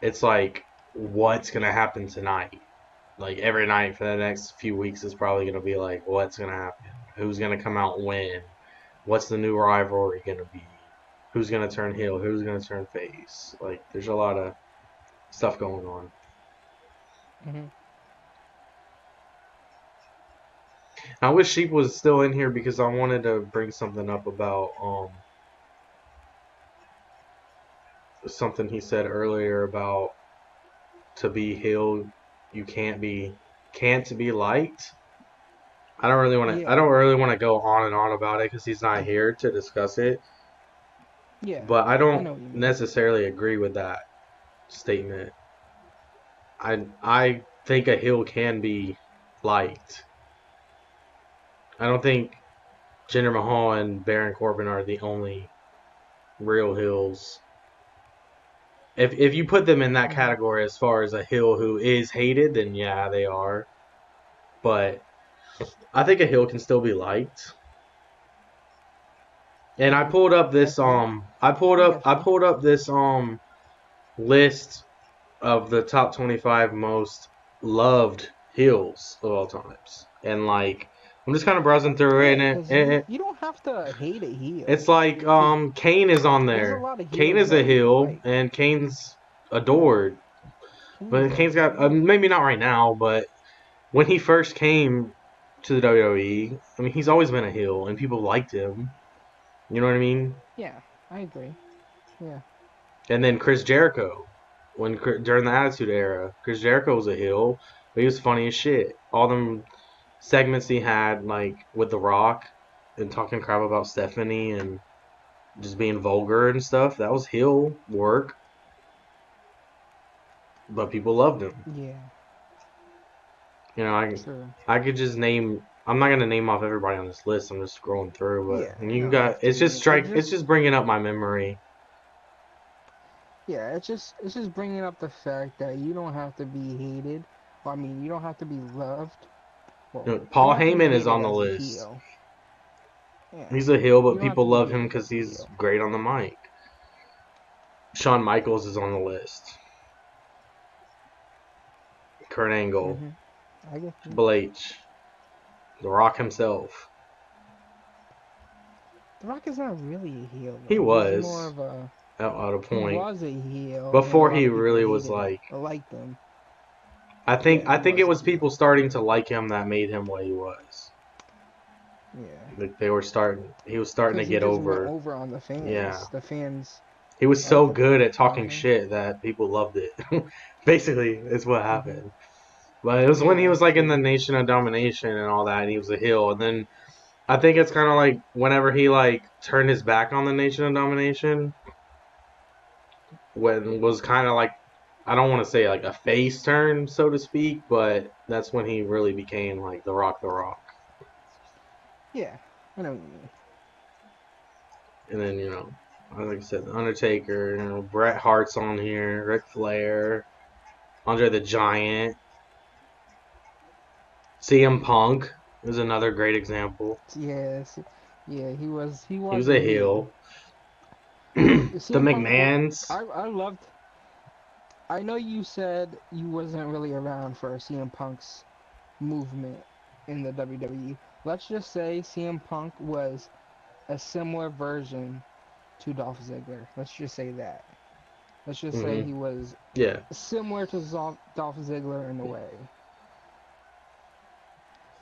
Speaker 1: it's like, what's going to happen tonight? Like, every night for the next few weeks is probably going to be like, what's going to happen? Who's going to come out and win? What's the new rivalry going to be? Who's going to turn heel? Who's going to turn face? Like, there's a lot of stuff going on. I wish Sheep was still in here because I wanted to bring something up about something he said earlier about to be heel, you can't be liked. I don't really want to go on and on about it because he's not here to discuss it.
Speaker 3: Yeah.
Speaker 1: But I don't necessarily agree with that statement. I think a heel can be liked. I don't think Jinder Mahal and Baron Corbin are the only real heels. If you put them in that category as far as a heel who is hated, then yeah, they are. But I think a heel can still be liked. And I pulled up this list of the top 25 most loved heels of all times. And like, I'm just kind of browsing through it, and
Speaker 3: you don't have to hate a heel.
Speaker 1: It's like Kane is on there. Kane is a heel, and Kane's adored. But Kane's got maybe not right now, but when he first came to the WWE, I mean, he's always been a heel, and people liked him. You know what I mean?
Speaker 3: Yeah, I agree. Yeah.
Speaker 1: And then Chris Jericho, during the Attitude Era, Chris Jericho was a heel, but he was funny as shit. All them segments he had, like with The Rock and talking crap about Stephanie and just being vulgar and stuff, that was heel work. But people loved him.
Speaker 3: Yeah.
Speaker 1: You know, I could just name. I'm not gonna name off everybody on this list. I'm just scrolling through, but it's just bringing up my memory.
Speaker 3: Yeah, it's just bringing up the fact that you don't have to be hated. Well, I mean, you don't have to be loved. Well,
Speaker 1: Paul Heyman is on the list. Yeah. He's a heel, but people love him because he's great on the mic. Shawn Michaels is on the list. Kurt Angle. Triple H. The Rock himself.
Speaker 3: The Rock is not really a heel, though.
Speaker 1: He was.
Speaker 3: He's more of a...
Speaker 1: at a
Speaker 3: He
Speaker 1: point
Speaker 3: was a heel, and a
Speaker 1: before
Speaker 3: lot
Speaker 1: he
Speaker 3: of people
Speaker 1: really was
Speaker 3: hated him,
Speaker 1: like.
Speaker 3: or liked him.
Speaker 1: I
Speaker 3: Yeah,
Speaker 1: think
Speaker 3: he
Speaker 1: I think it
Speaker 3: was a
Speaker 1: was
Speaker 3: heel.
Speaker 1: people starting to like him that made him what he was.
Speaker 3: Yeah.
Speaker 1: Like they were starting. He was starting to
Speaker 3: Because he
Speaker 1: get
Speaker 3: just went
Speaker 1: over.
Speaker 3: over on the
Speaker 1: Yeah.
Speaker 3: fans. The fans
Speaker 1: He was so
Speaker 3: liked him.
Speaker 1: good at talking
Speaker 3: Hmm.
Speaker 1: shit that people loved it. Basically, is what
Speaker 3: Hmm.
Speaker 1: happened. But it was when he
Speaker 3: Yeah,
Speaker 1: was like in the
Speaker 3: true.
Speaker 1: Nation of Domination and all that, and he was a heel. And then I think it's kind of like whenever he like turned his back on the Nation of Domination, when was kind of like I don't want to say like a face turn, so to speak, but that's when he really became like the Rock, the Rock.
Speaker 3: Yeah, I know what you mean.
Speaker 1: And then like I said, the Undertaker, Bret Hart's on here, Ric Flair, Andre the Giant. CM Punk is another great example.
Speaker 3: Yes, yeah, he
Speaker 1: He was
Speaker 3: was a
Speaker 1: a
Speaker 3: heel.
Speaker 1: heel. The
Speaker 3: CM Punk,
Speaker 1: McMahons.
Speaker 3: I loved. I know you said you wasn't really around for CM Punk's movement in the WWE. Let's just say CM Punk was a similar version to Dolph Ziggler. Let's just say that. Let's just say
Speaker 1: Hmm.
Speaker 3: he was
Speaker 1: Yeah.
Speaker 3: similar to Dolph Ziggler in a way,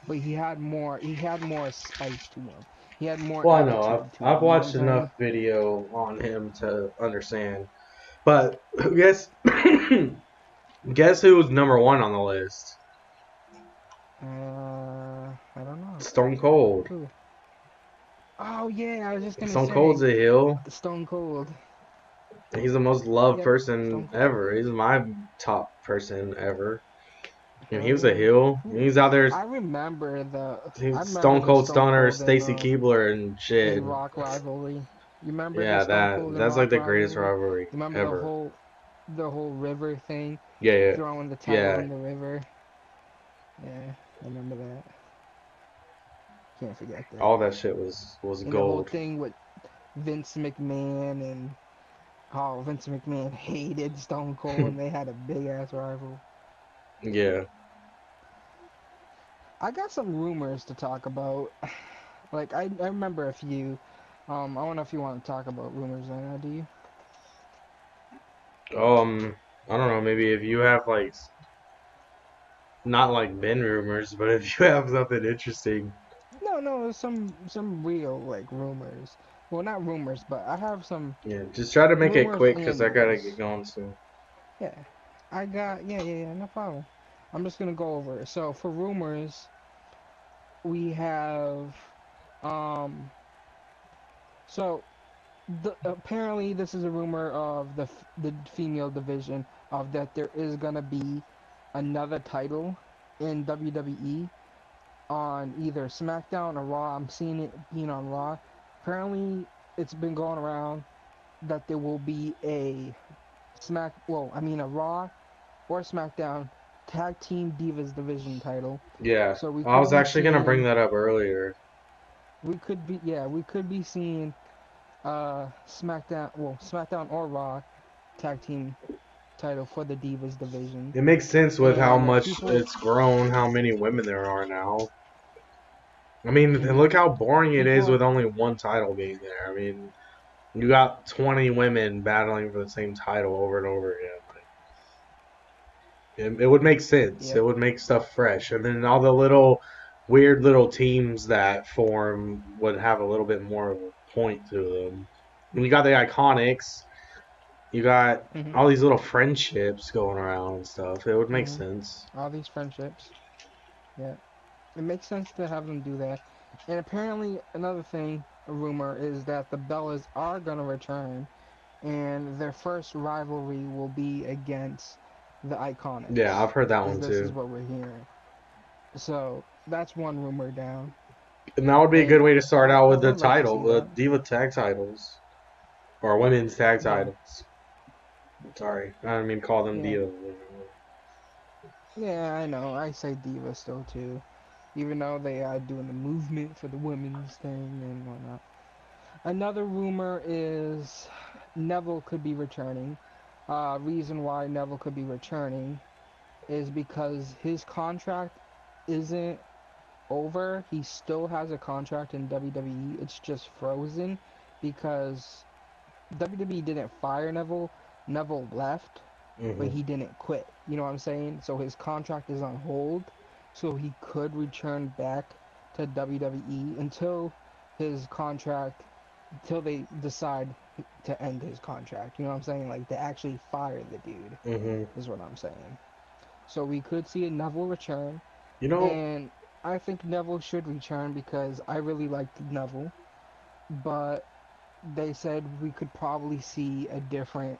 Speaker 3: but he had more. He had more spice to him. He had more
Speaker 1: Well, I know.
Speaker 3: attitude to
Speaker 1: I've
Speaker 3: him. You know what I'm
Speaker 1: watched enough
Speaker 3: saying?
Speaker 1: video on him to understand. But guess guess who was number one on the list?
Speaker 3: I don't know.
Speaker 1: Stone Cold.
Speaker 3: Who? Oh yeah, I was just gonna
Speaker 1: Stone Cold's
Speaker 3: say
Speaker 1: a heel.
Speaker 3: Stone Cold.
Speaker 1: He's the most loved
Speaker 3: Yep,
Speaker 1: person
Speaker 3: Stone Cold.
Speaker 1: ever. He's my top person ever. And he
Speaker 3: Hell
Speaker 1: was a
Speaker 3: yeah.
Speaker 1: heel.
Speaker 3: Who?
Speaker 1: He's out there.
Speaker 3: I remember the. I
Speaker 1: He's
Speaker 3: remember
Speaker 1: Stone
Speaker 3: the
Speaker 1: Cold
Speaker 3: Stone
Speaker 1: Stunner,
Speaker 3: Cold
Speaker 1: Stacy Keebler, and shit.
Speaker 3: in Rock rivalry. You remember the
Speaker 1: Yeah,
Speaker 3: Stone Cold and
Speaker 1: that's like
Speaker 3: Rock
Speaker 1: the greatest
Speaker 3: rivalry? You
Speaker 1: rivalry
Speaker 3: remember
Speaker 1: ever.
Speaker 3: the whole river thing,
Speaker 1: Yeah, yeah,
Speaker 3: throwing the title
Speaker 1: yeah.
Speaker 3: in the river? Yeah, I remember that. Can't forget that.
Speaker 1: All that shit was
Speaker 3: And the whole
Speaker 1: gold.
Speaker 3: thing with Vince McMahon and how Vince McMahon hated Stone Cold and they had a big ass rival.
Speaker 1: Yeah.
Speaker 3: I got some rumors to talk about. Like I remember a few. I don't know if you want to talk about rumors right now, do you?
Speaker 1: I don't know. Maybe if you have like not like Ben rumors, but if you have something interesting.
Speaker 3: No, no, some real like rumors. Well, not rumors, but I have some
Speaker 1: Yeah, just try to make it
Speaker 3: rumors
Speaker 1: quick because
Speaker 3: and
Speaker 1: I gotta
Speaker 3: news.
Speaker 1: get going soon.
Speaker 3: Yeah, I got yeah, no problem. I'm just gonna go over it. So for rumors, we have um. So apparently this is a rumor of the female division of that there is gonna be another title in WWE on either SmackDown or Raw. I'm seeing it being on Raw. Apparently, it's been going around that there will be a Raw or SmackDown Tag Team Divas Division title.
Speaker 1: Yeah,
Speaker 3: So we
Speaker 1: I
Speaker 3: could
Speaker 1: was
Speaker 3: be
Speaker 1: actually gonna bring
Speaker 3: seeing,
Speaker 1: that up earlier.
Speaker 3: we could be seeing SmackDown or Raw Tag Team title for the Divas Division.
Speaker 1: It makes sense with how
Speaker 3: And
Speaker 1: much
Speaker 3: people,
Speaker 1: it's grown, how many women there are now. I mean, and
Speaker 3: mhm,
Speaker 1: look how boring it is
Speaker 3: people,
Speaker 1: with only one title being there. I mean, you got 20 women battling for the same title over and over again. It would make sense. It
Speaker 3: yep.
Speaker 1: would make stuff fresh, and then all the little weird little teams that form would have a little bit more of a point to them. You got the Iconics. You got
Speaker 3: Mhm.
Speaker 1: all these little friendships going around and stuff. It would make
Speaker 3: Mhm.
Speaker 1: sense.
Speaker 3: All these friendships. Yeah. It makes sense to have them do that. And apparently, another thing, a rumor, is that the Bellas are going to return, and their first rivalry will be against the
Speaker 1: Yeah,
Speaker 3: Iconics.
Speaker 1: I've heard that one
Speaker 3: This is
Speaker 1: too.
Speaker 3: what we're hearing. So, that's one rumor down.
Speaker 1: And that would be a good
Speaker 3: And
Speaker 1: way to start out with
Speaker 3: I
Speaker 1: the
Speaker 3: would like to
Speaker 1: title,
Speaker 3: see
Speaker 1: the
Speaker 3: that.
Speaker 1: Diva Tag titles, or Women's Tag
Speaker 3: Yeah.
Speaker 1: titles. Sorry, I didn't mean to call them
Speaker 3: Yeah.
Speaker 1: Diva.
Speaker 3: Yeah, I know. I say Diva still, too. Even though they are doing the movement for the women's thing and whatnot. Another rumor is Neville could be returning. Reason why Neville could be returning is because his contract isn't over. He still has a contract in WWE. It's just frozen because WWE didn't fire Neville. Neville left, but
Speaker 1: Hmm.
Speaker 3: he didn't quit. You know what I'm saying? So his contract is on hold, so he could return back to WWE until his contract, until they decide to end his contract. You know what I'm saying? Like to actually fire the dude
Speaker 1: Hmm.
Speaker 3: is what I'm saying. So we could see a Neville return,
Speaker 1: You know,
Speaker 3: and I think Neville should return because I really liked Neville, but they said we could probably see a different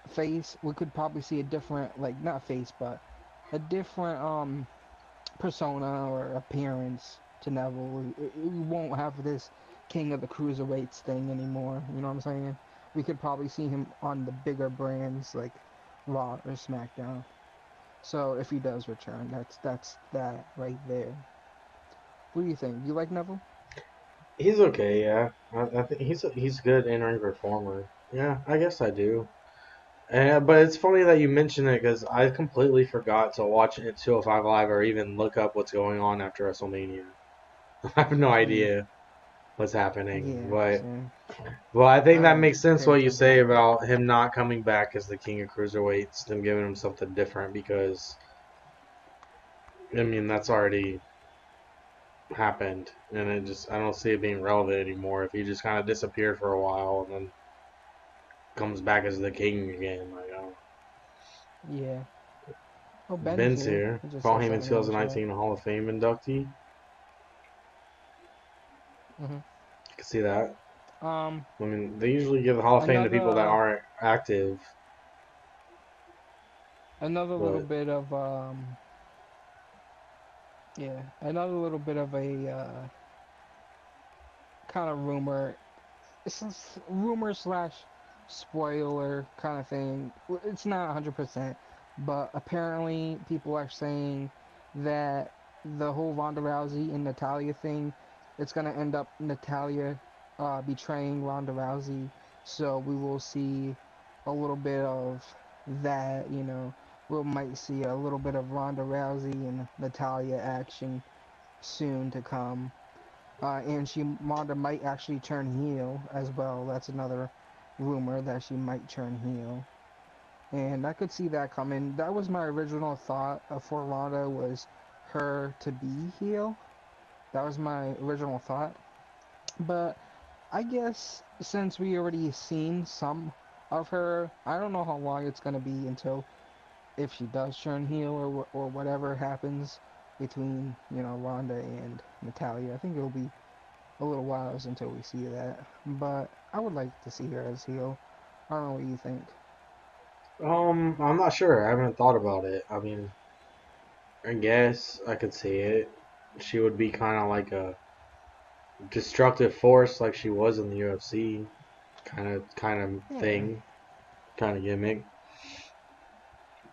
Speaker 3: face. We could probably see a different, like, not face, but a different persona or appearance to Neville. We won't have this King of the Cruiserweights thing anymore. You know what I'm saying? We could probably see him on the bigger brands like Raw or SmackDown. So if he does return, that's that right there. What do you think? You like Neville?
Speaker 1: he's okay. Yeah, I think he's a good in-ring performer. Yeah, I guess I do. But it's funny that you mention it because I completely forgot to watch it 205 Live or even look up what's going on after WrestleMania. I have no
Speaker 3: Yeah,
Speaker 1: idea what's happening,
Speaker 3: yeah,
Speaker 1: but
Speaker 3: same.
Speaker 1: well, I think
Speaker 3: I
Speaker 1: that
Speaker 3: don't
Speaker 1: makes sense
Speaker 3: pay
Speaker 1: what you
Speaker 3: attention
Speaker 1: say
Speaker 3: to it.
Speaker 1: about him not coming back as the King of Cruiserweights, them giving him something different because I mean that's already happened, and I don't see it being relevant anymore if he just kind of disappeared for a while and then comes back as the King again. Like, oh,
Speaker 3: Yeah. Oh, Ben's
Speaker 1: Ben's
Speaker 3: here.
Speaker 1: here.
Speaker 3: He just
Speaker 1: Paul
Speaker 3: said
Speaker 1: Heyman
Speaker 3: something in the chat.
Speaker 1: 2019 Hall of Fame inductee.
Speaker 3: hmm
Speaker 1: I can see that.
Speaker 3: Um,
Speaker 1: I mean, they usually give the Hall of Fame to people that
Speaker 3: another
Speaker 1: aren't active.
Speaker 3: another little
Speaker 1: But
Speaker 3: bit of yeah, another little bit of a kind of rumor. It's a rumor slash spoiler kind of thing. It's not 100%, but apparently people are saying that the whole Ronda Rousey and Natalia thing, it's gonna end up Natalia betraying Ronda Rousey. So we will see a little bit of that. We might see a little bit of Ronda Rousey and Natalia action soon to come. And Ronda might actually turn heel as well. That's another rumor that she might turn heel, and I could see that coming. That was my original thought for Ronda, was her to be heel. That was my original thought. But I guess since we already seen some of her, I don't know how long it's gonna be until, if she does turn heel, or whatever happens between Ronda and Natalia. I think it'll be a little while until we see that. But I would like to see her as heel. I don't know what you think.
Speaker 1: I'm not sure. I haven't thought about it. I mean, I guess I could see it. She would be kind of like a destructive force, like she was in the UFC, kind of
Speaker 3: Yeah,
Speaker 1: thing, kind of gimmick.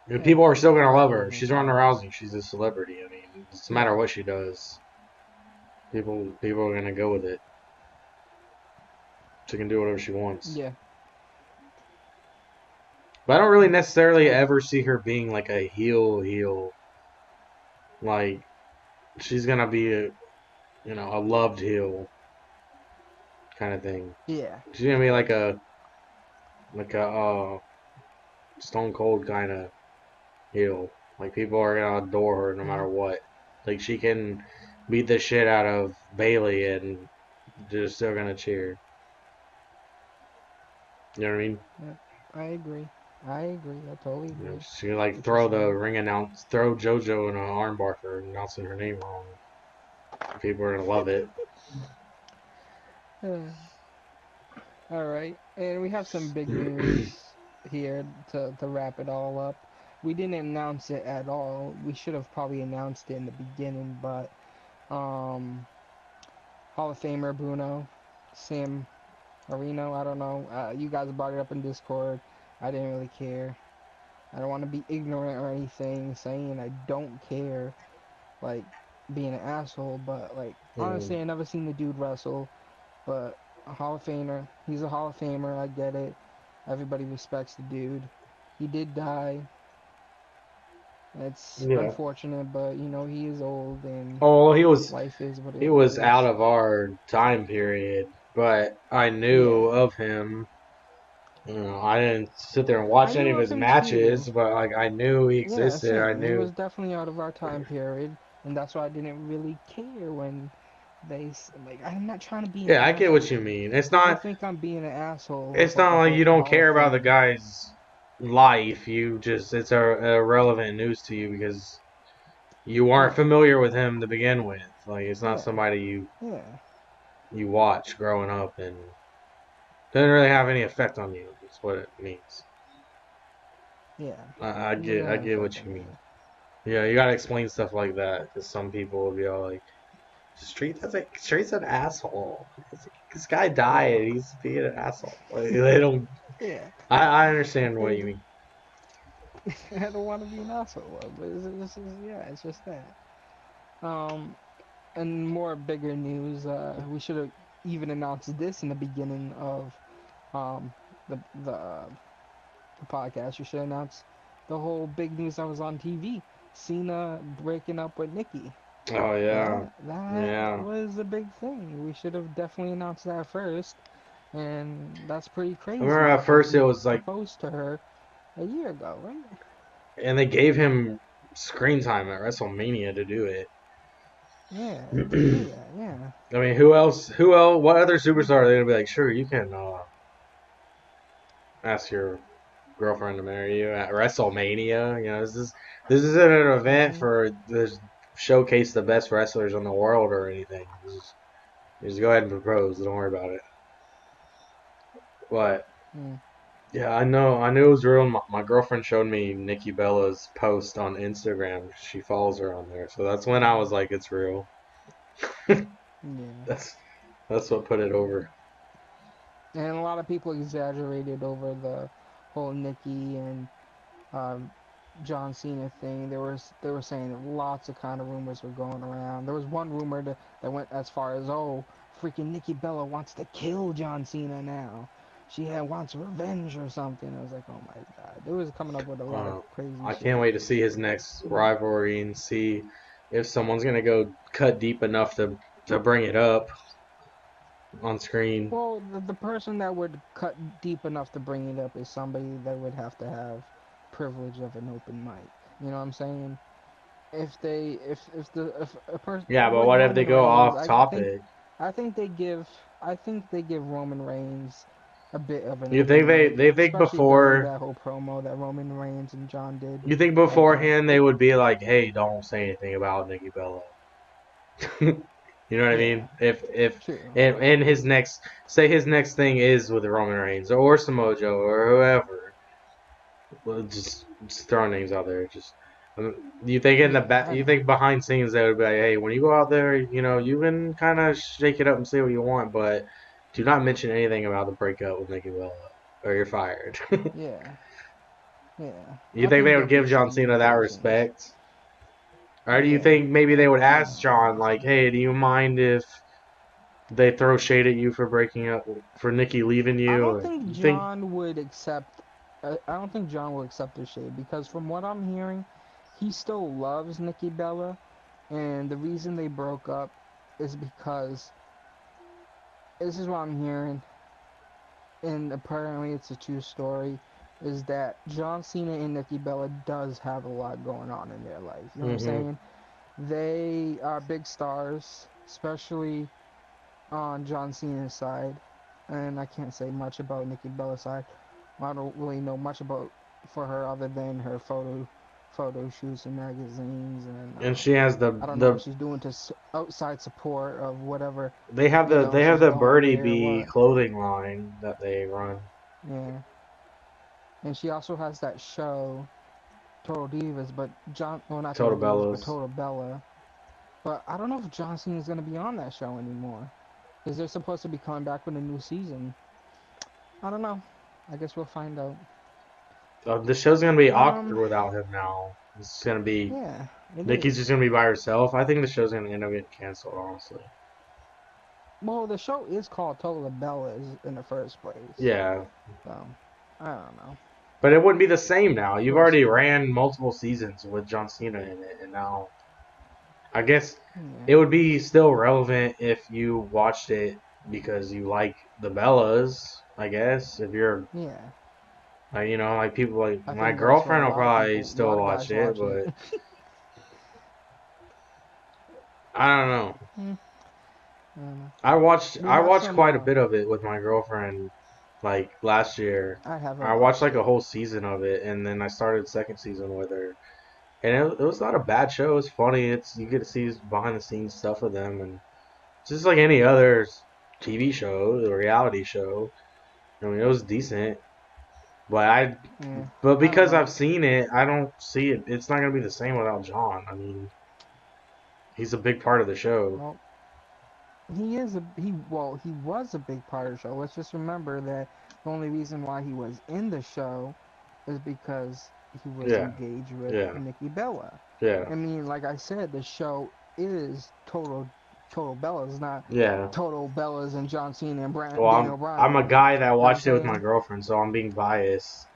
Speaker 1: And
Speaker 3: yeah,
Speaker 1: people are still gonna
Speaker 3: I
Speaker 1: love
Speaker 3: agree
Speaker 1: her.
Speaker 3: with
Speaker 1: She's Ronda
Speaker 3: that.
Speaker 1: Rousey. She's a celebrity. I mean, it doesn't matter
Speaker 3: Yeah,
Speaker 1: what she does. People are gonna go with it. She can do whatever she wants.
Speaker 3: yeah,
Speaker 1: But I don't really necessarily
Speaker 3: I
Speaker 1: ever see her being like a heel. Like she's gonna be a loved heel kind of thing.
Speaker 3: yeah,
Speaker 1: She's gonna be like a Stone Cold kind of heel. Like people are gonna adore her no
Speaker 3: hmm
Speaker 1: matter what. Like she can beat the shit out of Bailey and they're still gonna cheer. You know what I mean?
Speaker 3: yeah. I agree. I agree. I totally agree.
Speaker 1: She can like
Speaker 3: What you're
Speaker 1: throw the
Speaker 3: saying.
Speaker 1: ring announce, throw JoJo in an armbar for announcing her name wrong. People are gonna love it.
Speaker 3: All right, and we have some big news here to wrap it all up. We didn't announce it at all. We should have probably announced it in the beginning, but um, Hall of Famer Bruno, Sam Marino, I don't know. You guys brought it up in Discord. I didn't really care. I don't want to be ignorant or anything, saying I don't care, like being an asshole. But like
Speaker 1: Mm.
Speaker 3: honestly, I never seen the dude wrestle. But a Hall of Famer, he's a Hall of Famer. I get it. Everybody respects the dude. He did die. It's
Speaker 1: Yeah.
Speaker 3: unfortunate, but he is old and
Speaker 1: Oh, he was
Speaker 3: life is what
Speaker 1: he
Speaker 3: it
Speaker 1: was out
Speaker 3: is.
Speaker 1: of our time period, but I
Speaker 3: Yeah,
Speaker 1: knew of him. I didn't sit there and watch
Speaker 3: I
Speaker 1: any
Speaker 3: knew
Speaker 1: of
Speaker 3: of
Speaker 1: his
Speaker 3: him too.
Speaker 1: matches, but like I knew he
Speaker 3: Yeah,
Speaker 1: existed. I
Speaker 3: same. It
Speaker 1: knew.
Speaker 3: was definitely out of our time period, and that's why I didn't really care when like. I'm not trying to be an
Speaker 1: Yeah, I get what you
Speaker 3: asshole.
Speaker 1: mean.
Speaker 3: People think I'm being an asshole
Speaker 1: It's
Speaker 3: about
Speaker 1: not
Speaker 3: the
Speaker 1: like
Speaker 3: whole
Speaker 1: you don't
Speaker 3: Hall of
Speaker 1: care about the
Speaker 3: Fame.
Speaker 1: guy's life. You just it's irrelevant news to you because you weren't
Speaker 3: Yeah,
Speaker 1: familiar with him to begin with. Like it's not
Speaker 3: yeah,
Speaker 1: somebody
Speaker 3: yeah,
Speaker 1: you watch growing up and doesn't really have any effect on you. That's what it means.
Speaker 3: yeah.
Speaker 1: I
Speaker 3: It doesn't
Speaker 1: get
Speaker 3: have
Speaker 1: what
Speaker 3: effect
Speaker 1: you
Speaker 3: on
Speaker 1: mean.
Speaker 3: me.
Speaker 1: Yeah, you gotta explain stuff like that because some people will be all like, Street's an asshole. This guy died. He's being an asshole." Like, they don't.
Speaker 3: Yeah,
Speaker 1: I understand what you
Speaker 3: and
Speaker 1: mean.
Speaker 3: I don't want to be an asshole, but it's just that. Um, and more bigger news. We should have even announced this in the beginning of um the the uh, the podcast. You should announce the whole big news that was on TV. Cena breaking up with Nikki.
Speaker 1: Oh yeah,
Speaker 3: That
Speaker 1: yeah.
Speaker 3: was a big thing. We should have definitely announced that first. And that's pretty
Speaker 1: I remember
Speaker 3: crazy
Speaker 1: at
Speaker 3: because
Speaker 1: first it
Speaker 3: he
Speaker 1: was like,
Speaker 3: proposed to her a year ago, right?
Speaker 1: and they gave him screen time at WrestleMania to do it.
Speaker 3: Yeah, to do that, yeah.
Speaker 1: I mean, who else? Who else? What other superstar are they gonna be like? Sure, you can ask your girlfriend to marry you at WrestleMania. You know, this isn't an event
Speaker 3: Hmm.
Speaker 1: for this showcase the best wrestlers in the world or anything. Just go ahead and propose. Don't worry about it. But
Speaker 3: Mm.
Speaker 1: yeah, I know. I knew it was real. My girlfriend showed me Nikki Bella's post on Instagram. She follows her on there, so that's when I was like, it's real.
Speaker 3: Yeah.
Speaker 1: That's that's what put it over.
Speaker 3: And a lot of people exaggerated over the whole Nikki and um, John Cena thing. They were saying lots of kind of rumors were going around. There was one rumor that went as far as, oh, freaking Nikki Bella wants to kill John Cena now. Wants revenge or something. I was like, oh my god. They was coming up with a lot of
Speaker 1: Uh,
Speaker 3: crazy
Speaker 1: I can't
Speaker 3: shit.
Speaker 1: wait to see his next rivalry and see if someone's gonna go cut deep enough to bring it up on screen.
Speaker 3: Well, the person that would cut deep enough to bring it up is somebody that would have to have privilege of an open mic. You know what I'm saying? If a person
Speaker 1: Yeah, but
Speaker 3: like
Speaker 1: what if they
Speaker 3: Roman
Speaker 1: go
Speaker 3: Reigns,
Speaker 1: off topic?
Speaker 3: I think they give Roman Reigns a bit of an
Speaker 1: You
Speaker 3: open
Speaker 1: think
Speaker 3: mic,
Speaker 1: they think
Speaker 3: especially during
Speaker 1: before
Speaker 3: that whole promo that Roman Reigns and John did
Speaker 1: you think
Speaker 3: at
Speaker 1: beforehand they would be like, hey, don't say anything about Nikki Bella. You know what I
Speaker 3: yeah,
Speaker 1: mean? If
Speaker 3: true.
Speaker 1: and his next say his next thing is with Roman Reigns or Samoa Joe or whoever, well, just throwing names out there. Just you think in the
Speaker 3: Yeah,
Speaker 1: back,
Speaker 3: I
Speaker 1: you
Speaker 3: know.
Speaker 1: think behind scenes they would be like, hey, when you go out there, you know, you can kind of shake it up and say what you want, but do not mention anything about the breakup with Nikki Bella or you're fired.
Speaker 3: Yeah, yeah.
Speaker 1: You
Speaker 3: I
Speaker 1: think
Speaker 3: think
Speaker 1: they would give
Speaker 3: definitely some
Speaker 1: John Cena that
Speaker 3: communications.
Speaker 1: respect? Or do you
Speaker 3: Yeah,
Speaker 1: think maybe they would ask
Speaker 3: yeah. I
Speaker 1: John,
Speaker 3: think
Speaker 1: like,
Speaker 3: so.
Speaker 1: hey, do you mind if they throw shade at you for breaking up, for Nikki leaving
Speaker 3: I
Speaker 1: you?
Speaker 3: don't
Speaker 1: Or
Speaker 3: think
Speaker 1: you think,
Speaker 3: John would accept. I don't think John will accept the shade because from what I'm hearing, he still loves Nikki Bella, and the reason they broke up is because this is what I'm hearing, and apparently it's a true story. Is that John Cena and Nikki Bella does have a lot going on in their life. You know what I'm
Speaker 1: mm-hmm,
Speaker 3: saying? They are big stars, especially on John Cena's side, and I can't say much about Nikki Bella's side. I don't really know much about for her other than her photo shoots and magazines, and
Speaker 1: and she has
Speaker 3: I don't know what she's doing to outside support of whatever
Speaker 1: they have
Speaker 3: she's
Speaker 1: the
Speaker 3: going
Speaker 1: Birdie
Speaker 3: with or
Speaker 1: Bee
Speaker 3: what.
Speaker 1: clothing line that they run.
Speaker 3: Yeah, and she also has that show Total Divas, but not
Speaker 1: Total
Speaker 3: Total Divas, but
Speaker 1: Bellas.
Speaker 3: Total Bella. But I don't know if John Cena is gonna be on that show anymore. Is they're supposed to be coming back with a new season? I don't know. I guess we'll find out.
Speaker 1: The show's gonna be awkward
Speaker 3: Um,
Speaker 1: without him now. It's gonna be
Speaker 3: yeah, it
Speaker 1: Nikki's
Speaker 3: is.
Speaker 1: just gonna be by herself. I think the show's gonna end up getting canceled, honestly.
Speaker 3: Well, the show is called Total Bellas in the first place.
Speaker 1: Yeah,
Speaker 3: So, I don't know.
Speaker 1: but it wouldn't be the same now. You've
Speaker 3: We'll
Speaker 1: already
Speaker 3: see.
Speaker 1: ran multiple seasons with John Cena in it, and now I guess
Speaker 3: Yeah.
Speaker 1: it would be still relevant if you watched it because you like the Bellas. I guess if you're,
Speaker 3: Yeah,
Speaker 1: like, you know, like people like
Speaker 3: I
Speaker 1: my
Speaker 3: think that's why
Speaker 1: girlfriend
Speaker 3: a
Speaker 1: will
Speaker 3: lot of
Speaker 1: probably
Speaker 3: people, a lot
Speaker 1: still
Speaker 3: of
Speaker 1: watch
Speaker 3: guys
Speaker 1: it,
Speaker 3: watch it.
Speaker 1: but I don't know.
Speaker 3: Hmm, I don't know.
Speaker 1: I watched
Speaker 3: We
Speaker 1: I
Speaker 3: have
Speaker 1: watched
Speaker 3: some.
Speaker 1: quite a bit of it with my girlfriend, like last year.
Speaker 3: I haven't
Speaker 1: I watched
Speaker 3: watched
Speaker 1: like a
Speaker 3: it.
Speaker 1: whole season of it, and then I started second season with her. And it was not a bad show. It's funny. It's you get to see behind the scenes stuff of them, and just like any other TV show, a reality show. I mean, it was decent, but
Speaker 3: Yeah, I don't
Speaker 1: because
Speaker 3: know.
Speaker 1: I've seen it, I don't see it. It's not gonna be the same without John. I mean, he's a big part of the show.
Speaker 3: Well, he was a big part of the show. Let's just remember that the only reason why he was in the show is because he was
Speaker 1: Yeah,
Speaker 3: engaged with
Speaker 1: yeah,
Speaker 3: Nikki Bella.
Speaker 1: yeah,
Speaker 3: I mean, like I said, the show is total Bellas, not
Speaker 1: yeah.
Speaker 3: total Bellas and John Cena and
Speaker 1: Well,
Speaker 3: Daniel
Speaker 1: I'm a
Speaker 3: Bryan.
Speaker 1: guy that
Speaker 3: You know what I'm
Speaker 1: watched it with my
Speaker 3: saying?
Speaker 1: girlfriend, so I'm being biased.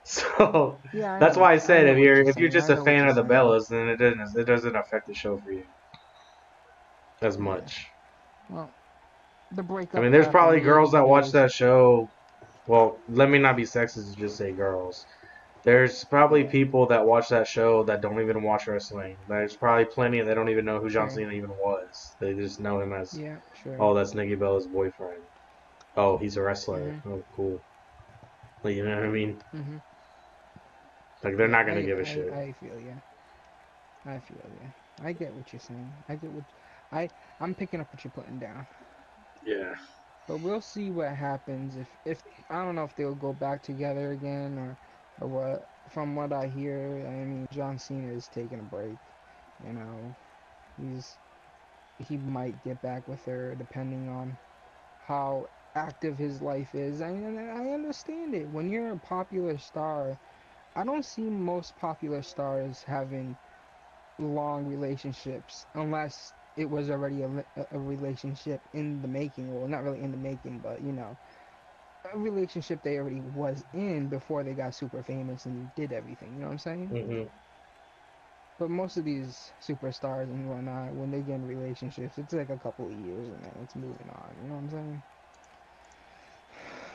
Speaker 1: So
Speaker 3: Yeah,
Speaker 1: that's why I
Speaker 3: I
Speaker 1: said
Speaker 3: know what you're
Speaker 1: if you're
Speaker 3: saying.
Speaker 1: just
Speaker 3: I
Speaker 1: a
Speaker 3: know what
Speaker 1: fan
Speaker 3: you're
Speaker 1: of the
Speaker 3: saying.
Speaker 1: Bellas, then it doesn't affect the show for you as
Speaker 3: Yeah.
Speaker 1: much.
Speaker 3: Well, the
Speaker 1: I
Speaker 3: breakup
Speaker 1: mean, there's
Speaker 3: happened.
Speaker 1: probably
Speaker 3: It is
Speaker 1: girls that
Speaker 3: what it
Speaker 1: watch
Speaker 3: is.
Speaker 1: that show. Well, let me not be sexist and just say girls. There's probably
Speaker 3: Yeah.
Speaker 1: people that watch that show that don't even watch wrestling. There's probably plenty that don't even know who John
Speaker 3: Sure.
Speaker 1: Cena even was. They just know him as,
Speaker 3: Yeah. Sure.
Speaker 1: oh, that's Nikki Bella's boyfriend. Oh, he's a wrestler.
Speaker 3: Mhm.
Speaker 1: Oh, cool. Like, you know what I mean?
Speaker 3: Mhm.
Speaker 1: Like, they're
Speaker 3: Yeah.
Speaker 1: not gonna give a shit.
Speaker 3: I feel you. I feel you. I get what you're saying. I get what I I'm picking up what you're putting down.
Speaker 1: Yeah.
Speaker 3: But we'll see what happens if I don't know if they'll go back together again or what. From what I hear, I mean John Cena is taking a break. You know, he's he might get back with her depending on how active his life is. I understand it. When you're a popular star, I don't see most popular stars having long relationships unless it was already a relationship in the making. Well, not really in the making, but you know, a relationship they already was in before they got super famous and did everything. You know what I'm saying?
Speaker 1: Mhm.
Speaker 3: But most of these superstars and whatnot, when they get in relationships, it's like a couple of years and then it's moving on. You know what I'm saying?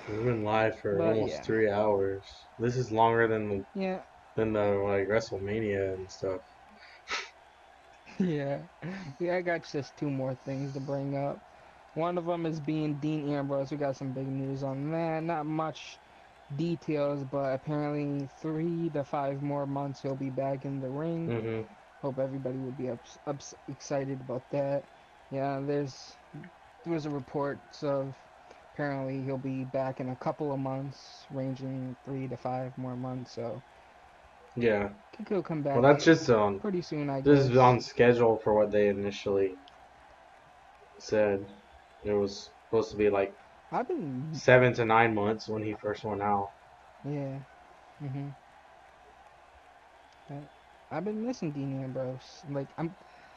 Speaker 1: We've been live for
Speaker 3: But
Speaker 1: almost
Speaker 3: yeah,
Speaker 1: 3 hours. This is longer
Speaker 3: yeah,
Speaker 1: than the like WrestleMania and stuff.
Speaker 3: yeah, yeah. I got just two more things to bring up. One of them is being Dean Ambrose. We got some big news on that. Not much details, but apparently 3 to 5 more months he'll be back in the ring.
Speaker 1: Mhm.
Speaker 3: Hope everybody would be excited about that. Yeah, there was a reports of apparently he'll be back in a couple of months, ranging 3 to 5 more months. So
Speaker 1: Yeah.
Speaker 3: I think he'll come
Speaker 1: Well,
Speaker 3: back
Speaker 1: that's just on
Speaker 3: pretty soon, I
Speaker 1: this is
Speaker 3: guess.
Speaker 1: on schedule for what they initially said. It was supposed to be like
Speaker 3: I've been
Speaker 1: 7 to 9 months when he first went out.
Speaker 3: yeah, mhm. I- I've been missing Dean Ambrose.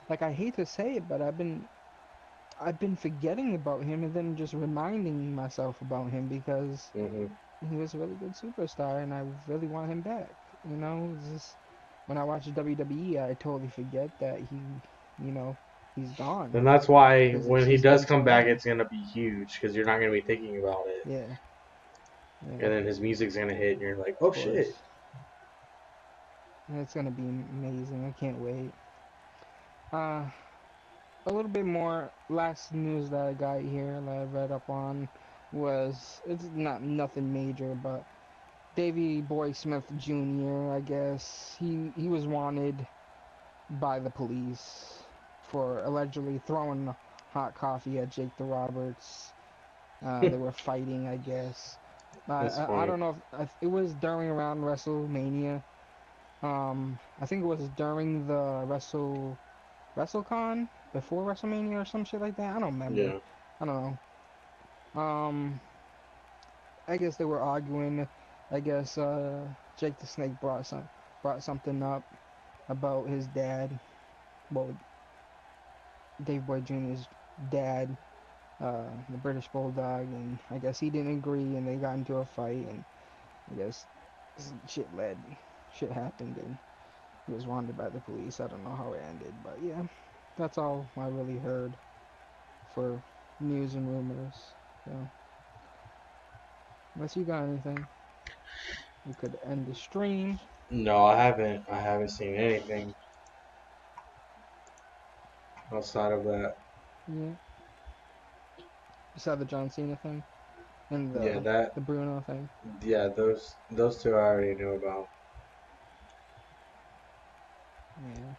Speaker 3: Like I hate to say it, but I've been forgetting about him and then just reminding myself about him because
Speaker 1: Hmm.
Speaker 3: he was a really good superstar and I really want him back. You know, it's just when I watch WWE, I totally forget that you know, he's gone
Speaker 1: And that's why
Speaker 3: because it's
Speaker 1: when he
Speaker 3: just
Speaker 1: does
Speaker 3: been so
Speaker 1: come back,
Speaker 3: long.
Speaker 1: it's gonna be huge because you're not gonna be thinking about it,
Speaker 3: Yeah, yeah,
Speaker 1: and then his music's gonna hit, and you're like,
Speaker 3: of
Speaker 1: oh shit.
Speaker 3: course. And it's gonna be amazing. I can't wait. Uh, a little bit more last news that I got here that I read up on was it's not nothing major, but Davy Boy Smith Jr. I guess he was wanted by the police for allegedly throwing hot coffee at Jake the Roberts. They were fighting, I guess.
Speaker 1: That's
Speaker 3: I
Speaker 1: funny.
Speaker 3: don't know if it was during around WrestleMania. I think it was during the WrestleCon before WrestleMania or some shit like that. I don't remember.
Speaker 1: Yeah.
Speaker 3: I don't know. I guess they were arguing. I guess Jake the Snake brought something up about his dad. Well, Dave Boy Jr.'s dad, the British Bulldog, and I guess he didn't agree, and they got into a fight, and I guess shit happened, and he was wanted by the police. I don't know how it ended, but yeah, that's all I really heard for news and rumors. So Unless you got anything, we could end the stream.
Speaker 1: No, I haven't. I haven't seen anything outside of that.
Speaker 3: Yeah. Besides the John Cena thing and
Speaker 1: Yeah,
Speaker 3: the Bruno thing.
Speaker 1: yeah, those two I already knew about.
Speaker 3: Yeah.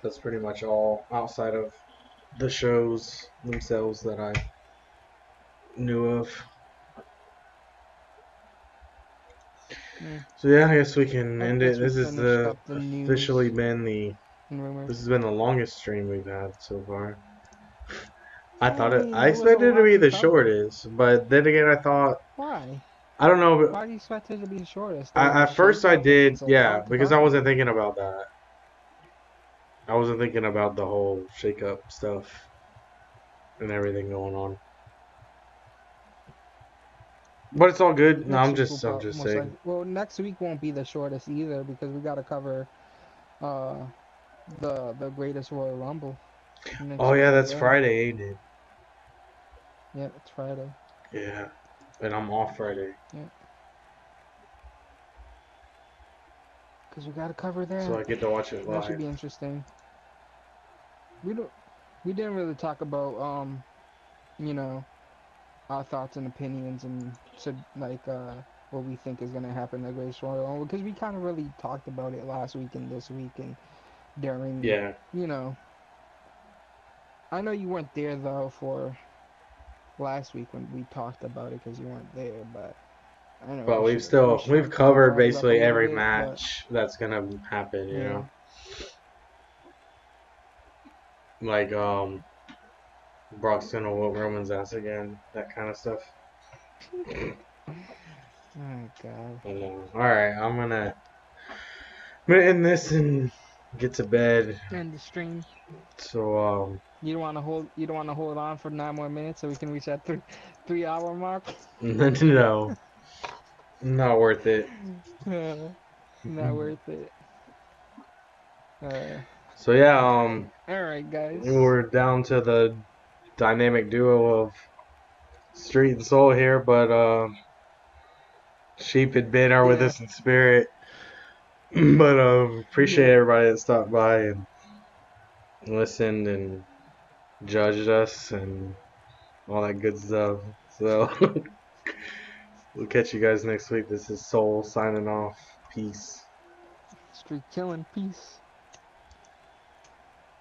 Speaker 1: That's pretty much all outside of the shows themselves that I knew of.
Speaker 3: Yeah.
Speaker 1: So yeah, I guess we can
Speaker 3: I
Speaker 1: end it.
Speaker 3: guess we
Speaker 1: This is
Speaker 3: finished
Speaker 1: the
Speaker 3: up the news
Speaker 1: officially been the
Speaker 3: and rumors.
Speaker 1: this has been the longest stream we've had so far. I
Speaker 3: I mean,
Speaker 1: I
Speaker 3: there was a
Speaker 1: expected it to
Speaker 3: lot
Speaker 1: be
Speaker 3: to
Speaker 1: the
Speaker 3: cover.
Speaker 1: shortest, but then again I thought
Speaker 3: Why?
Speaker 1: I don't know.
Speaker 3: Why do you expect it to be the shortest? There was
Speaker 1: I,
Speaker 3: a
Speaker 1: at first I
Speaker 3: shakeup and
Speaker 1: did,
Speaker 3: it's a
Speaker 1: yeah,
Speaker 3: lot to
Speaker 1: because I
Speaker 3: cover.
Speaker 1: wasn't thinking about that. I wasn't thinking about the whole shake-up stuff and everything going on. But it's all good. No,
Speaker 3: Next week will
Speaker 1: I'm
Speaker 3: probably
Speaker 1: just
Speaker 3: most
Speaker 1: saying.
Speaker 3: likely. Well, next week won't be the shortest either because we got to cover uh the greatest Royal Rumble next
Speaker 1: Oh
Speaker 3: week
Speaker 1: yeah,
Speaker 3: as
Speaker 1: that's
Speaker 3: well.
Speaker 1: Friday, ain't it?
Speaker 3: Yeah, it's Friday.
Speaker 1: Yeah, and I'm off Friday,
Speaker 3: Yeah, because we got to cover
Speaker 1: so
Speaker 3: that.
Speaker 1: I get to watch it
Speaker 3: That should
Speaker 1: live.
Speaker 3: be interesting. We didn't really talk about you know, our thoughts and opinions and said like what we think is gonna happen in the Great Royal Rumble because we kind of really talked about it last week and this week and during
Speaker 1: Yeah,
Speaker 3: you know. I know you weren't there though for last week when we talked about it because you weren't there, but I know
Speaker 1: but
Speaker 3: we
Speaker 1: we've
Speaker 3: kind of
Speaker 1: covered
Speaker 3: brought it up a
Speaker 1: basically
Speaker 3: little
Speaker 1: every
Speaker 3: bit, but
Speaker 1: match that's gonna happen. You
Speaker 3: yeah.
Speaker 1: know, like Brock's gonna whoop Roman's ass again, that kind of stuff.
Speaker 3: Oh God.
Speaker 1: I know. All right, I'm gonna end this and get to bed.
Speaker 3: End the stream.
Speaker 1: So
Speaker 3: You don't want to hold. You don't want to hold on for 9 more minutes so we can reach that 3 hour mark.
Speaker 1: no, not worth it.
Speaker 3: Not worth it.
Speaker 1: So yeah,
Speaker 3: All right, guys.
Speaker 1: we're down to the dynamic duo of Street and Soul here, but Sheep and Ben are with
Speaker 3: Yeah.
Speaker 1: us in spirit. But appreciate
Speaker 3: Yeah.
Speaker 1: everybody that stopped by and listened and judged us and all that good stuff. So we'll catch you guys next week. This is Soul signing off. Peace.
Speaker 3: Streetkilln. Peace.